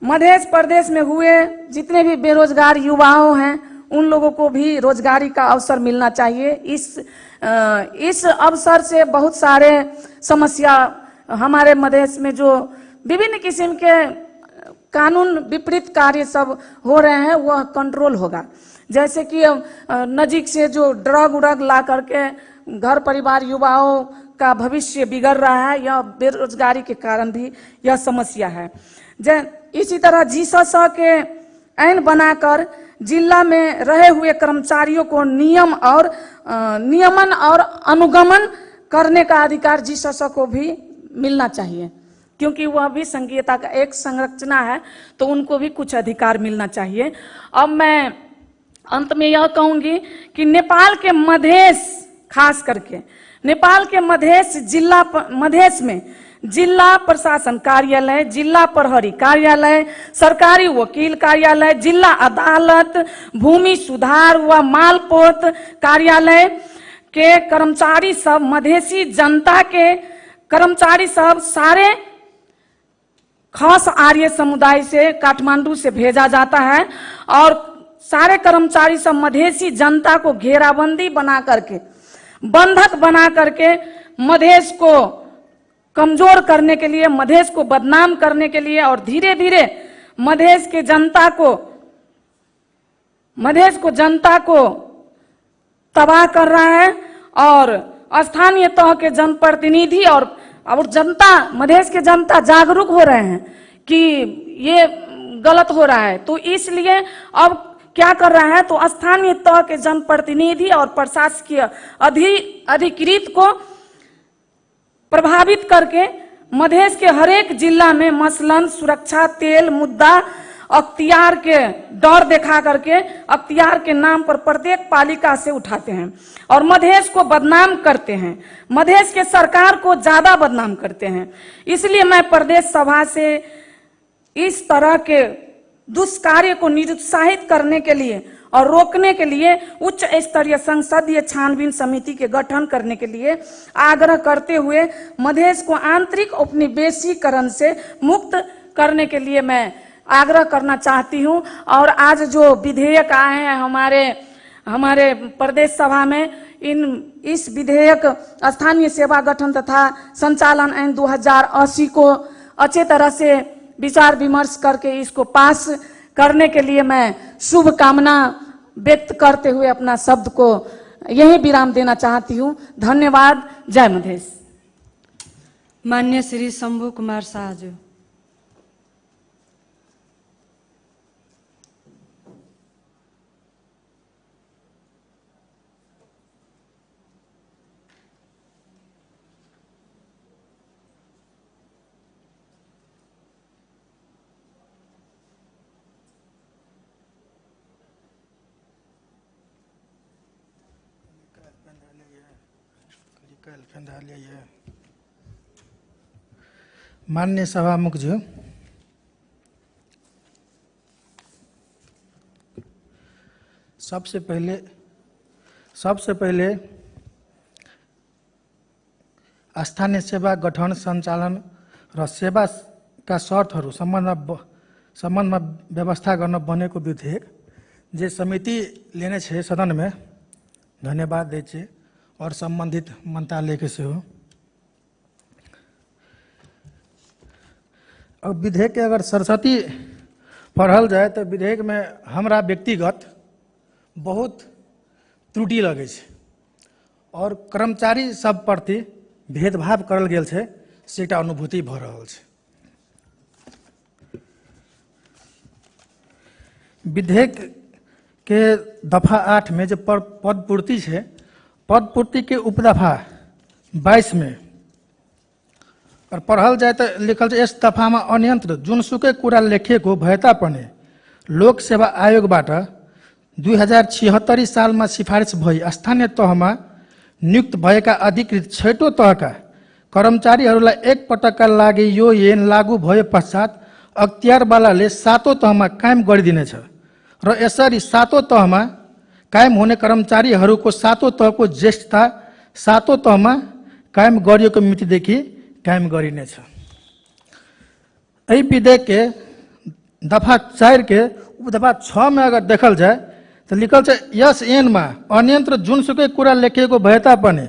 मध्य प्रदेश में हुए जितने भी बेरोजगार युवाओं हैं उन लोगों को भी रोजगारी का अवसर मिलना चाहिए। इस अवसर से बहुत सारे समस्या हमारे मधेश में जो विभिन्न किस्म के कानून विपरीत कार्य सब हो रहे हैं वह कंट्रोल होगा। जैसे कि नजीक से जो ड्रग उरग ला करके घर परिवार युवाओं का भविष्य बिगड़ रहा है, यह बेरोजगारी के कारण भी यह समस्या है। इसी तरह जीसस के ऐन बनाकर जिला में रहे हुए कर्मचारियों को नियमन और अनुगमन करने का अधिकार जीसस को भी मिलना चाहिए, क्योंकि वह भी संघीयता का एक संरचना है, तो उनको भी कुछ अधिकार मिलना चाहिए। अब मैं अंत में यह कहूंगी कि नेपाल के मधेश, खास करके नेपाल के मधेश जिला मधेश में जिला प्रशासन कार्यालय, जिला प्रहरी कार्यालय, सरकारी वकील कार्यालय, जिला अदालत, भूमि सुधार व मालपोत कार्यालय के कर्मचारी सब, मधेसी जनता के कर्मचारी सब सारे खास आर्य समुदाय से काठमांडू से भेजा जाता है और सारे कर्मचारी सब मधेसी जनता को घेराबंदी बना करके, बंधक बना करके मधेश को कमजोर करने के लिए, मधेश को बदनाम करने के लिए और धीरे धीरे मधेश को जनता को तबाह कर रहा है। और स्थानीय तह के जनप्रतिनिधि और जनता, मधेश के जनता जागरूक हो रहे हैं कि ये गलत हो रहा है, तो इसलिए अब क्या कर रहा है, तो स्थानीय तह के जनप्रतिनिधि और प्रशासकीय अधिकृत को प्रभावित करके मधेश के हरेक जिला में मसलन सुरक्षा तेल मुद्दा अख्तियार के डर दिखा करके अख्तियार के नाम पर प्रत्येक पालिका से उठाते हैं और मधेश को बदनाम करते हैं, मधेश के सरकार को ज्यादा बदनाम करते हैं। इसलिए मैं प्रदेश सभा से इस तरह के दुष्कार्य को निरुत्साहित करने के लिए और रोकने के लिए उच्च स्तरीय संसदीय छानबीन समिति के गठन करने के लिए आग्रह करते हुए मधेश को आंतरिक औपनिवेशीकरण से मुक्त करने के लिए मैं आग्रह करना चाहती हूं। और आज जो विधेयक आए हैं हमारे प्रदेश सभा में, इस विधेयक स्थानीय सेवा गठन तथा संचालन आइन 2080 को अच्छे तरह से विचार विमर्श करके इसको पास करने के लिए मैं शुभकामना व्यक्त करते हुए अपना शब्द को यही विराम देना चाहती हूँ। धन्यवाद। जय मधेश। माननीय श्री शंभू कुमार शाहजू। माननीय सभामुख जी, सबसे पहले स्थानीय सेवा गठन सञ्चालन र सेवाका शर्तहरू सम्बन्धमा व्यवस्था गर्न बनेको विधेयक जे समिति लेने छे सदन में धन्यवाद दै छे और संबंधित मंत्रालय के से हो। अब विधेयक के अगर सरस्वती पढ़ल जाए तो विधेयक में हमरा व्यक्तिगत बहुत त्रुटि लगे छे और कर्मचारी सब प्रति भेदभाव करल गेल छे से एकटा अनुभूति भ रहल छे। विधेयक के दफा 8 में जो पद पूर्ति है, पद पूर्ति के उपदफा 22 में और पढ़ल जाए तो लिखल है, इस दफा में अनियंत्र जुनसुकै कुरा लेखिएको भएता पनि लोक सेवा आयोगबाट 2076 साल में सिफारिश भई स्थानीय तह में नियुक्त भएका अधिकृत छैटौं तहका कर्मचारीहरूलाई एक पटकका लागि यो ऐन लागू भए पश्चात अख्तियारवालाले 7औं तहमा कायम गरिदिनेछ र यसरी 7औं तहमा कायम हुने कर्मचारीहरूको 7औं तहको ज्येष्ठता 7औं तहमा कायम गरिएको मितिदेखि कायम गरिनेछ। यही विधेयक के दफा 4 के उपदफा 6 में अगर देखल जाए तो लिखल है, यस ऐन में अनियन्त्र जुनसुकै कुरा लेखिएको भए तापनि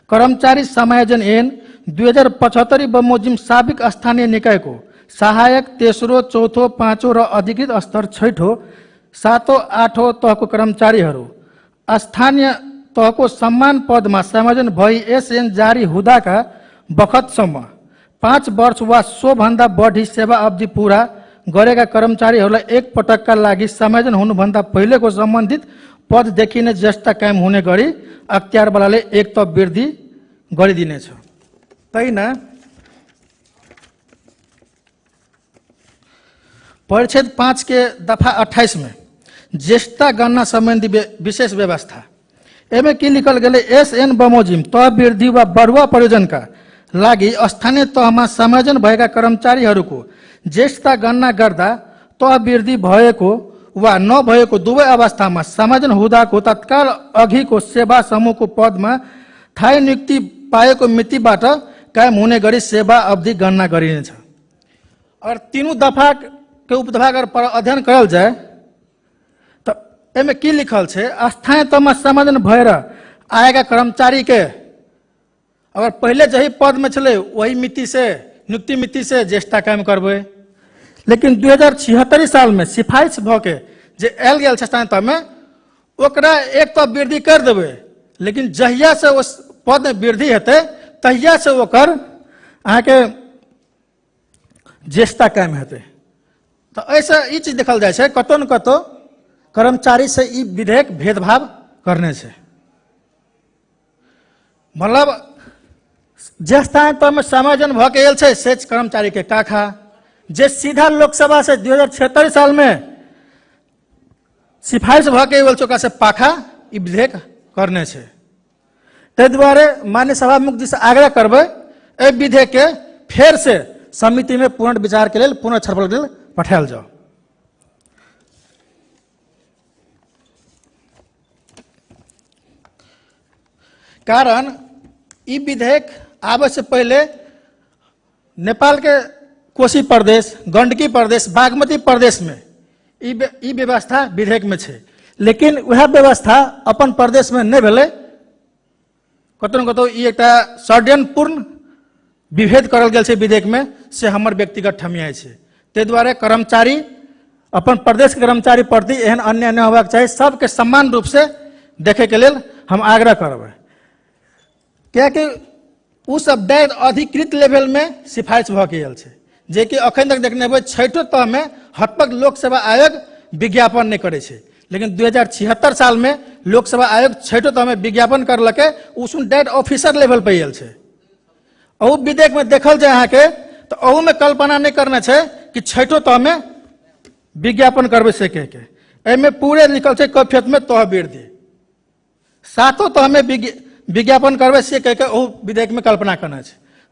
कर्मचारी समायोजन ऐन 2075 बमोजिम साबिक स्थानीय निकायको सहायक तेस्रो चौथो पाँचौं र अधिकृत स्तर छैठौं 7औं 8औं तहको कर्मचारीहरू स्थानीय तहको सम्मान पदमा समायोजन भई यस ऐन जारी हुँदाका बखतसम्म 5 वर्ष वा सोभन्दा बढी सेवा अवधि पूरा गरेका कर्मचारीहरूलाई एक पटकका लागि समायोजन हुनुभन्दा पहिलेको सम्बन्धित पददेखि नै ज्येष्ठता कायम हुने गरी अख्तियारवालाले एक तह वृद्धि गरिदिनेछ। तैना परिच्छेद 5 के दफा 28 में ज्येष्ठता गणना संबंधी विशेष व्यवस्था एमे की लिखल गेले, एस एन बमोजिम तह वृद्धि व बढ़ुआ प्रयोजन का लागि स्थानीय तहमा समायोजन भएका कर्मचारीहरूको ज्येष्ठता गणना गर्दा तह वृद्धि भएको वा नभएको दुवै अवस्थामा समायोजन हुँदाको तत्काल अघिको सेवा समूहको पदमा थायी नियुक्ति पाएको मितिबाट कायम हुने गरी सेवा अवधि गणना गरिनेछ। अगर तीनों दफा के उपदफा अगर अध्ययन करल जाए तो एमे की लिखल छे, स्थानीय तहमा समायोजन भएर आएका कर्मचारी के अगर पहले जही पद में चले वही मिति से नियुक्ति मिति से ज्येष्ठता कायम करबे। लेकिन 2076 साल में सिफारिश भके जे आयल गेल स्थानीय तह में ओकरा एक तो वृद्धि कर देवे, लेकिन जहिया से उस पद में वृद्धि हेते तहिया से ओकर अहाँके ज्येष्ठता कायम हेते। तो ऐसा ये चीज देखल जाए छे, कतो न कतो कर्मचारी से ई विधेयक भेदभाव करने से, मतलब ज्येष्ठता तह में समायोजन भके आयल छे से कर्मचारी के काखा जे सीधा लोकसभा से 2076 साल में सिफारिश भके आयल चुका से पाखा ई विधेयक करने छे। ते द्वारे मान्य सभामुख जी से आग्रह करबे ए विधेयक के फेर से समिति में पुनः विचार के लिए पुनः छलफल के लिए पठायल जाओ। कारण ई विधेयक आवे से पहले नेपाल के कोशी प्रदेश, गंडकी प्रदेश, बागमती प्रदेश में ई व्यवस्था विधेयक में छे, लेकिन वह व्यवस्था अपन प्रदेश में नहीं भेले। कतो न कतो ई एकटा षड्यंत्रपूर्ण विभेद करल गेल छे विधेयक में से हमर व्यक्तिगत ठमियाई छे। ते द्वारे कर्मचारी अपन प्रदेश के कर्मचारी प्रति एहन अन्याय न होबाक चाही, सबके समान रूप से देखे के लेल हम आग्रह करबै। क्या कि उ सब डायरेक्ट अधिकृत लेवल में सिफारिश भ गेल छे, जे कि अखन तक देखने हेबै 6ठो तह में हतपक लोकसेवा आयोग विज्ञापन नहीं करे छे, लेकिन 2076 साल में लोकसेवा आयोग 6ठो तह में विज्ञापन करलके, उसमें direct officer level pay oil छे। और विधेयक में देखल जाए अहाँ के तो अहू में कल्पना नहीं करना है कि 6ठो तह में विज्ञापन करबे से कह के, एमे पूरे लिखल छे कैफियत में तह वृद्धि, 7ठो तह में विज्ञापन करबे से कह के अहू विधेयक में कल्पना करना है।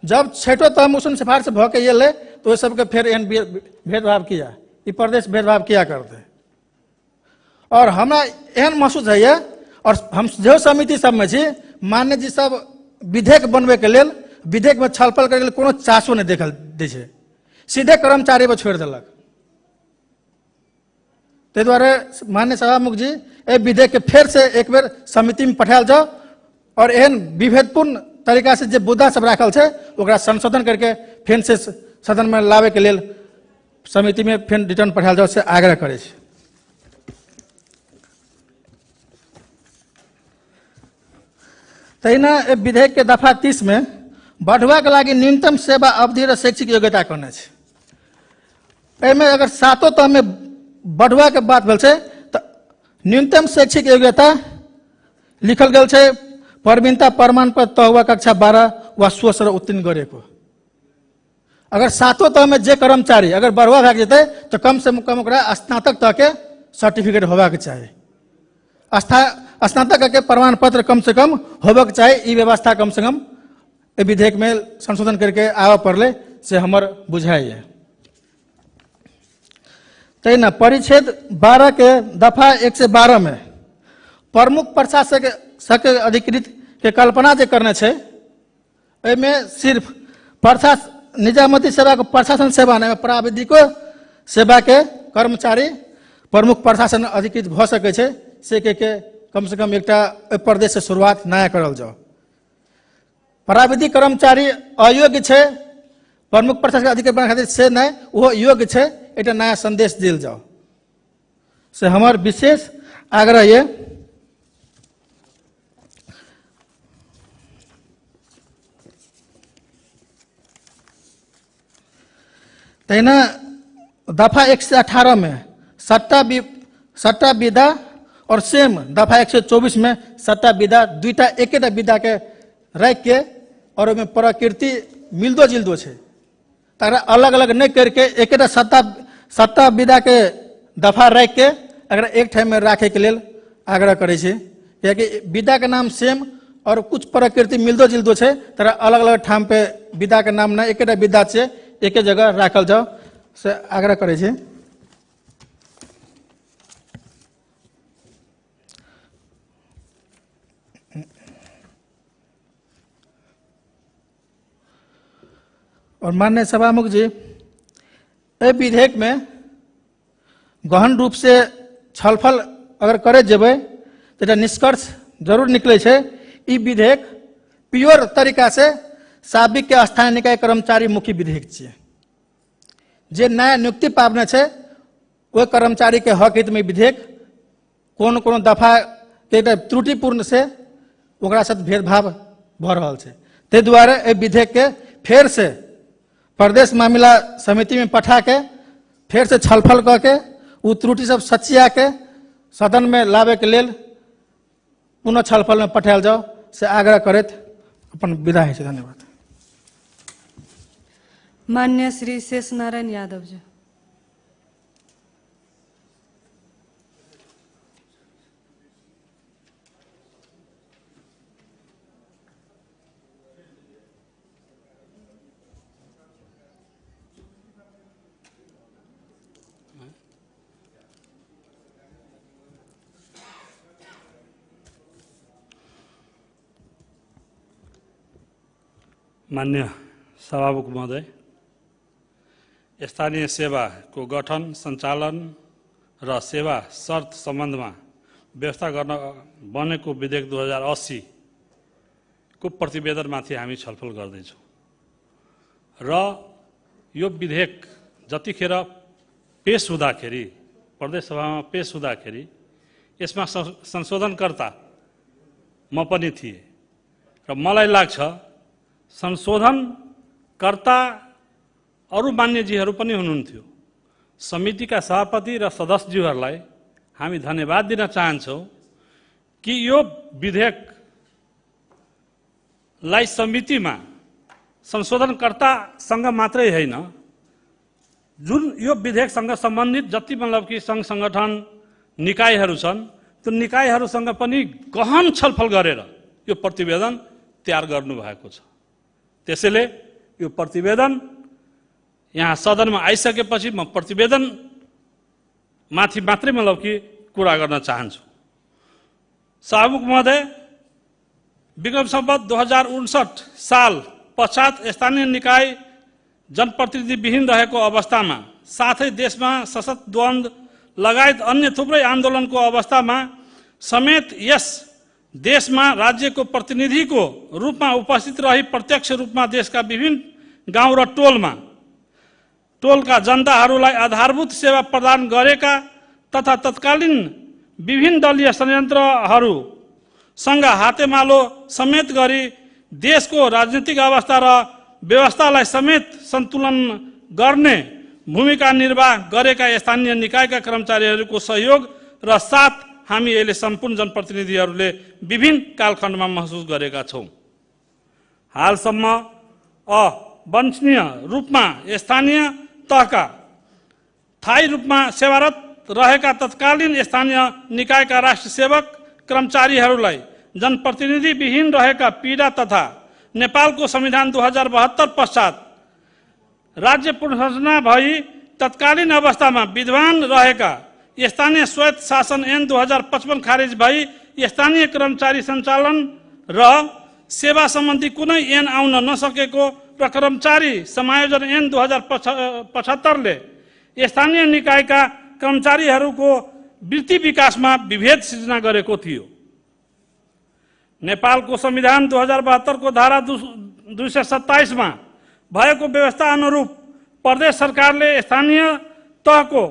जब 6ठो तह में उसमें सिफारिश भ के ये तो सबके फिर एहन भेदभाव किया, ये प्रदेश भेदभाव किया करते। और हमरा एहन महसूस है, और हम जो समिति सब में छी मान्य जी सब विधेयक बनबे के लेल विधेयक में छलफल करे कोनो चासो नहीं देखल दै छै, सीधे कर्मचारी पर छोड़ देलक। ते द्वारे मान्य सभामुख जी ए विधेयक के फेर से एक बेर समिति में पठायल जाओ और एहन विभेदपूर्ण तरीका से जो मुद्दा सब राखल छे ओकरा संशोधन करके फेर से सदन में लावे के लेल समिति में फेर रिटर्न पठायल जाओ से आग्रह करे छे। तहिना ए विधेयक के दफा 30 में बढ़वा के लागी न्यूनतम सेवा अवधि और शैक्षिक योग्यता करना है। एमे अगर 7ठो तह में बढ़वा के बात भेल छे तो न्यूनतम शैक्षिक योग्यता लिखल गेल छे प्रवीणता प्रमाण पत्र तह हुआ कक्षा 12 व 16 उत्तीर्ण गरेको। अगर 7ठो तह में जे कर्मचारी अगर बढ़वा भाग जेते तो कम से कम ओकरा स्नातक तक के सर्टिफिकेट होबाक चाहिए, स्नातक के प्रमाण पत्र कम से कम होबाक चाहिए। ई व्यवस्था कम से कम ए विधेयक में संशोधन करके आवे पड़ले से हमर बुझाई है। तहिना परिच्छेद 12 के दफा 1 से 12 में प्रमुख प्रशासक अधिकृत के कल्पना जे करने छे, एमे सिर्फ निजामती सेवा को प्रशासन सेवा नहीं प्राविधिको सेवा के कर्मचारी प्रमुख प्रशासन अधिकृत भ सके छे से के कम से कम एकटा प्रदेश से शुरुआत नया करल जाओ। प्राविधिक कर्मचारी अयोग्य छे प्रमुख प्रशासक अधिकारी बना खातिर से नहीं वो योग्य छे, एक नया संदेश दिल जाओ से हमार विशेष आग्रह ये। तहिना दफा 1 से 18 में सट्टा विदा और सेम दफा 124 में सट्टा विदा दुईटा एकेटा विदा के रख के और में प्रकृति मिलदो जिलदो छे, तारा अलग अलग नहीं करके एकेटा सट्टा विदा के दफा रख के अगर एक ठाम में राखे के लेल आग्रह करे छे, कियाकि विदा के नाम सेम और कुछ प्रकृति मिल्दो जिल्दो छे तर अलग अलग ठाम पे विधा के नाम ना एकेटा विधा छे एके जगह राखल जाओ से आग्रह करे छे। और माननीय सभामुख जी ए विधेयक में गहन रूप से छलफल अगर करे जेबै तो निष्कर्ष जरूर निकले छे ई विधेयक प्योर तरीका से साबिक के स्थानीय निकाय कर्मचारी मुखी विधेयक छे। जे नया नियुक्ति पावने छे वो कर्मचारी के हक हित में विधेयक कोन कोन दफा के त्रुटिपूर्ण से ओकरा साथ भेदभाव भ रहल छे। ते दुआरे ए विधेयक के फेर से प्रदेश मामला समिति में पठा के फेर से छलफल करके वो त्रुटि सब सचिया के सदन में लावे के लेल पुनः छलफल में पठायल जाओ से आग्रह करत अपन विदा है। धन्यवाद। मान्य श्री शेष नारायण यादव जी। मान्य सभामुख महोदय, स्थानीय सेवा को गठन सञ्चालन र सेवा शर्त सम्बन्धमा व्यवस्था गर्न बनेको विधेयक 2080 को प्रतिवेदनमाथि हामी छलफल गर्दैछौँ र यो विधेयक जतिखेर पेश हुँदाखेरि प्रदेश सभामा पेश हुँदाखेरि यसमा संशोधनकर्ता म पनि थिएँ र मलाई लाग्छ संशोधनकर्ता अरू मान्यजीहरू पनि हुनुहुन्थ्यो। समितिका सभापति र सदस्यज्यूहरूलाई हामी धन्यवाद दिन चाहन्छौँ कि यो विधेयकलाई समितिमा संशोधनकर्तासँग मात्रै होइन जुन यो विधेयकसँग सम्बन्धित जति मतलब कि सङ्घ सङ्गठन निकायहरू छन् त्यो निकायहरूसँग पनि गहन छलफल गरेर यो प्रतिवेदन तयार गर्नुभएको छ। त्यसैले यो प्रतिवेदन यहाँ सदनमा आइसकेपछि म प्रतिवेदन माथि मात्रै मतलब कि कुरा गर्न चाहन्छु। सभामुख महोदय, विक्रम सम्वत 2059 साल पश्चात स्थानीय निकाय जनप्रतिनिधि विहीन रहेको अवस्थामा साथै देशमा सशक्त द्वन्द्व लगायत अन्य थुप्रै आन्दोलनको अवस्थामा समेत यस देशमा राज्यको प्रतिनिधिको रूपमा उपस्थित रही प्रत्यक्ष रूपमा देशका विभिन्न गाउँ र टोलका जनताहरूलाई आधारभूत सेवा प्रदान गरेका तथा तत्कालीन विभिन्न दलीय संयन्त्रहरूसँग हातेमालो समेत गरी देशको राजनीतिक अवस्था र व्यवस्थालाई समेत सन्तुलन गर्ने भूमिका निर्वाह गरेका स्थानीय निकायका कर्मचारीहरूको सहयोग र साथ हामी अहिले सम्पूर्ण जनप्रतिनिधिहरूले विभिन्न कालखण्डमा महसुस गरेका छौँ। हालसम्म अवांछनीय रूपमा स्थानीय तहका स्थायी रूपमा सेवारत रहेका तत्कालीन स्थानीय निकायका राष्ट्र सेवक कर्मचारीहरूलाई जनप्रतिनिधि विहीन रहेका पीडा तथा नेपालको संविधान 2072 पश्चात राज्य पुनर्संरचना भई तत्कालीन अवस्थामा विद्यमान रहेका स्थानीय स्वायत्त शासन ऐन 2055 खारेज भई स्थानीय कर्मचारी सञ्चालन र सेवा सम्बन्धी कुनै ऐन आउन नसकेको र कर्मचारी समायोजन ऐन 2075 ले स्थानीय निकायका कर्मचारीहरूको वृत्ति विकासमा विभेद सिर्जना गरेको थियो। नेपालको संविधान 2072 को धारा 227 मा भएको व्यवस्था अनुरूप प्रदेश सरकारले स्थानीय तहको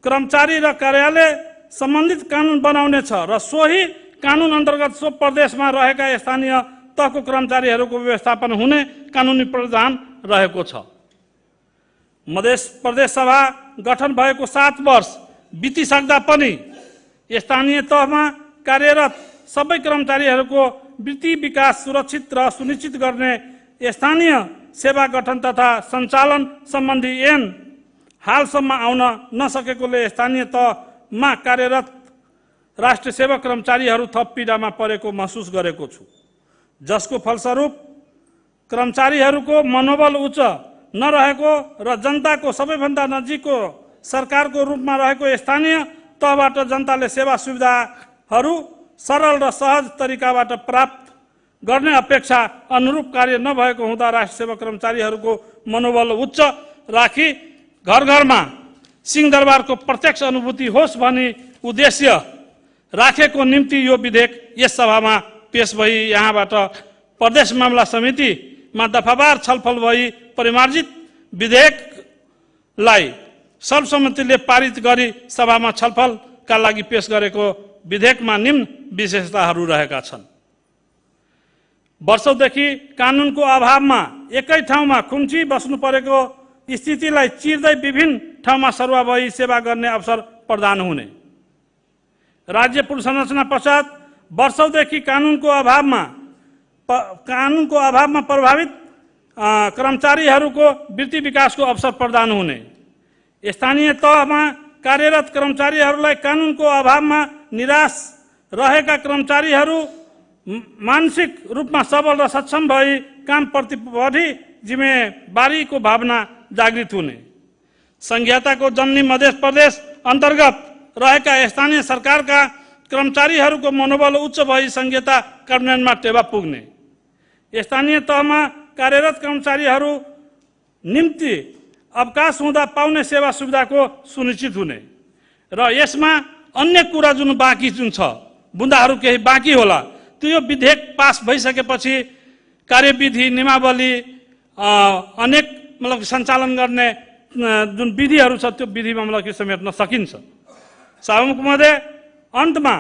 कर्मचारी र कार्यालय सम्बन्धित कानुन बनाउने छ र सोही कानुन अन्तर्गत सो प्रदेशमा रहेका स्थानीय तहको कर्मचारीहरूको व्यवस्थापन हुने कानुनी प्रावधान रहेको छ। मधेस प्रदेश सभा गठन भएको 7 वर्ष बितिसक्दा पनि स्थानीय तहमा कार्यरत सबै कर्मचारीहरूको वृत्ति विकास सुरक्षित र सुनिश्चित गर्ने स्थानीय सेवा गठन तथा सञ्चालन सम्बन्धी ऐन हालसम्म आउन नसकेकोले स्थानीय तहमा कार्यरत राष्ट्रिय सेवा कर्मचारीहरू थप पीडामा परेको महसुस गरेको छु। जसको फलस्वरूप कर्मचारीहरूको मनोबल उच्च नरहेको र जनताको सबैभन्दा नजिकको सरकारको रूपमा रहेको स्थानीय तहबाट जनताले सेवा सुविधाहरू सरल र सहज तरिकाबाट प्राप्त गर्ने अपेक्षा अनुरूप कार्य नभएको हुँदा राष्ट्रिय सेवा कर्मचारीहरूको मनोबल उच्च राखी घर घरमा सिंहदरबारको प्रत्यक्ष अनुभूति होस् भनी उद्देश्य राखेको निम्ति यो विधेयक यस सभामा पेश भई यहाँबाट प्रदेश मामला समितिमा दफावार छलफल भई परिमार्जित विधेयकलाई सर्वसम्मतिले पारित गरी सभामा छलफलका लागि पेश गरेको विधेयकमा निम्न विशेषताहरू रहेका छन्। वर्षौंदेखि कानुनको अभावमा एकै ठाउँमा खुम्ची बस्नु परेको स्थितिलाई चिर्दै विभिन्न ठाउँमा सरुवा भई सेवा गर्ने अवसर प्रदान हुने, राज्य पुनर्संरचना पश्चात वर्षौंदेखि कानुनको अभावमा प्रभावित कर्मचारीहरूको वृत्ति विकासको अवसर प्रदान हुने, स्थानीय तहमा कार्यरत कर्मचारीहरूलाई कानुनको अभावमा निराश रहेका कर्मचारीहरू मानसिक रूपमा सबल र सक्षम भई कामप्रति बढी जिम्मेवारीको भावना जागृत हुने, संघीयताको जननी मध्य प्रदेश अन्तर्गत रहेका स्थानीय सरकारका कर्मचारीहरूको मनोबल उच्च भई संघीयता कार्यान्वयनमा टेवा पुग्ने, स्थानीय तहमा कार्यरत कर्मचारीहरू निम्ति अवकाश हुँदा पाउने सेवा सुविधाको सुनिश्चित हुने र यसमा अन्य कुरा जुन बाँकी जुन छ बुँदाहरू केही बाँकी होला त्यो यो विधेयक पास भइसकेपछि कार्यविधि नियमावली अनेक मतलब सञ्चालन गर्ने जुन विधिहरू छ त्यो विधिमा मतलब समेट्न सकिन्छ। सभामुख महोदय, अन्तमा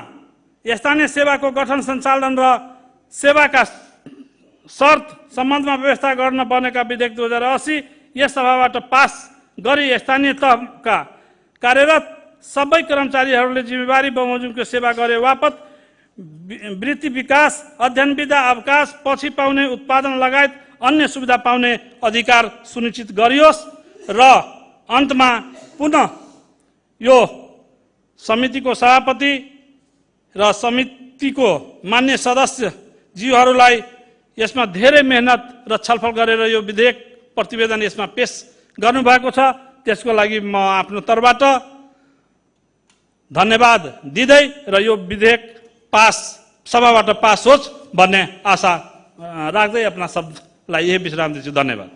स्थानीय सेवाको गठन सञ्चालन र सेवाका शर्त सम्बन्धमा व्यवस्था गर्न बनेका विधेयक 2080 यस सभाबाट पास गरी स्थानीय तहका कार्यरत सबै कर्मचारीहरूले जिम्मेवारी बमोजिमको सेवा गरे बापत वृत्ति विकास, अध्ययन विधा, अवकाश पछि पाउने उत्पादन लगायत अन्य सुविधा पाउने अधिकार सुनिश्चित गरियोस् र अन्तमा पुनः यो समितिको सभापति र समितिको मान्य सदस्य जीवहरूलाई यसमा धेरै मेहनत र छलफल गरेर यो विधेयक प्रतिवेदन यसमा पेश गर्नुभएको छ, त्यसको लागि म आफ्नो तर्फबाट धन्यवाद दिँदै र यो विधेयक सभाबाट पास होस् भन्ने आशा राख्दै आफ्ना शब्दलाई यही विश्राम दिन्छु। धन्यवाद।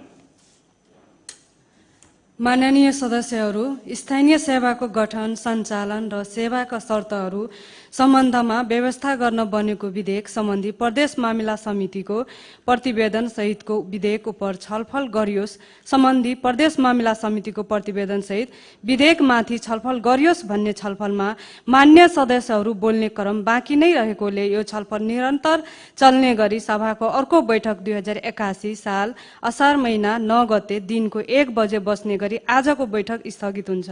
माननीय सदस्यहरू, स्थानीय सेवाको गठन, सञ्चालन र सेवाका शर्तहरू सम्बन्धमा व्यवस्था गर्न बनेको विधेयक सम्बन्धी प्रदेश मामिला समितिको प्रतिवेदन सहितको विधेयक उप छलफल गरियोस् सम्बन्धी प्रदेश मामिला समितिको प्रतिवेदन सहित विधेयकमाथि छलफल गरियोस् भन्ने छलफलमा मान्य सदस्यहरू बोल्ने क्रम बाँकी नै रहेकोले यो छलफल निरन्तर चल्ने गरी सभाको अर्को बैठक 2081 साल असार महिना 9 गते दिनको 1 बजे बस्ने गरी आजको बैठक स्थगित हुन्छ।